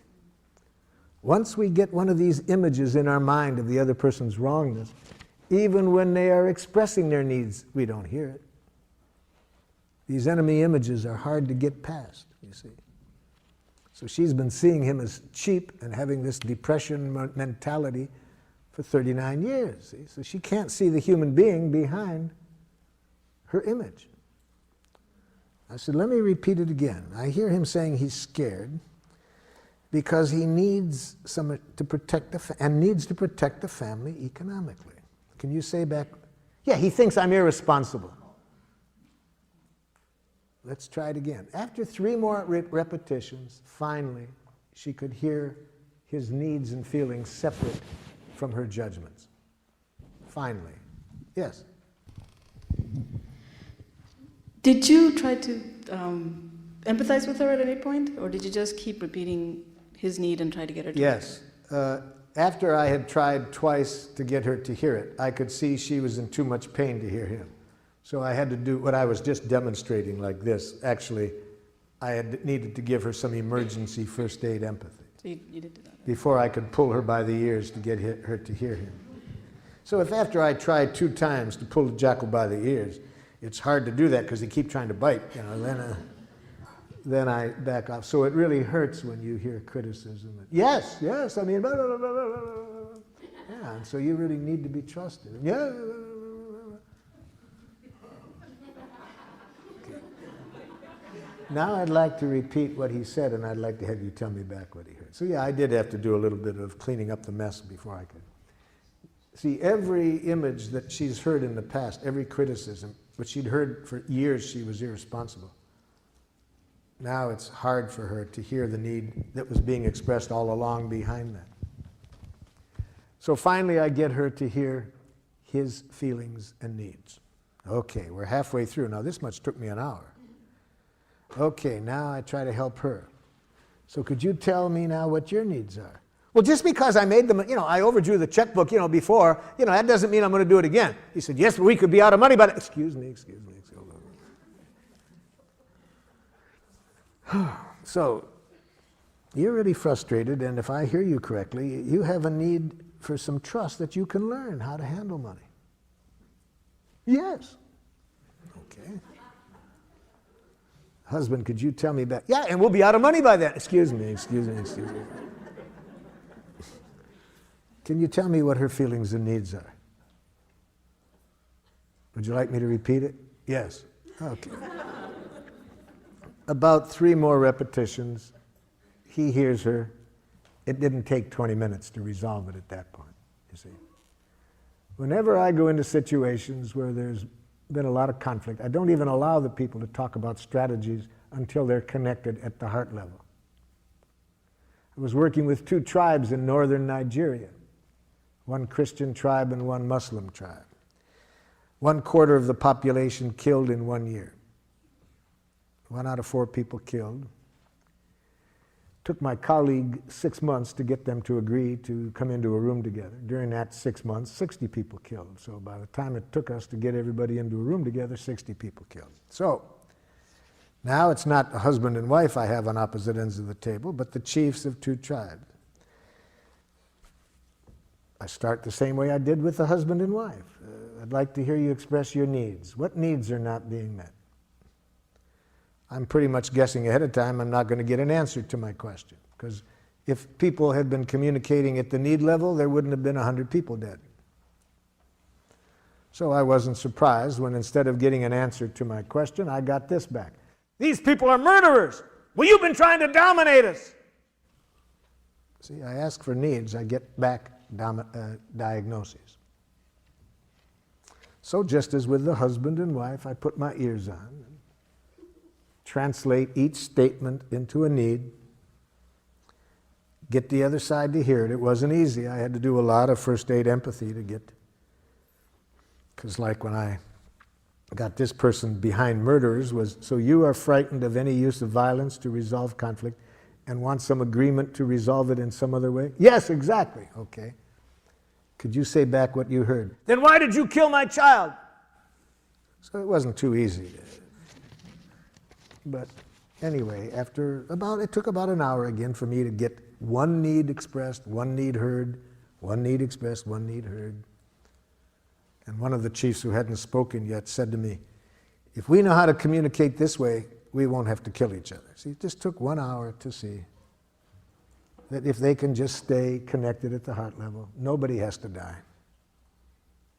Once we get one of these images in our mind of the other person's wrongness, even when they are expressing their needs, we don't hear it. These enemy images are hard to get past, you see. So she's been seeing him as cheap and having this depression mentality for 39 years. See? So she can't see the human being behind her image. I said, let me repeat it again. I hear him saying he's scared because he needs to protect the family economically. Can you say back? Yeah, he thinks I'm irresponsible. Let's try it again. After 3 more repetitions, finally, she could hear his needs and feelings separate from her judgments. Finally. Yes? Did you try to empathize with her at any point? Or did you just keep repeating his need and try to get her to Yes. After I had tried twice to get her to hear it, I could see she was in too much pain to hear him. So I had to do what I was just demonstrating like this. Actually, I had needed to give her some emergency first aid empathy. So you did do that. Before I could pull her by the ears to get her to hear him. So if after I tried 2 times to pull the jackal by the ears, it's hard to do that because he keeps trying to bite, you know, then I back off. So it really hurts when you hear criticism. Yes, I mean, blah, blah, blah, blah, blah, blah. Yeah, and so you really need to be trusted. Yeah. Okay. Now I'd like to repeat what he said, and I'd like to have you tell me back what he heard. So yeah, I did have to do a little bit of cleaning up the mess before I could. See, every image that she's heard in the past, every criticism, which she'd heard for years she was irresponsible. Now it's hard for her to hear the need that was being expressed all along behind that. So finally I get her to hear his feelings and needs. Okay, we're halfway through. Now this much took me an hour. Okay, now I try to help her. So could you tell me now what your needs are? Well, just because I made them, you know, I overdrew the checkbook, you know, before, you know, that doesn't mean I'm going to do it again. He said, yes, but we could be out of money, but excuse me. So, you're really frustrated, and if I hear you correctly, you have a need for some trust that you can learn how to handle money. Yes. Okay. Husband, could you tell me back? Yeah, and we'll be out of money by then. Excuse me. Can you tell me what her feelings and needs are? Would you like me to repeat it? Yes. Okay. About 3 more repetitions, he hears her. It didn't take 20 minutes to resolve it at that point, you see. Whenever I go into situations where there's been a lot of conflict, I don't even allow the people to talk about strategies until they're connected at the heart level. I was working with 2 tribes in northern Nigeria, one Christian tribe and one Muslim tribe. 1/4 of the population killed in 1 year. 1 out of 4 people killed. Took my colleague 6 months to get them to agree to come into a room together. During that 6 months, 60 people killed. So by the time it took us to get everybody into a room together, 60 people killed. So now it's not a husband and wife I have on opposite ends of the table, but the chiefs of 2 tribes. I start the same way I did with the husband and wife. I'd like to hear you express your needs. What needs are not being met? I'm pretty much guessing ahead of time I'm not going to get an answer to my question, because if people had been communicating at the need level, there wouldn't have been 100 people dead. So I wasn't surprised when instead of getting an answer to my question, I got this back. These people are murderers! Well, you've been trying to dominate us! See, I ask for needs, I get back diagnoses. So just as with the husband and wife, I put my ears on, translate each statement into a need, get the other side to hear it. It wasn't easy. I had to do a lot of first aid empathy to get, because like when I got this person behind murderers was, so you are frightened of any use of violence to resolve conflict and want some agreement to resolve it in some other way? Yes, exactly. Okay. Could you say back what you heard? Then why did you kill my child? So it wasn't too easy. But anyway, it took about an hour again for me to get one need expressed, one need heard, one need expressed, one need heard. And one of the chiefs who hadn't spoken yet said to me, if we know how to communicate this way, we won't have to kill each other. See, it just took 1 hour to see that if they can just stay connected at the heart level, nobody has to die.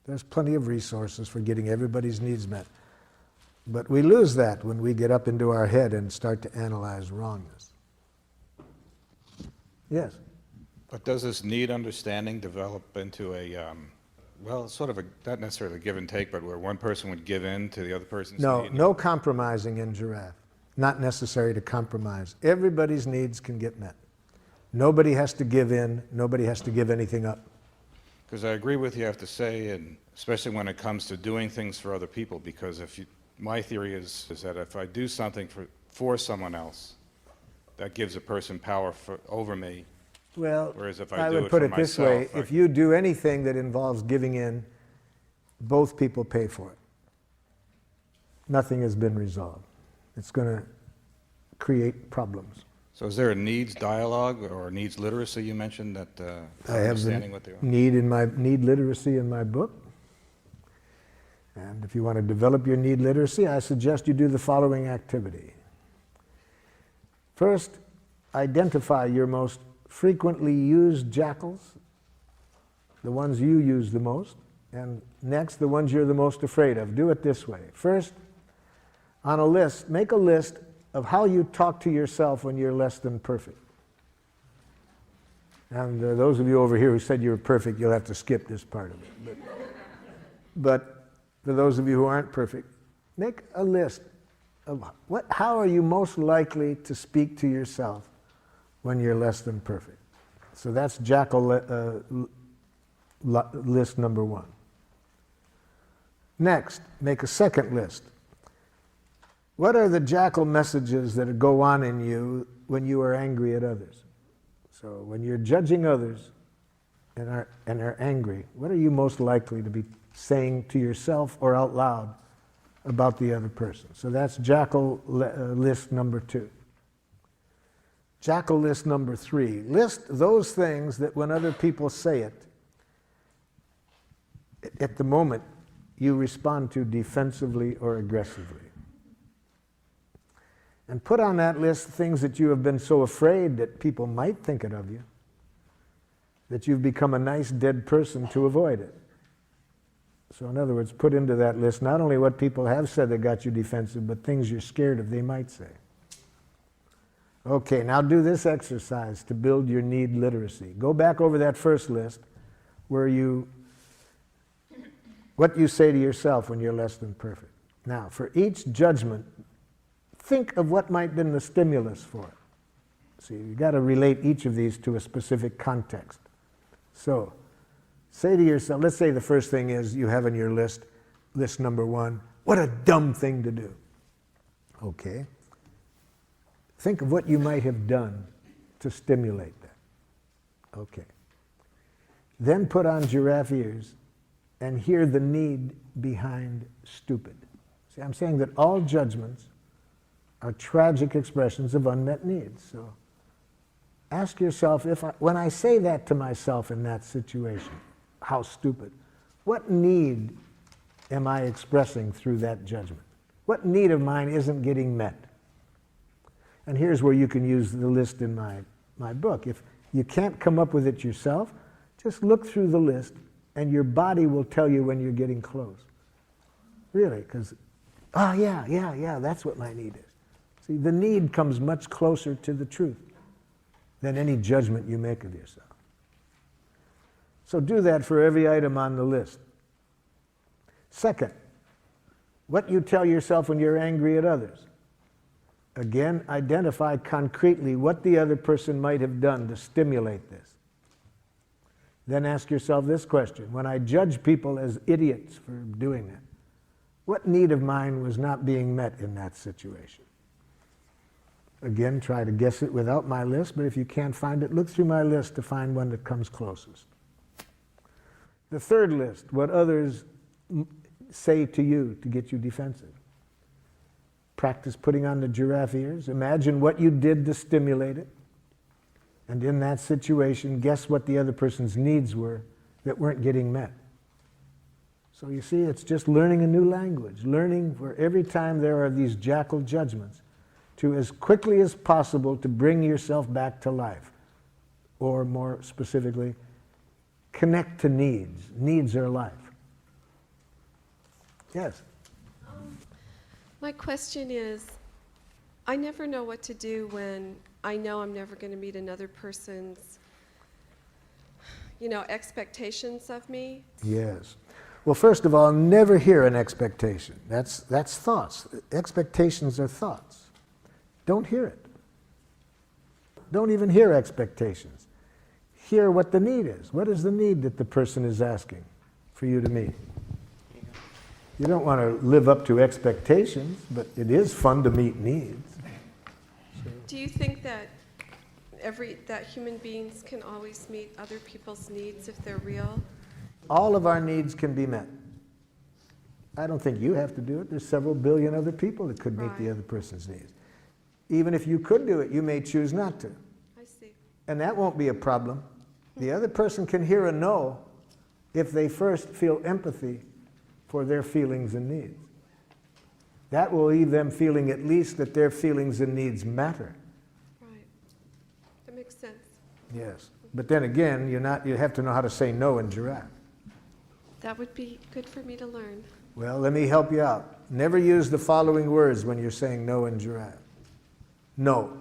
There's plenty of resources for getting everybody's needs met. But we lose that when we get up into our head and start to analyze wrongness. Yes? But does this need understanding develop into a, well, sort of a, not necessarily a give and take, but where one person would give in to the other person's need? No compromising in Giraffe. Not necessary to compromise. Everybody's needs can get met. Nobody has to give in. Nobody has to give anything up. Because I agree with you, I have to say, and especially when it comes to doing things for other people, because my theory is that if I do something for someone else, that gives a person power over me. Well, whereas if I do would it put for it this myself, way. If you do anything that involves giving in, both people pay for it. Nothing has been resolved. It's going to create problems. So is there a needs dialogue or needs literacy you mentioned that I have understanding what they are? need literacy in my book. And if you want to develop your need literacy, I suggest you do the following activity. First, identify your most frequently used jackals, the ones you use the most, and next, the ones you're the most afraid of. Do it this way. First, on a list, make a list of how you talk to yourself when you're less than perfect. And those of you over here who said you were perfect, you'll have to skip this part of it. But for those of you who aren't perfect, make a list of how are you most likely to speak to yourself when you're less than perfect. So that's Jackal list number 1. Next, make a second list. What are the Jackal messages that go on in you when you are angry at others? So when you're judging others and are angry, what are you most likely to be saying to yourself or out loud about the other person? So that's Jackal list number 2. Jackal list number 3. List those things that when other people say it, at the moment you respond to defensively or aggressively. And put on that list things that you have been so afraid that people might think it of you, that you've become a nice dead person to avoid it. So in other words, put into that list not only what people have said that got you defensive, but things you're scared of they might say. Okay, now do this exercise to build your need literacy. Go back over that first list where what you say to yourself when you're less than perfect. Now, for each judgment, think of what might have been the stimulus for it. See, you've got to relate each of these to a specific context. So, say to yourself, let's say the first thing is you have on your list number 1, what a dumb thing to do. Okay. Think of what you might have done to stimulate that. Okay. Then put on giraffe ears and hear the need behind stupid. See, I'm saying that all judgments are tragic expressions of unmet needs. So ask yourself, when I say that to myself in that situation, how stupid, what need am I expressing through that judgment? What need of mine isn't getting met? And here's where you can use the list in my book. If you can't come up with it yourself, just look through the list and your body will tell you when you're getting close. Really, because, yeah, that's what my need is. See, the need comes much closer to the truth than any judgment you make of yourself. So do that for every item on the list. Second, what you tell yourself when you're angry at others. Again, identify concretely what the other person might have done to stimulate this. Then ask yourself this question: when I judge people as idiots for doing that, what need of mine was not being met in that situation? Again, try to guess it without my list, but if you can't find it, look through my list to find one that comes closest. The third list, what others say to you to get you defensive. Practice putting on the giraffe ears. Imagine what you did to stimulate it. And in that situation, guess what the other person's needs were that weren't getting met. So you see, it's just learning a new language, learning for every time there are these jackal judgments, to as quickly as possible to bring yourself back to life. Or more specifically, connect to needs. Needs are life. Yes? My question is, I never know what to do when I know I'm never going to meet another person's, expectations of me. Yes. Well, first of all, never hear an expectation. That's thoughts. Expectations are thoughts. Don't hear it. Don't even hear expectations. Hear what the need is. What is the need that the person is asking for you to meet? You don't want to live up to expectations, but it is fun to meet needs. Do you think that that human beings can always meet other people's needs if they're real? All of our needs can be met. I don't think you have to do it. There's several billion other people that could meet the other person's needs. Even if you could do it, you may choose not to. I see. And that won't be a problem. The other person can hear a no if they first feel empathy for their feelings and needs. That will leave them feeling at least that their feelings and needs matter. Right. That makes sense. Yes. But then again, you have to know how to say no in giraffe. That would be good for me to learn. Well, let me help you out. Never use the following words when you're saying no in giraffe. No.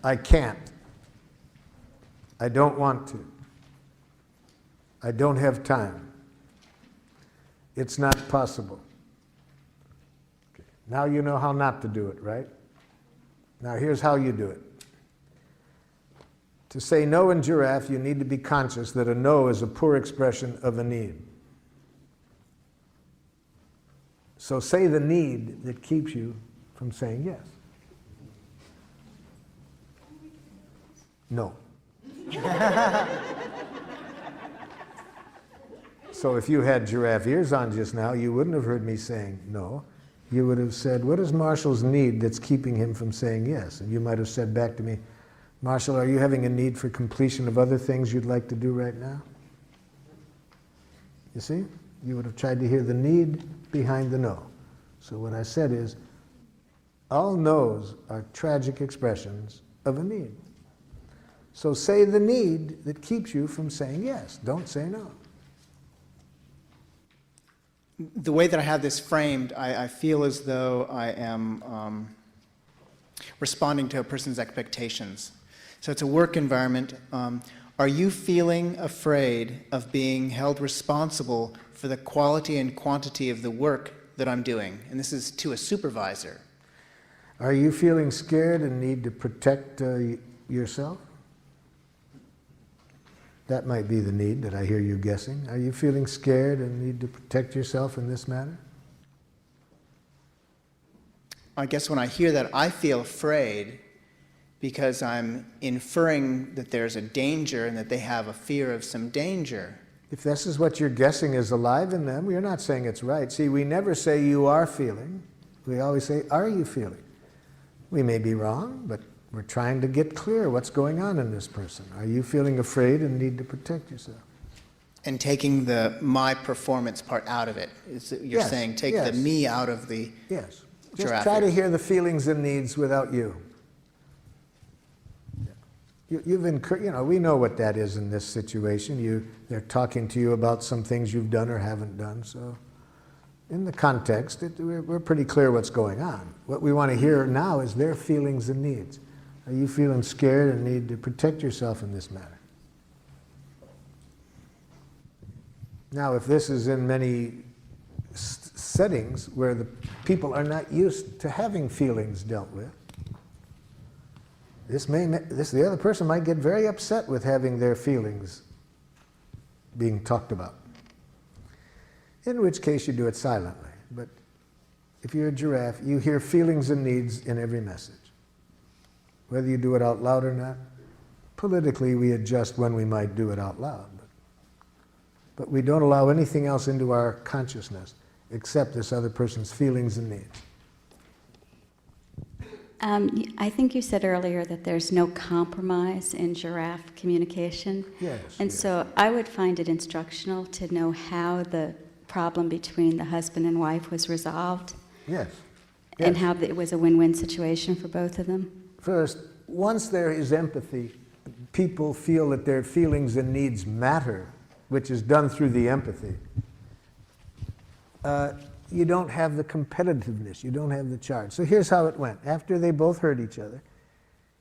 I can't. I don't want to. I don't have time. It's not possible. Okay. Now you know how not to do it, right? Now here's how you do it. To say no in giraffe, you need to be conscious that a no is a poor expression of a need. So say the need that keeps you from saying yes. No. So if you had giraffe ears on just now, you wouldn't have heard me saying no. You would have said, what is Marshall's need that's keeping him from saying yes? And you might have said back to me, Marshall, are you having a need for completion of other things you'd like to do right now? You see? You would have tried to hear the need behind the no. So what I said is, all no's are tragic expressions of a need. So say the need that keeps you from saying yes. Don't say no. The way that I have this framed, I feel as though I am responding to a person's expectations. So it's a work environment. Are you feeling afraid of being held responsible for the quality and quantity of the work that I'm doing? And this is to a supervisor. Are you feeling scared and need to protect yourself? That might be the need that I hear you guessing. Are you feeling scared and need to protect yourself in this matter? I guess when I hear that, I feel afraid because I'm inferring that there's a danger and that they have a fear of some danger. If this is what you're guessing is alive in them, you're not saying it's right. See, we never say you are feeling. We always say, are you feeling? We may be wrong, but we're trying to get clear what's going on in this person. Are you feeling afraid and need to protect yourself? And taking the my performance part out of it. You're Yes, saying take yes. the me out of the Yes. Just giraffe try to ears. hear the feelings and needs without you. We know what that is in this situation. They're talking to you about some things you've done or haven't done. So in the context, we're pretty clear what's going on. What we want to hear now is their feelings and needs. Are you feeling scared and need to protect yourself in this matter? Now, if this is in many settings where the people are not used to having feelings dealt with, the other person might get very upset with having their feelings being talked about. In which case you do it silently. But if you're a giraffe, you hear feelings and needs in every message. Whether you do it out loud or not, Politically, we adjust when we might do it out loud. But we don't allow anything else into our consciousness except this other person's feelings and needs. I think you said earlier that there's no compromise in giraffe communication. Yes. And so I would find it instructional to know how the problem between the husband and wife was resolved. Yes. And how it was a win-win situation for both of them. First, once there is empathy, people feel that their feelings and needs matter, which is done through the empathy. You don't have the competitiveness, you don't have the charge. So here's how it went. After they both heard each other,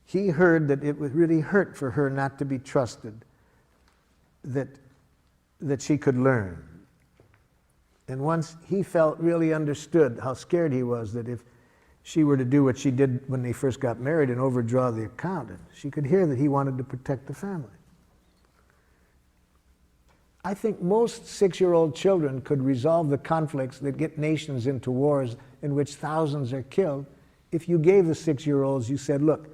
he heard that it would really hurt for her not to be trusted, that she could learn. And once he felt really understood how scared he was that if she were to do what she did when they first got married and overdraw the account, she could hear that he wanted to protect the family. I think most 6-year-old children could resolve the conflicts that get nations into wars in which thousands are killed if you gave the 6-year-olds, you said, look,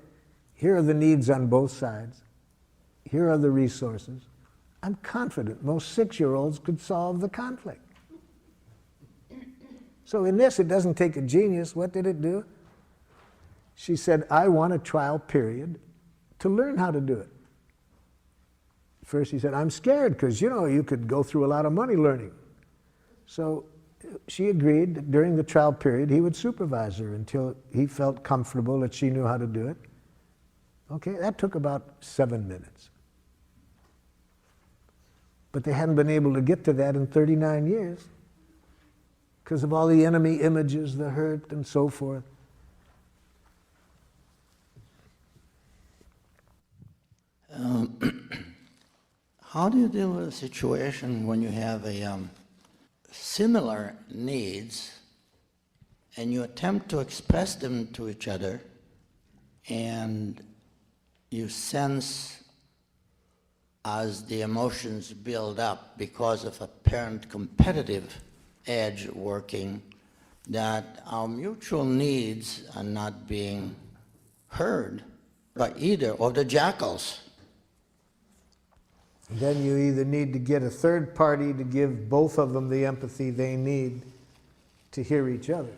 here are the needs on both sides. Here are the resources. I'm confident most 6-year-olds could solve the conflict. So in this, it doesn't take a genius. What did it do? She said, I want a trial period to learn how to do it. First he said, I'm scared because, you could go through a lot of money learning. So she agreed that during the trial period he would supervise her until he felt comfortable that she knew how to do it. Okay, that took about 7 minutes. But they hadn't been able to get to that in 39 years because of all the enemy images, the hurt, and so forth. How do you deal with a situation when you have similar needs and you attempt to express them to each other and you sense as the emotions build up because of apparent competitive edge working that our mutual needs are not being heard by either of the jackals? Then you either need to get a third party to give both of them the empathy they need to hear each other.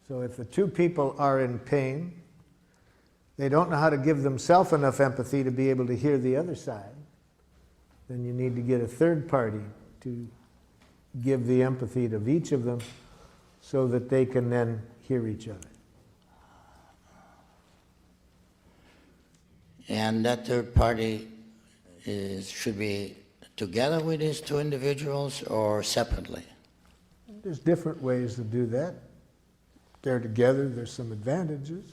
So if the two people are in pain, they don't know how to give themselves enough empathy to be able to hear the other side, then you need to get a third party to give the empathy of each of them so that they can then hear each other. And that third party should be together with these two individuals or separately? There's different ways to do that. They're together, there's some advantages.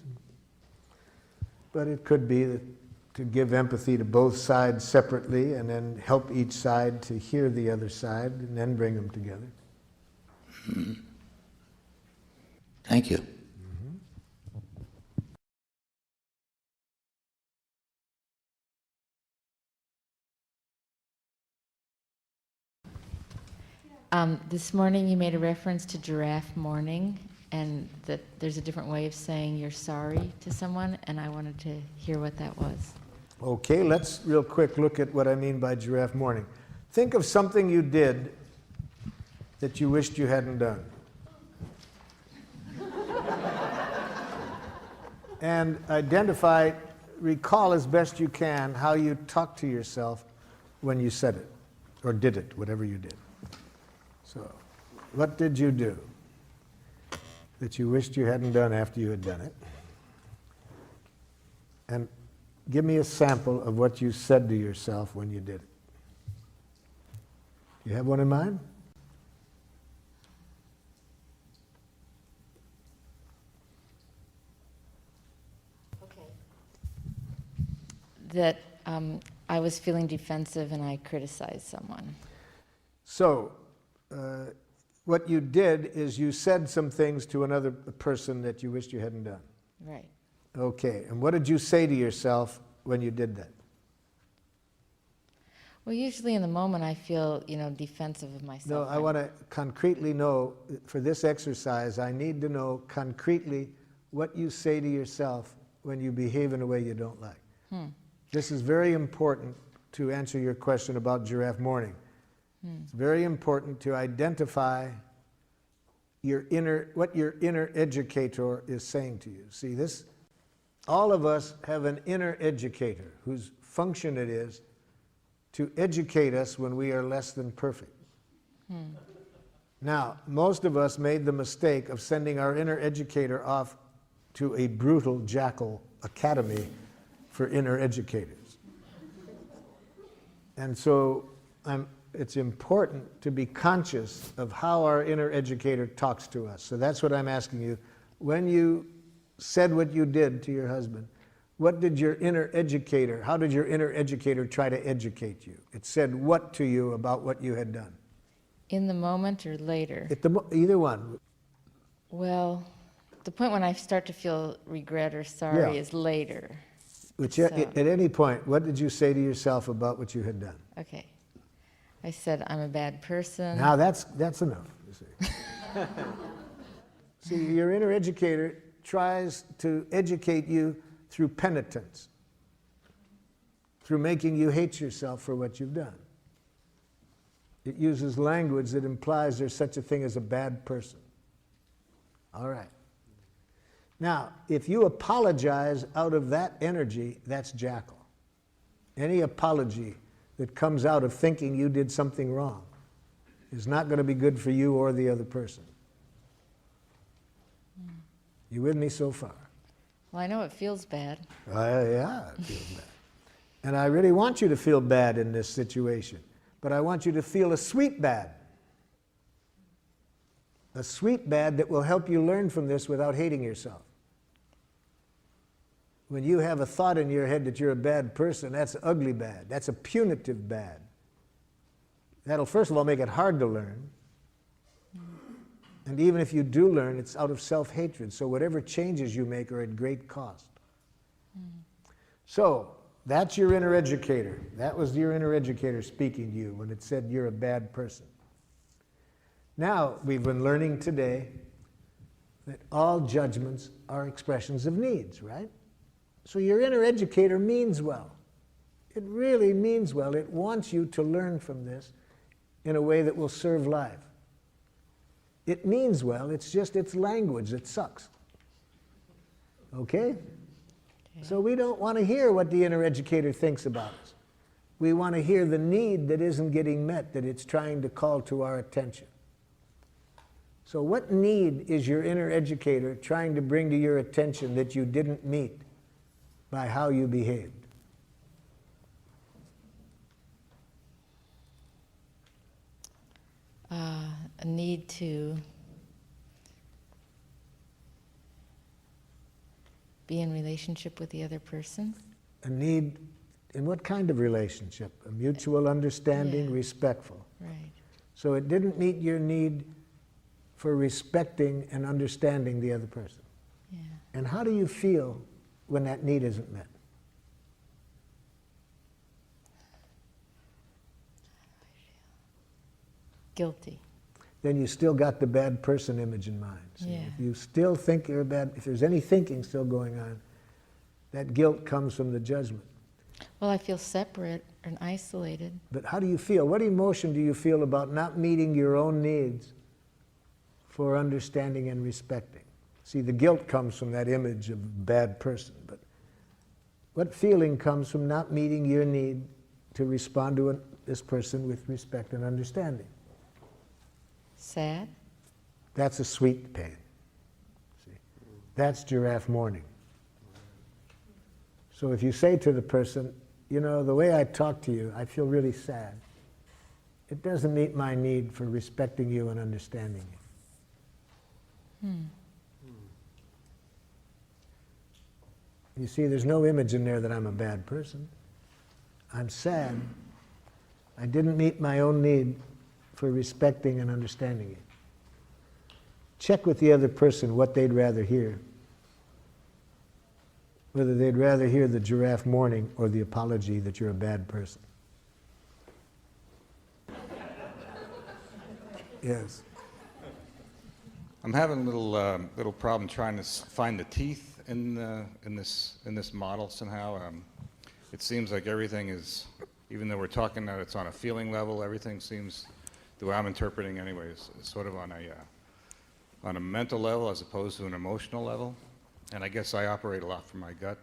But it could be that to give empathy to both sides separately and then help each side to hear the other side and then bring them together. Mm-hmm. Thank you. This morning you made a reference to giraffe mourning and that there's a different way of saying you're sorry to someone, and I wanted to hear what that was. Okay, let's real quick look at what I mean by giraffe mourning. Think of something you did that you wished you hadn't done. And recall as best you can how you talked to yourself when you said it, or did it, whatever you did. So, what did you do that you wished you hadn't done after you had done it? And give me a sample of what you said to yourself when you did it. You have one in mind? Okay. That I was feeling defensive and I criticized someone. So, what you did is you said some things to another person that you wished you hadn't done. Right. Okay, and what did you say to yourself when you did that? Well, usually in the moment I feel, defensive of myself. No, I want to concretely know, for this exercise, I need to know concretely what you say to yourself when you behave in a way you don't like. This is very important to answer your question about giraffe morning. It's very important to identify what your inner educator is saying to you. See, all of us have an inner educator whose function it is to educate us when we are less than perfect. Now, most of us made the mistake of sending our inner educator off to a brutal Jackal academy for inner educators. And so it's important to be conscious of how our inner educator talks to us. So that's what I'm asking you. When you said what you did to your husband, what did your inner educator, how did your inner educator try to educate you? It said what to you about what you had done? In the moment or later? Either one. Well, the point when I start to feel regret or sorry Yeah. is later. Which at any point, what did you say to yourself about what you had done? Okay. I said, I'm a bad person. Now that's enough, you see. See, your inner educator tries to educate you through penitence, through making you hate yourself for what you've done. It uses language that implies there's such a thing as a bad person. All right. Now, if you apologize out of that energy, that's Jackal. Any apology that comes out of thinking you did something wrong is not going to be good for you or the other person. You with me so far? Well, I know it feels bad. Yeah, it feels bad. And I really want you to feel bad in this situation, but I want you to feel a sweet bad. A sweet bad that will help you learn from this without hating yourself. When you have a thought in your head that you're a bad person, that's ugly bad. That's a punitive bad. That'll first of all make it hard to learn. And even if you do learn, it's out of self-hatred. So whatever changes you make are at great cost. So that's your inner educator. That was your inner educator speaking to you when it said you're a bad person. Now, we've been learning today that all judgments are expressions of needs, right? So your inner educator means well. It really means well. It wants you to learn from this in a way that will serve life. It means well, it's just its language that sucks. Okay? So we don't want to hear what the inner educator thinks about us. We want to hear the need that isn't getting met, that it's trying to call to our attention. So what need is your inner educator trying to bring to your attention that you didn't meet by how you behaved? A need to be in relationship with the other person. A need in what kind of relationship? A mutual understanding, Yeah. respectful. Right. So it didn't meet your need for respecting and understanding the other person. Yeah. And how do you feel when that need isn't met? Guilty. Then you still got the bad person image in mind. See, Yeah. if you still think you're bad, if there's any thinking still going on, that guilt comes from the judgment. Well, I feel separate and isolated. But how do you feel? What emotion do you feel about not meeting your own needs for understanding and respecting? See, the guilt comes from that image of bad person, but what feeling comes from not meeting your need to respond to this person with respect and understanding? Sad. That's a sweet pain. See, that's giraffe mourning. So if you say to the person, you know, the way I talk to you, I feel really sad. It doesn't meet my need for respecting you and understanding you. You see, there's no image in there that I'm a bad person. I'm sad. I didn't meet my own need for respecting and understanding you. Check with the other person what they'd rather hear. Whether they'd rather hear the giraffe mourning or the apology that you're a bad person. Yes. I'm having a little problem trying to find the teeth in this model somehow. it seems like everything is, even though we're talking that it's on a feeling level, everything seems, the way I'm interpreting anyways, is sort of on a mental level as opposed to an emotional level. And I guess I operate a lot from my gut,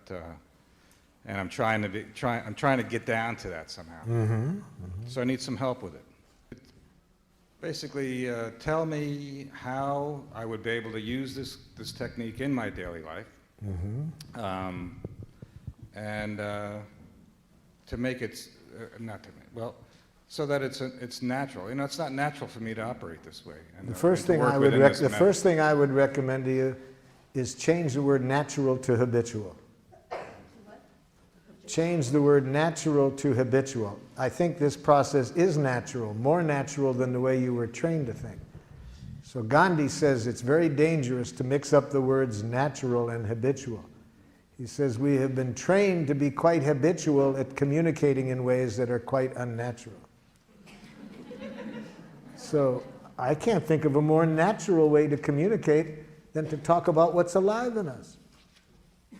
and I'm trying to get down to that somehow. So I need some help with it. Basically, tell me how I would be able to use this technique in my daily life, and to make it so that it's natural. You know, it's not natural for me to operate this way. And The first thing I would recommend to you is change the word natural to habitual. Change the word natural to habitual. I think this process is natural, more natural than the way you were trained to think. So Gandhi says it's very dangerous to mix up the words natural and habitual. He says we have been trained to be quite habitual at communicating in ways that are quite unnatural. So I can't think of a more natural way to communicate than to talk about what's alive in us,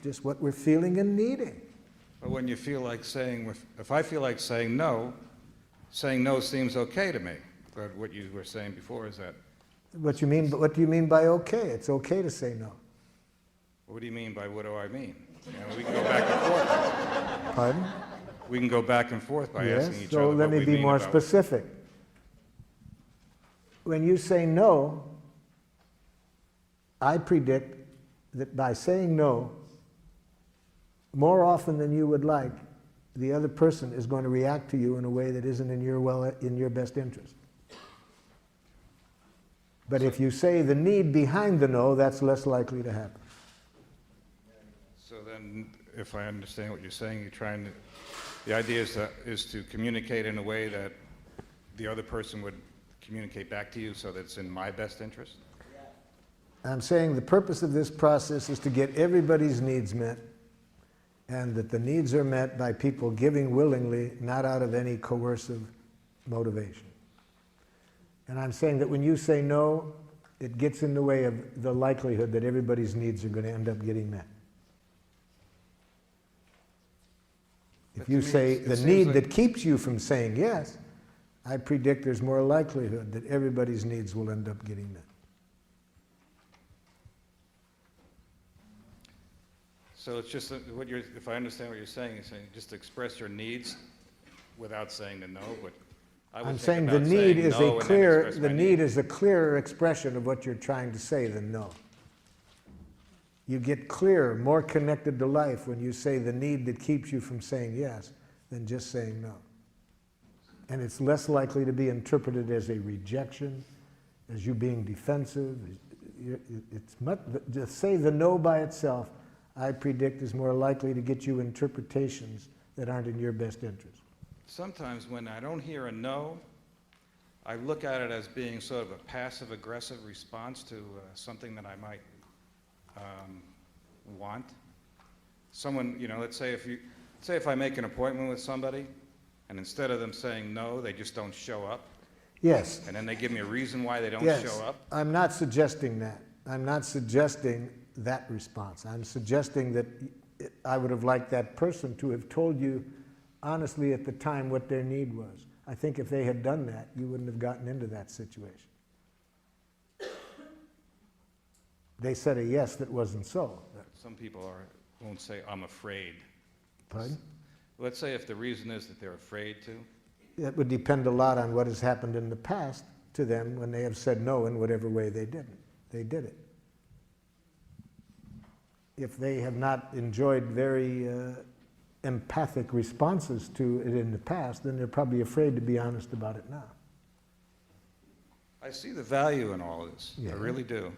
just what we're feeling and needing. But when you feel like saying, if I feel like saying no seems okay to me. But what you were saying before is that. What do you mean by okay? It's okay to say no. What do you mean by what do I mean? You know, we can go back and forth. Pardon? We can go back and forth by asking each other. So let what me we be mean more about specific. When you say no, I predict that by saying no, more often than you would like, the other person is going to react to you in a way that isn't in your best interest. But if you say the need behind the no, that's less likely to happen. So then, if I understand what you're saying, the idea is to communicate in a way that the other person would communicate back to you so that it's in my best interest? I'm saying the purpose of this process is to get everybody's needs met, and that the needs are met by people giving willingly, not out of any coercive motivation. And I'm saying that when you say no, it gets in the way of the likelihood that everybody's needs are going to end up getting met. If you say the need that keeps you from saying yes, I predict there's more likelihood that everybody's needs will end up getting met. So it's just if I understand what you're saying just express your needs without saying the no. But I'm saying the need is a clearer expression of what you're trying to say than no. You get clearer, more connected to life when you say the need that keeps you from saying yes than just saying no. And it's less likely to be interpreted as a rejection, as you being defensive. Just say the no by itself, I predict, is more likely to get you interpretations that aren't in your best interest. Sometimes when I don't hear a no, I look at it as being sort of a passive-aggressive response to something that I might want. Someone, let's say if I make an appointment with somebody, and instead of them saying no, they just don't show up. Yes. And then they give me a reason why they don't show up. I'm not suggesting that. I'm not suggesting that response. I'm suggesting that I would have liked that person to have told you honestly at the time what their need was. I think if they had done that, you wouldn't have gotten into that situation. They said a yes that wasn't so. Some people won't say, I'm afraid. Pardon? Let's say if the reason is that they're afraid to. It would depend a lot on what has happened in the past to them when they have said no in whatever way they did it. If they have not enjoyed very empathic responses to it in the past, then they're probably afraid to be honest about it now. I see the value in all of this. Yeah. I really do.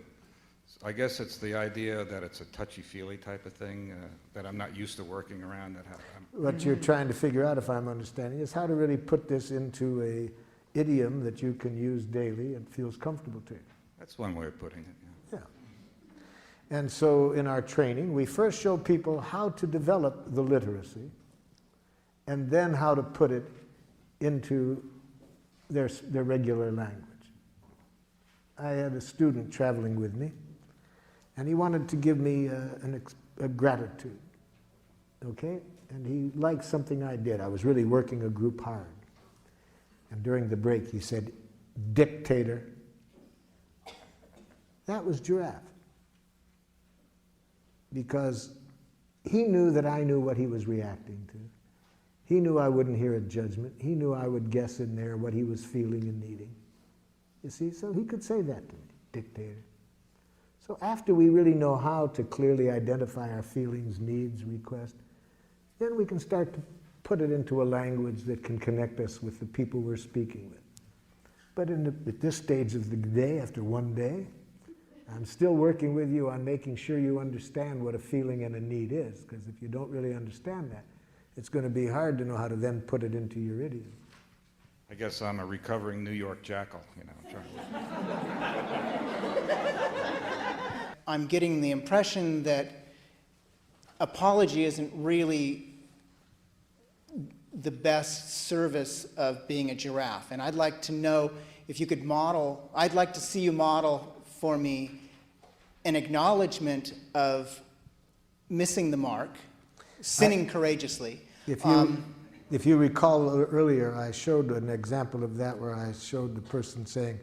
I guess it's the idea that it's a touchy-feely type of thing that I'm not used to working around. What you're trying to figure out, if I'm understanding, is how to really put this into an idiom that you can use daily and feels comfortable to you. That's one way of putting it. Yeah. And so in our training, we first show people how to develop the literacy and then how to put it into their regular language. I had a student traveling with me, and he wanted to give me a gratitude, okay? and he liked something I did. I was really working a group hard. And during the break, he said, "Dictator." That was Giraffe. Because he knew that I knew what he was reacting to. He knew I wouldn't hear a judgment. He knew I would guess in there what he was feeling and needing. You see, so he could say that to me, dictator. So after we really know how to clearly identify our feelings, needs, requests, then we can start to put it into a language that can connect us with the people we're speaking with. But at this stage of the day, after one day, I'm still working with you on making sure you understand what a feeling and a need is, because if you don't really understand that, it's going to be hard to know how to then put it into your idiom. I guess I'm a recovering New York Jackal, you know. I'm getting the impression that apology isn't really the best service of being a giraffe. And I'd like to know if you could model, I'd like to see you model for me an acknowledgement of missing the mark, sinning courageously. If you recall earlier, I showed an example of that where I showed the person saying,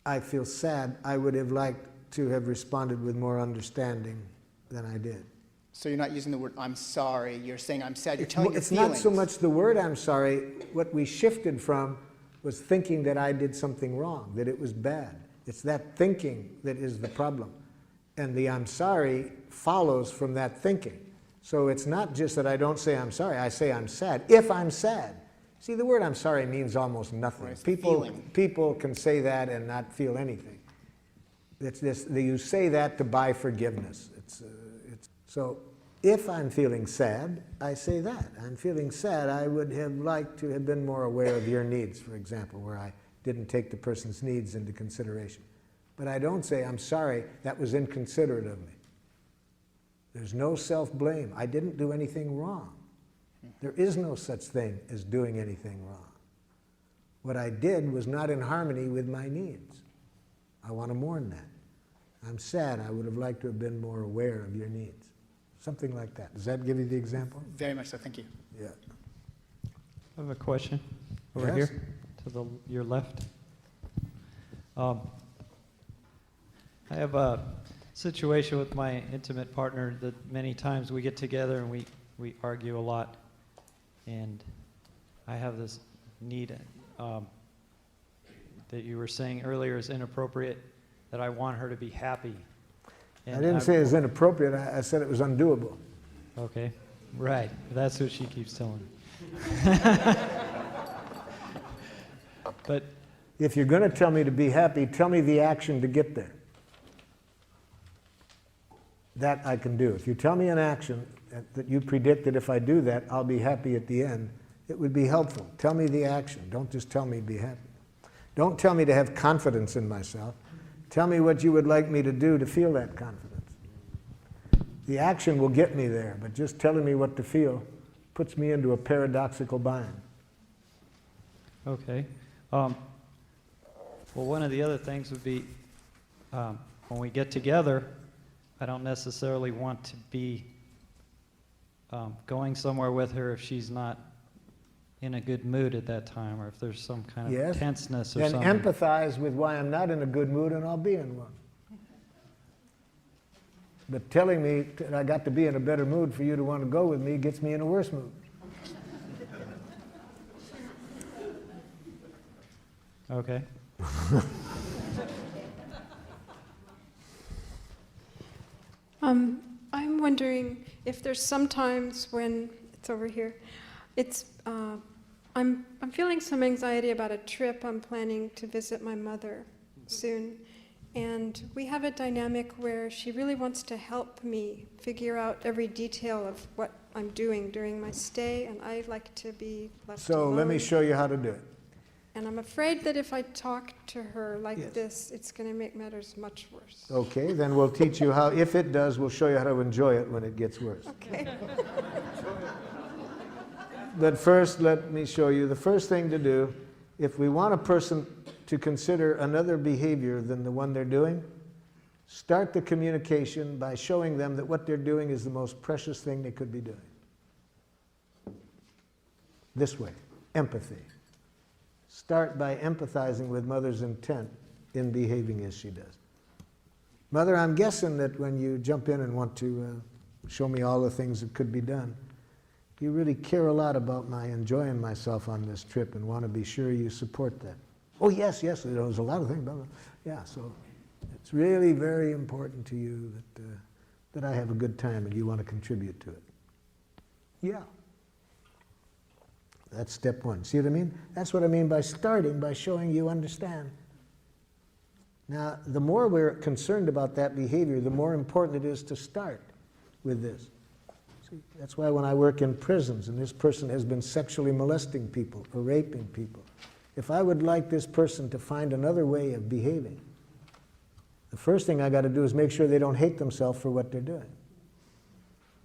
"I feel sad. I would have liked to have responded with more understanding than I did." So you're not using the word "I'm sorry," you're saying "I'm sad," you're telling your It's feelings. not so much the word "I'm sorry." What we shifted from was thinking that I did something wrong, that it was bad. It's that thinking that is the problem. And the "I'm sorry" follows from that thinking. So it's not just that I don't say "I'm sorry," I say "I'm sad." If I'm sad. See, the word "I'm sorry" means almost nothing. Right, people can say that and not feel anything. It's this, you say that to buy forgiveness. So if I'm feeling sad, I say that. I'm feeling sad. I would have liked to have been more aware of your needs, for example, where I didn't take the person's needs into consideration. But I don't say, "I'm sorry, that was inconsiderate of me." There's no self-blame. I didn't do anything wrong. There is no such thing as doing anything wrong. What I did was not in harmony with my needs. I want to mourn that. I'm sad. I would have liked to have been more aware of your needs. Something like that. Does that give you the example? Very much so, thank you. Yeah. I have a question over Yes? here to your left. I have a situation with my intimate partner that many times we get together and we argue a lot. And I have this need that you were saying earlier is inappropriate, that I want her to be happy. I didn't say it was inappropriate. I said it was undoable. Okay, right. That's what she keeps telling me. But if you're going to tell me to be happy, tell me the action to get there. That I can do. If you tell me an action that you predict that if I do that, I'll be happy at the end, it would be helpful. Tell me the action. Don't just tell me be happy. Don't tell me to have confidence in myself. Tell me what you would like me to do to feel that confidence. The action will get me there, but just telling me what to feel puts me into a paradoxical bind. okay. Well, one of the other things would be when we get together, I don't necessarily want to be going somewhere with her if she's not in a good mood at that time, or if there's some kind of tenseness or Then something. empathize with why I'm not in a good mood and I'll be in one. But telling me that I got to be in a better mood for you to want to go with me gets me in a worse mood. Okay. I'm wondering if there's sometimes when it's over here, it's I'm feeling some anxiety about a trip I'm planning to visit my mother soon, and we have a dynamic where she really wants to help me figure out every detail of what I'm doing during my stay, and I like to be left So alone. let me show you how to do it. And I'm afraid that if I talk to her like this, it's going to make matters much worse. Okay, then we'll teach you how, if it does, we'll show you how to enjoy it when it gets worse. Okay. But first, let me show you the first thing to do. If we want a person to consider another behavior than the one they're doing, start the communication by showing them that what they're doing is the most precious thing they could be doing. this way, empathy. Start by empathizing with Mother's intent in behaving as she does. Mother, I'm guessing that when you jump in and want to show me all the things that could be done, you really care a lot about my enjoying myself on this trip and want to be sure you support that. Oh, yes, there's a lot of things. Blah, blah. Yeah, so it's really very important to you that I have a good time and you want to contribute to it. Yeah. That's step one. See what I mean? That's what I mean by starting, by showing you understand. Now, the more we're concerned about that behavior, the more important it is to start with this. See, that's why when I work in prisons and this person has been sexually molesting people or raping people, if I would like this person to find another way of behaving, the first thing I got to do is make sure they don't hate themselves for what they're doing.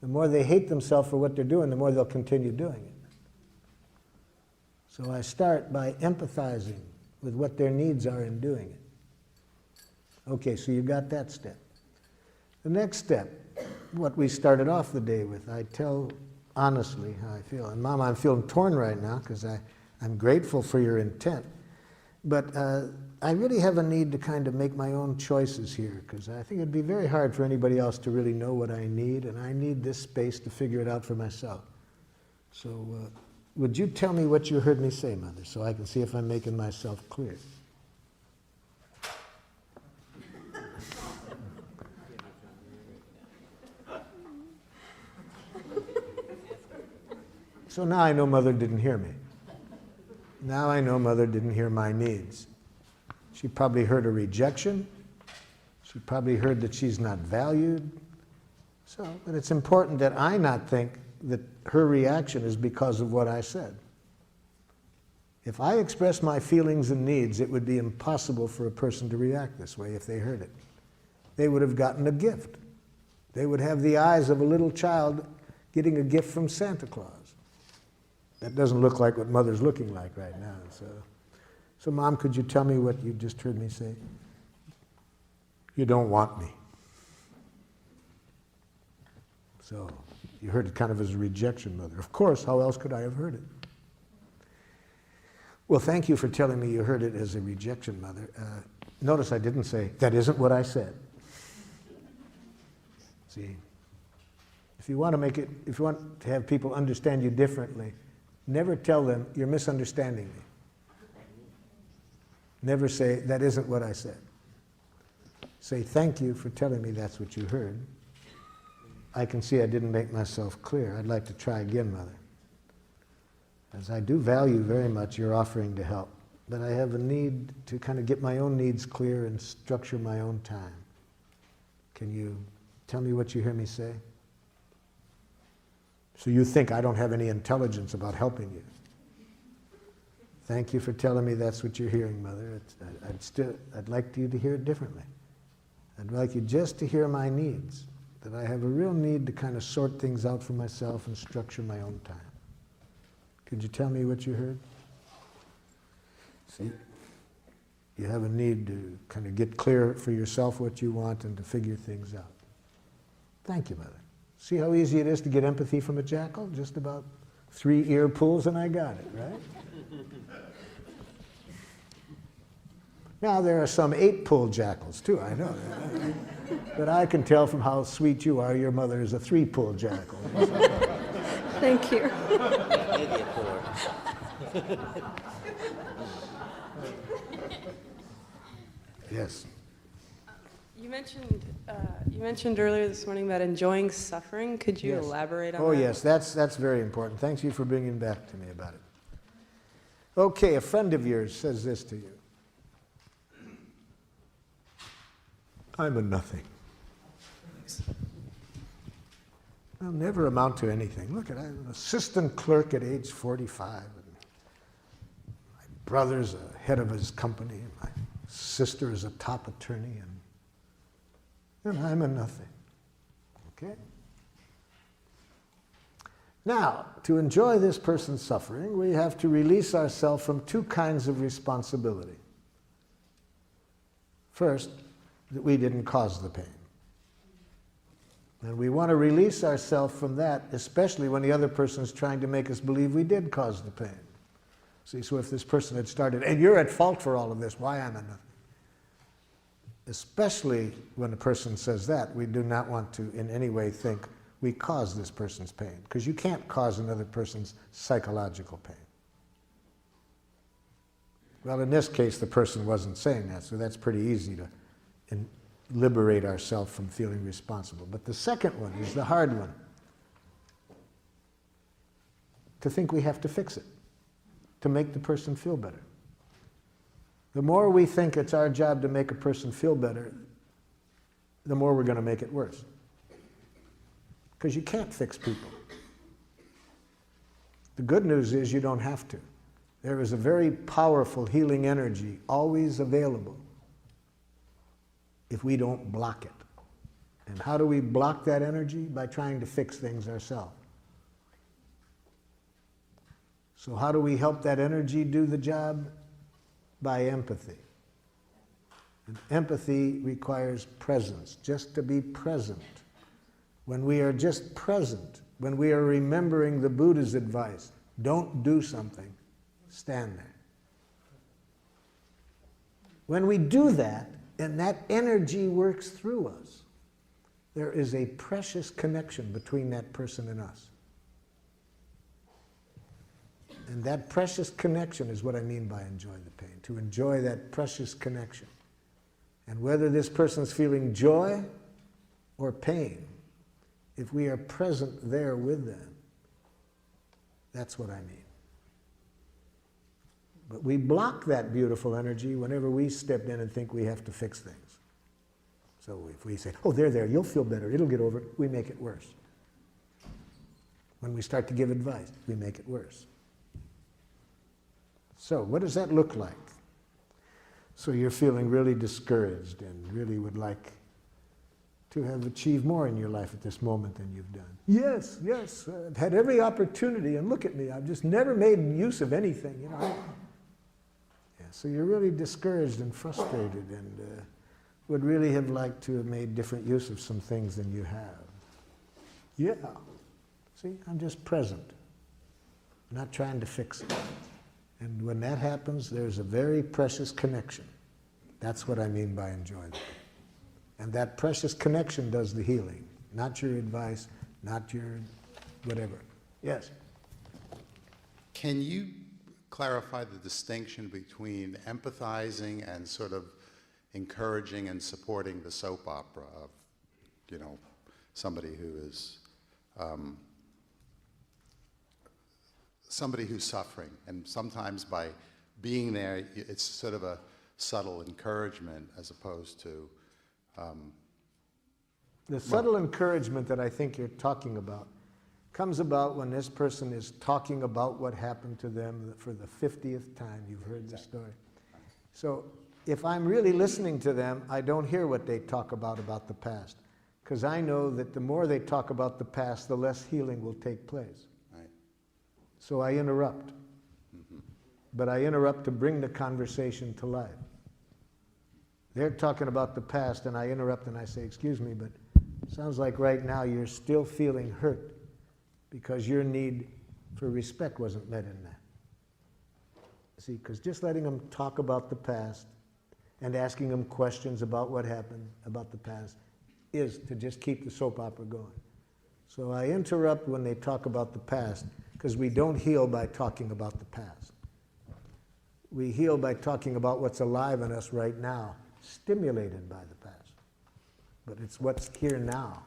The more they hate themselves for what they're doing, the more they'll continue doing it. So I start by empathizing with what their needs are in doing it. Okay, so you got that step. The next step, what we started off the day with, I tell honestly how I feel. And Mom, I'm feeling torn right now because I'm grateful for your intent. But I really have a need to kind of make my own choices here because I think it'd be very hard for anybody else to really know what I need, and I need this space to figure it out for myself. So would you tell me what you heard me say, Mother, so I can see if I'm making myself clear? So now I know Mother didn't hear me. Now I know Mother didn't hear my needs. She probably heard a rejection. She probably heard that she's not valued. But it's important that I not think that her reaction is because of what I said. If I express my feelings and needs, it would be impossible for a person to react this way if they heard it. They would have gotten a gift. They would have the eyes of a little child getting a gift from Santa Claus. That doesn't look like what Mother's looking like right now. So Mom, could you tell me what you just heard me say? You don't want me. So you heard it kind of as a rejection, Mother. Of course, how else could I have heard it? Well, thank you for telling me you heard it as a rejection, Mother. Notice I didn't say, that isn't what I said. See, if you want to have people understand you differently, never tell them, you're misunderstanding me. Never say, that isn't what I said. Say, thank you for telling me that's what you heard. I can see I didn't make myself clear. I'd like to try again, Mother. As I do value very much your offering to help, but I have a need to kind of get my own needs clear and structure my own time. Can you tell me what you hear me say? So you think I don't have any intelligence about helping you. Thank you for telling me that's what you're hearing, Mother. I'd like you to hear it differently. I'd like you just to hear my needs, that I have a real need to kind of sort things out for myself and structure my own time. Could you tell me what you heard? See, you have a need to kind of get clear for yourself what you want and to figure things out. Thank you, Mother. See how easy it is to get empathy from a jackal? Just about 3 ear pulls and I got it, right? Now there are some 8-pull jackals too, I know that. But I can tell from how sweet you are, your mother is a 3-pull jackal. Thank you. Yes. You mentioned earlier this morning about enjoying suffering. Could you elaborate on that? Oh yes, that's very important. Thank you for bringing back to me about it. Okay, a friend of yours says this to you. I'm a nothing. I'll never amount to anything. Look, I'm an assistant clerk at age 45. And my brother's a head of his company. And my sister is a top attorney. And I'm a nothing. Okay? Now, to enjoy this person's suffering, we have to release ourselves from 2 kinds of responsibility. First, that we didn't cause the pain. And we want to release ourselves from that, especially when the other person is trying to make us believe we did cause the pain. See, so if this person had started, and you're at fault for all of this, why am I nothing? Especially when a person says that, we do not want to in any way think we caused this person's pain, because you can't cause another person's psychological pain. Well, in this case, the person wasn't saying that, so that's pretty easy to liberate ourselves from feeling responsible. But the second one is the hard one. To think we have to fix it, to make the person feel better. The more we think it's our job to make a person feel better, the more we're going to make it worse. Because you can't fix people. The good news is you don't have to. There is a very powerful healing energy always available if we don't block it. And how do we block that energy? By trying to fix things ourselves. So how do we help that energy do the job? By empathy. And empathy requires presence, just to be present. When we are just present, when we are remembering the Buddha's advice, don't do something, stand there. When we do that, and that energy works through us, there is a precious connection between that person and us. And that precious connection is what I mean by enjoy the pain, to enjoy that precious connection. And whether this person's feeling joy or pain, if we are present there with them, that's what I mean. But we block that beautiful energy whenever we step in and think we have to fix things. So if we say, oh, there, you'll feel better, it'll get over it, we make it worse. When we start to give advice, we make it worse. So what does that look like? So you're feeling really discouraged and really would like to have achieved more in your life at this moment than you've done. Yes, I've had every opportunity, and look at me, I've just never made use of anything, you know. So you're really discouraged and frustrated and would really have liked to have made different use of some things than you have. Yeah. See, I'm just present, not trying to fix it. And when that happens, there's a very precious connection. That's what I mean by enjoyment. And that precious connection does the healing, not your advice, not your whatever. Yes? Can you clarify the distinction between empathizing and sort of encouraging and supporting the soap opera of, you know, somebody who is somebody who's suffering, and sometimes by being there, it's sort of a subtle encouragement as opposed to the subtle encouragement that I think you're talking about comes about when this person is talking about what happened to them for the 50th time you've heard the story. So if I'm really listening to them, I don't hear what they talk about the past, because I know that the more they talk about the past, the less healing will take place. Right. So I interrupt. But I interrupt to bring the conversation to life. They're talking about the past, and I interrupt and I say, excuse me, but it sounds like right now you're still feeling hurt because your need for respect wasn't met in that. See, because just letting them talk about the past and asking them questions about what happened about the past is to just keep the soap opera going. So I interrupt when they talk about the past, because we don't heal by talking about the past. We heal by talking about what's alive in us right now, stimulated by the past. But it's what's here now.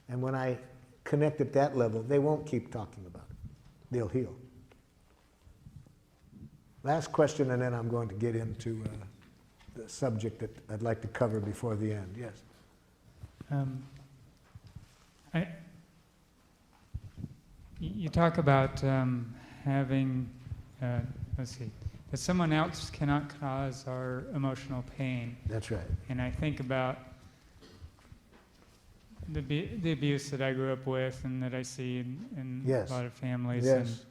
And when I connect at that level, they won't keep talking about it. They'll heal. Last question, and then I'm going to get into the subject that I'd like to cover before the end. Yes? You talk about having, let's see, that someone else cannot cause our emotional pain. That's right. And I think about the abuse that I grew up with and that I see in Yes. a lot of families, Yes.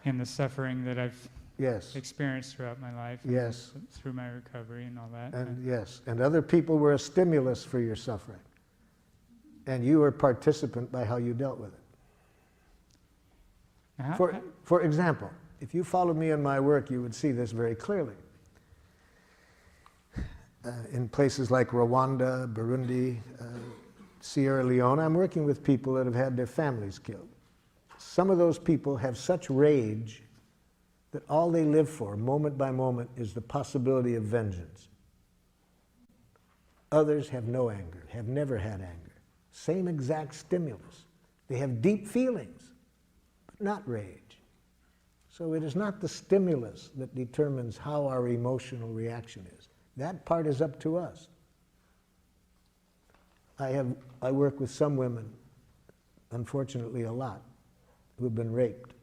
and the suffering that I've Yes. experienced throughout my life, and Yes. through my recovery and all that. And yes, and other people were a stimulus for your suffering. And you were a participant by how you dealt with it. For example, if you followed me in my work, you would see this very clearly. In places like Rwanda, Burundi, Sierra Leone, I'm working with people that have had their families killed. Some of those people have such rage that all they live for, moment by moment, is the possibility of vengeance. Others have no anger, have never had anger. Same exact stimulus. They have deep feelings, but not rage. So it is not the stimulus that determines how our emotional reaction is. That part is up to us. I work with some women, unfortunately a lot, who have been raped.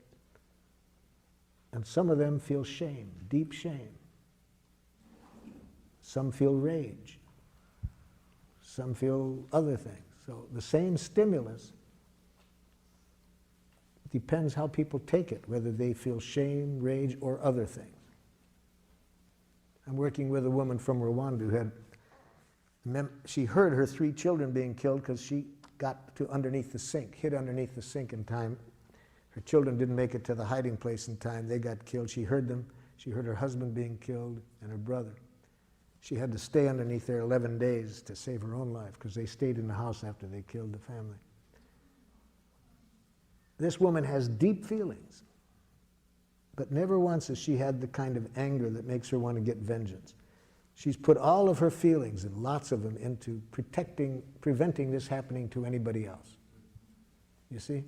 And some of them feel shame, deep shame. Some feel rage. Some feel other things. So the same stimulus depends how people take it, whether they feel shame, rage, or other things. I'm working with a woman from Rwanda who had, she heard her 3 children being killed because she got to underneath the sink, hid underneath the sink in time. Her children didn't make it to the hiding place in time. They got killed. She heard them. She heard her husband being killed and her brother. She had to stay underneath there 11 days to save her own life because they stayed in the house after they killed the family. This woman has deep feelings, but never once has she had the kind of anger that makes her want to get vengeance. She's put all of her feelings, and lots of them, into preventing this happening to anybody else. You see?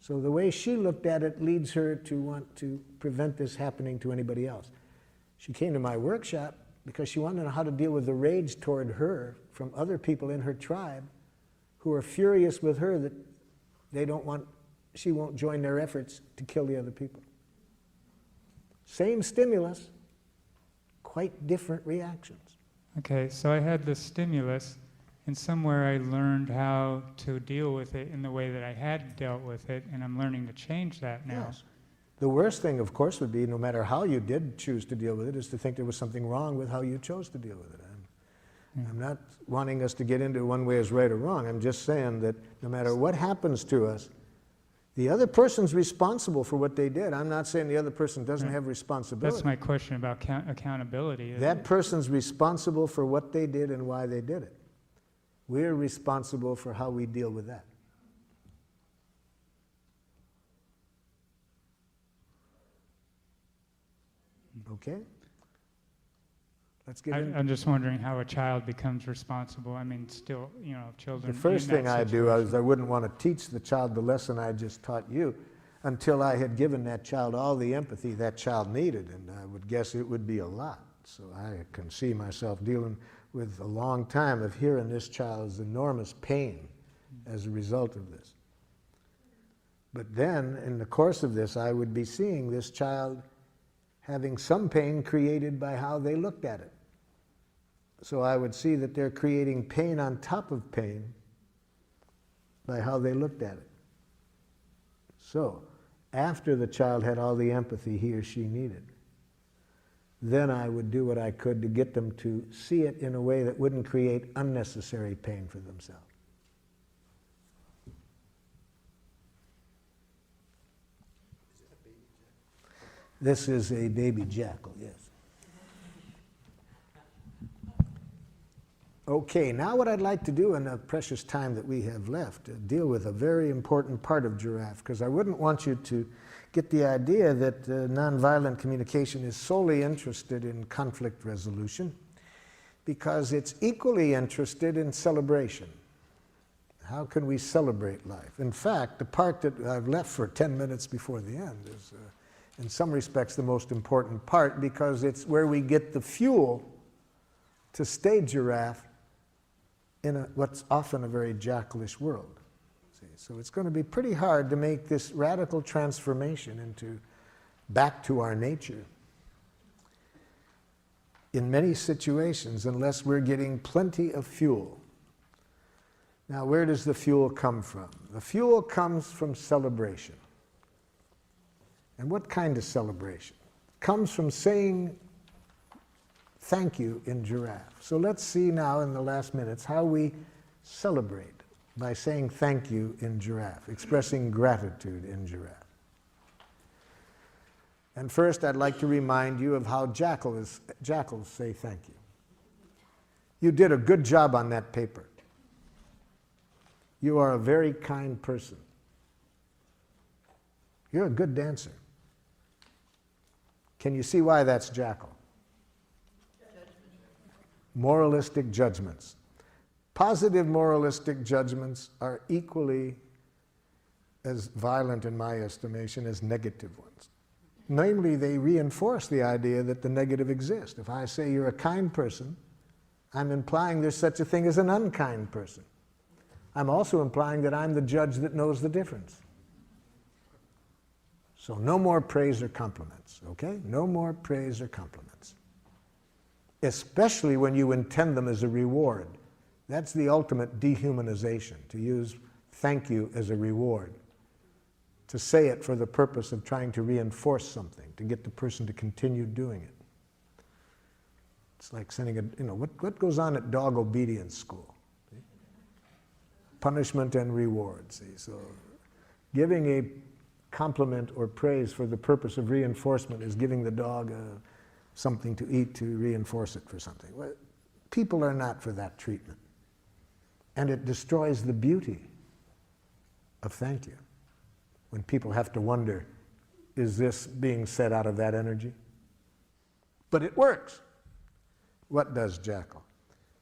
So the way she looked at it leads her to want to prevent this happening to anybody else. She came to my workshop because she wanted to know how to deal with the rage toward her from other people in her tribe who are furious with her that she won't join their efforts to kill the other people. Same stimulus, quite different reactions. Okay, so I had the stimulus, and somewhere I learned how to deal with it in the way that I had dealt with it, and I'm learning to change that now. Yes. The worst thing, of course, would be, no matter how you did choose to deal with it, is to think there was something wrong with how you chose to deal with it. I'm not wanting us to get into one way is right or wrong. I'm just saying that no matter what happens to us, the other person's responsible for what they did. I'm not saying the other person doesn't have responsibility. That's my question about accountability. That person's responsible for what they did and why they did it. We're responsible for how we deal with that. Okay? Let's get into I'm just wondering how a child becomes responsible. I mean, still, children. The first thing I do is I wouldn't want to teach the child the lesson I just taught you until I had given that child all the empathy that child needed, and I would guess it would be a lot. So I can see myself dealing with a long time of hearing this child's enormous pain as a result of this. But then, in the course of this, I would be seeing this child having some pain created by how they looked at it. So I would see that they're creating pain on top of pain by how they looked at it. So, after the child had all the empathy he or she needed, then I would do what I could to get them to see it in a way that wouldn't create unnecessary pain for themselves. This is a baby jackal, yes. Okay, now what I'd like to do in the precious time that we have left, deal with a very important part of Giraffe, because I wouldn't want you to get the idea that nonviolent communication is solely interested in conflict resolution, because it's equally interested in celebration. How can we celebrate life? In fact, the part that I've left for 10 minutes before the end is in some respects the most important part, because it's where we get the fuel to stay giraffe in what's often a very jackalish world. See? So it's going to be pretty hard to make this radical transformation back to our nature in many situations unless we're getting plenty of fuel. Now, where does the fuel come from? The fuel comes from celebration. And what kind of celebration? It comes from saying thank you in Giraffe. So let's see now in the last minutes how we celebrate by saying thank you in Giraffe, expressing gratitude in Giraffe. And first, I'd like to remind you of how jackals say thank you. You did a good job on that paper. You are a very kind person. You're a good dancer. Can you see why that's jackal? Moralistic judgments. Positive moralistic judgments are equally as violent in my estimation as negative ones. Namely, they reinforce the idea that the negative exists. If I say you're a kind person, I'm implying there's such a thing as an unkind person. I'm also implying that I'm the judge that knows the difference. So no more praise or compliments, okay? No more praise or compliments. Especially when you intend them as a reward. That's the ultimate dehumanization, to use thank you as a reward. To say it for the purpose of trying to reinforce something, to get the person to continue doing it. It's like sending what goes on at dog obedience school? See? Punishment and reward, see? So giving a compliment or praise for the purpose of reinforcement is giving the dog something to eat to reinforce it for something. Well, people are not for that treatment. And it destroys the beauty of thank you. When people have to wonder, is this being said out of that energy? But it works. What does Jackal?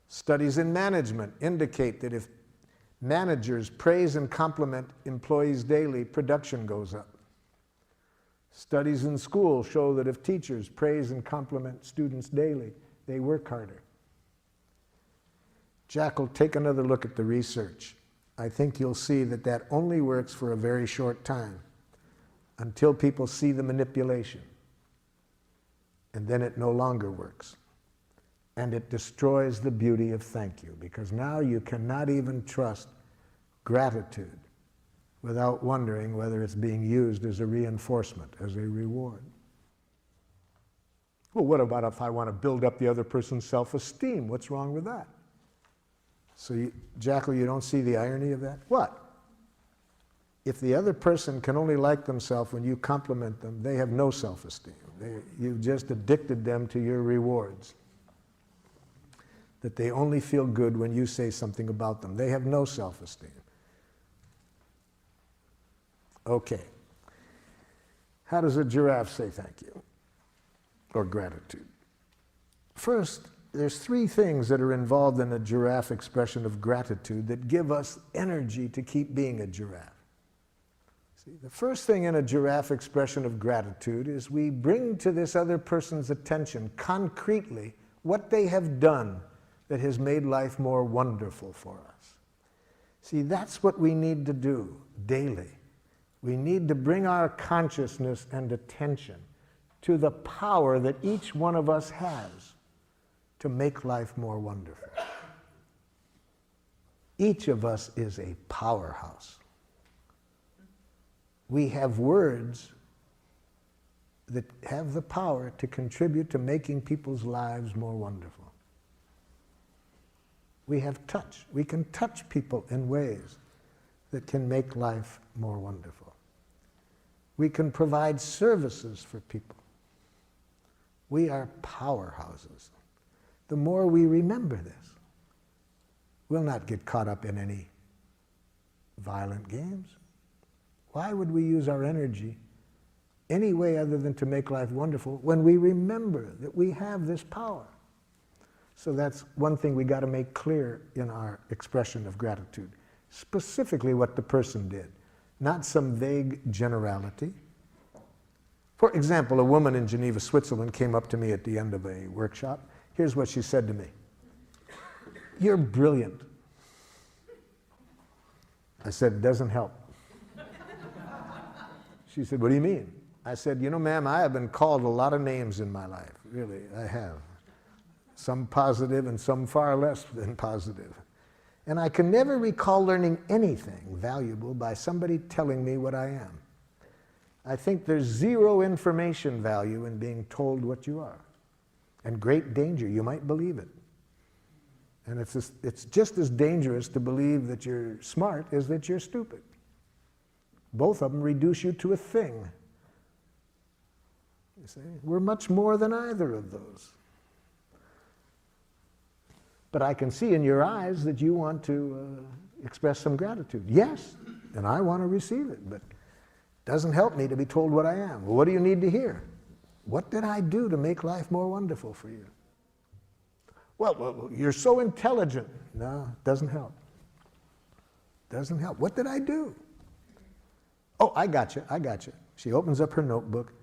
Studies in management indicate that if managers praise and compliment employees daily, production goes up. Studies in school show that if teachers praise and compliment students daily, they work harder. Jackal, take another look at the research. I think you'll see that that only works for a very short time, until people see the manipulation. And then it no longer works. And it destroys the beauty of thank you, because now you cannot even trust gratitude without wondering whether it's being used as a reinforcement, as a reward. Well, what about if I want to build up the other person's self-esteem? What's wrong with that? So, Jackal, you don't see the irony of that? What? If the other person can only like themselves when you compliment them, they have no self-esteem. You've just addicted them to your rewards. That they only feel good when you say something about them. They have no self-esteem. Okay. How does a giraffe say thank you? Or gratitude? First, there's three things that are involved in a giraffe expression of gratitude that give us energy to keep being a giraffe. See, the first thing in a giraffe expression of gratitude is we bring to this other person's attention concretely what they have done that has made life more wonderful for us. See, that's what we need to do daily. We need to bring our consciousness and attention to the power that each one of us has to make life more wonderful. Each of us is a powerhouse. We have words that have the power to contribute to making people's lives more wonderful. We have touch. We can touch people in ways that can make life more wonderful. We can provide services for people. We are powerhouses. The more we remember this, we'll not get caught up in any violent games. Why would we use our energy any way other than to make life wonderful when we remember that we have this power? So that's one thing we got to make clear in our expression of gratitude. Specifically what the person did, not some vague generality. For example, a woman in Geneva, Switzerland came up to me at the end of a workshop. Here's what she said to me. "You're brilliant." I said, "It doesn't help." She said, "What do you mean?" I said, "You know, ma'am, I have been called a lot of names in my life. Really, I have. Some positive and some far less than positive. And I can never recall learning anything valuable by somebody telling me what I am. I think there's zero information value in being told what you are. And great danger, you might believe it. And it's just as dangerous to believe that you're smart as that you're stupid. Both of them reduce you to a thing. You see, we're much more than either of those. But I can see in your eyes that you want to express some gratitude. Yes, and I want to receive it, but it doesn't help me to be told what I am. Well, what do you need to hear? What did I do to make life more wonderful for you? Well, you're so intelligent. No, it doesn't help. Doesn't help. What did I do? Oh, I got you. She opens up her notebook.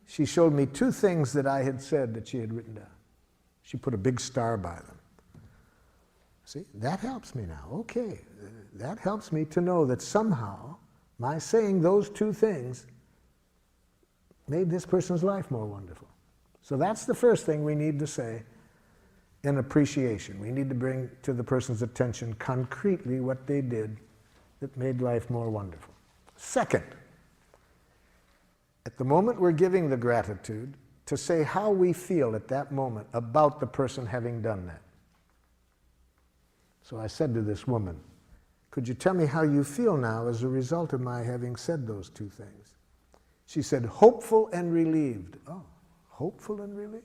She showed me 2 things that I had said that she had written down. She put a big star by them. See, that helps me now. Okay, that helps me to know that somehow my saying those 2 things made this person's life more wonderful. So that's the first thing we need to say in appreciation. We need to bring to the person's attention concretely what they did that made life more wonderful. Second, at the moment we're giving the gratitude, to say how we feel at that moment about the person having done that. So I said to this woman, could you tell me how you feel now as a result of my having said those 2 things? She said, hopeful and relieved. Oh, hopeful and relieved.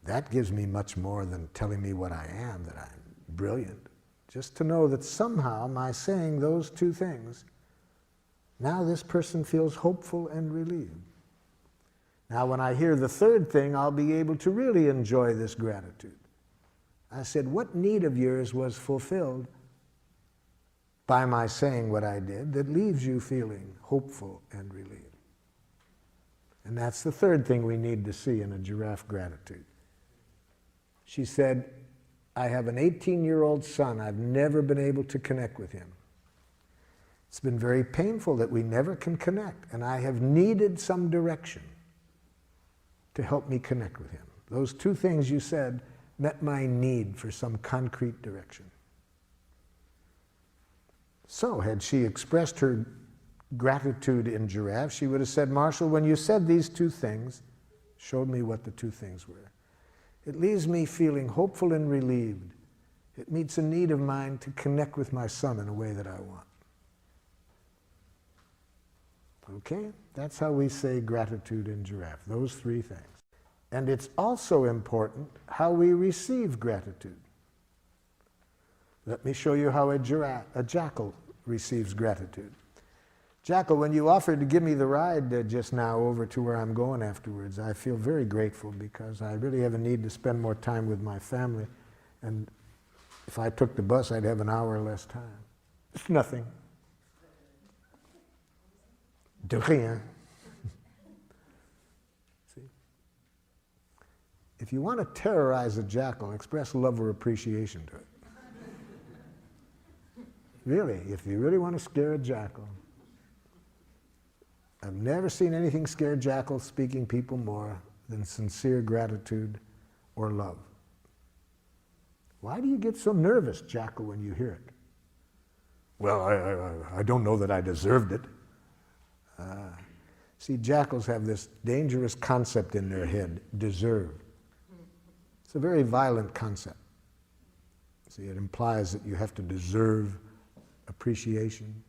That gives me much more than telling me what I am, that I'm brilliant. Just to know that somehow my saying those 2 things, now this person feels hopeful and relieved. Now when I hear the 3rd thing, I'll be able to really enjoy this gratitude. I said, what need of yours was fulfilled by my saying what I did that leaves you feeling hopeful and relieved? And that's the 3rd thing we need to see in a giraffe gratitude. She said, I have an 18-year-old son. I've never been able to connect with him. It's been very painful that we never can connect, and I have needed some direction to help me connect with him. Those 2 things you said met my need for some concrete direction. So, had she expressed her gratitude in giraffe, she would have said, Marshall, when you said these 2 things, showed me what the 2 things were. It leaves me feeling hopeful and relieved. It meets a need of mine to connect with my son in a way that I want. Okay? That's how we say gratitude in giraffe, those 3 things. And it's also important how we receive gratitude. Let me show you how a jackal receives gratitude. Jackal, when you offered to give me the ride just now over to where I'm going afterwards, I feel very grateful because I really have a need to spend more time with my family. And if I took the bus, I'd have an hour less time. It's nothing. De rien. See? If you want to terrorize a jackal, express love or appreciation to it. Really, if you really want to scare a jackal. I've never seen anything scare jackals speaking people more than sincere gratitude or love. Why do you get so nervous, jackal, when you hear it? Well, I don't know that I deserved it. See, jackals have this dangerous concept in their head, deserve. It's a very violent concept. See, it implies that you have to deserve appreciation.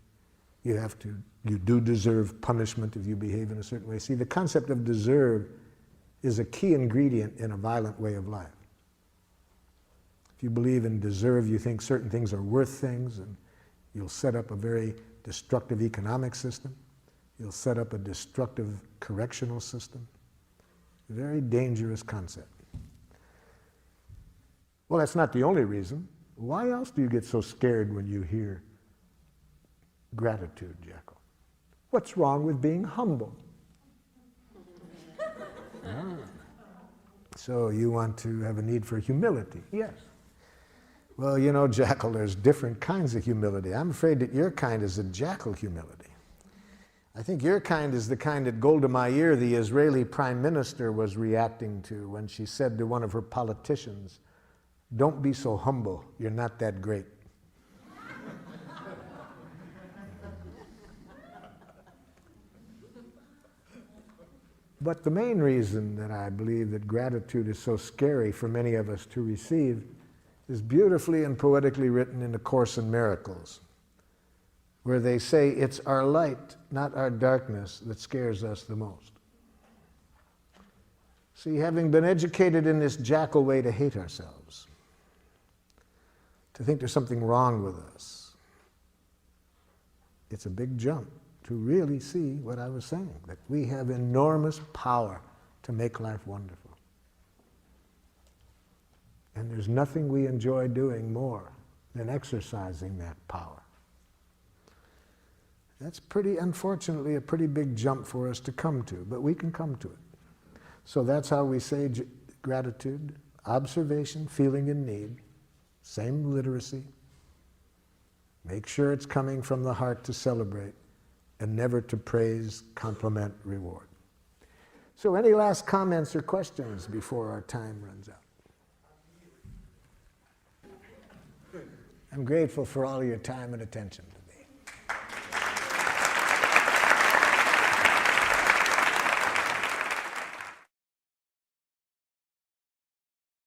You do deserve punishment if you behave in a certain way. See, the concept of deserve is a key ingredient in a violent way of life. If you believe in deserve, you think certain things are worth things, and you'll set up a very destructive economic system. You'll set up a destructive correctional system. A very dangerous concept. Well, that's not the only reason. Why else do you get so scared when you hear gratitude, Jackal? What's wrong with being humble? So you want to have a need for humility? Yes. Well, you know, Jackal, there's different kinds of humility. I'm afraid that your kind is a jackal humility. I think your kind is the kind that Golda Meir, the Israeli prime minister, was reacting to when she said to one of her politicians, "Don't be so humble, you're not that great." But the main reason that I believe that gratitude is so scary for many of us to receive is beautifully and poetically written in A Course in Miracles, where they say it's our light, not our darkness, that scares us the most. See, having been educated in this jackal way to hate ourselves, to think there's something wrong with us, it's a big jump to really see what I was saying, that we have enormous power to make life wonderful. And there's nothing we enjoy doing more than exercising that power. That's unfortunately, a pretty big jump for us to come to, but we can come to it. So that's how we say gratitude: observation, feeling, and need. Same literacy. Make sure it's coming from the heart to celebrate, and never to praise, compliment, reward. So any last comments or questions before our time runs out? I'm grateful for all your time and attention.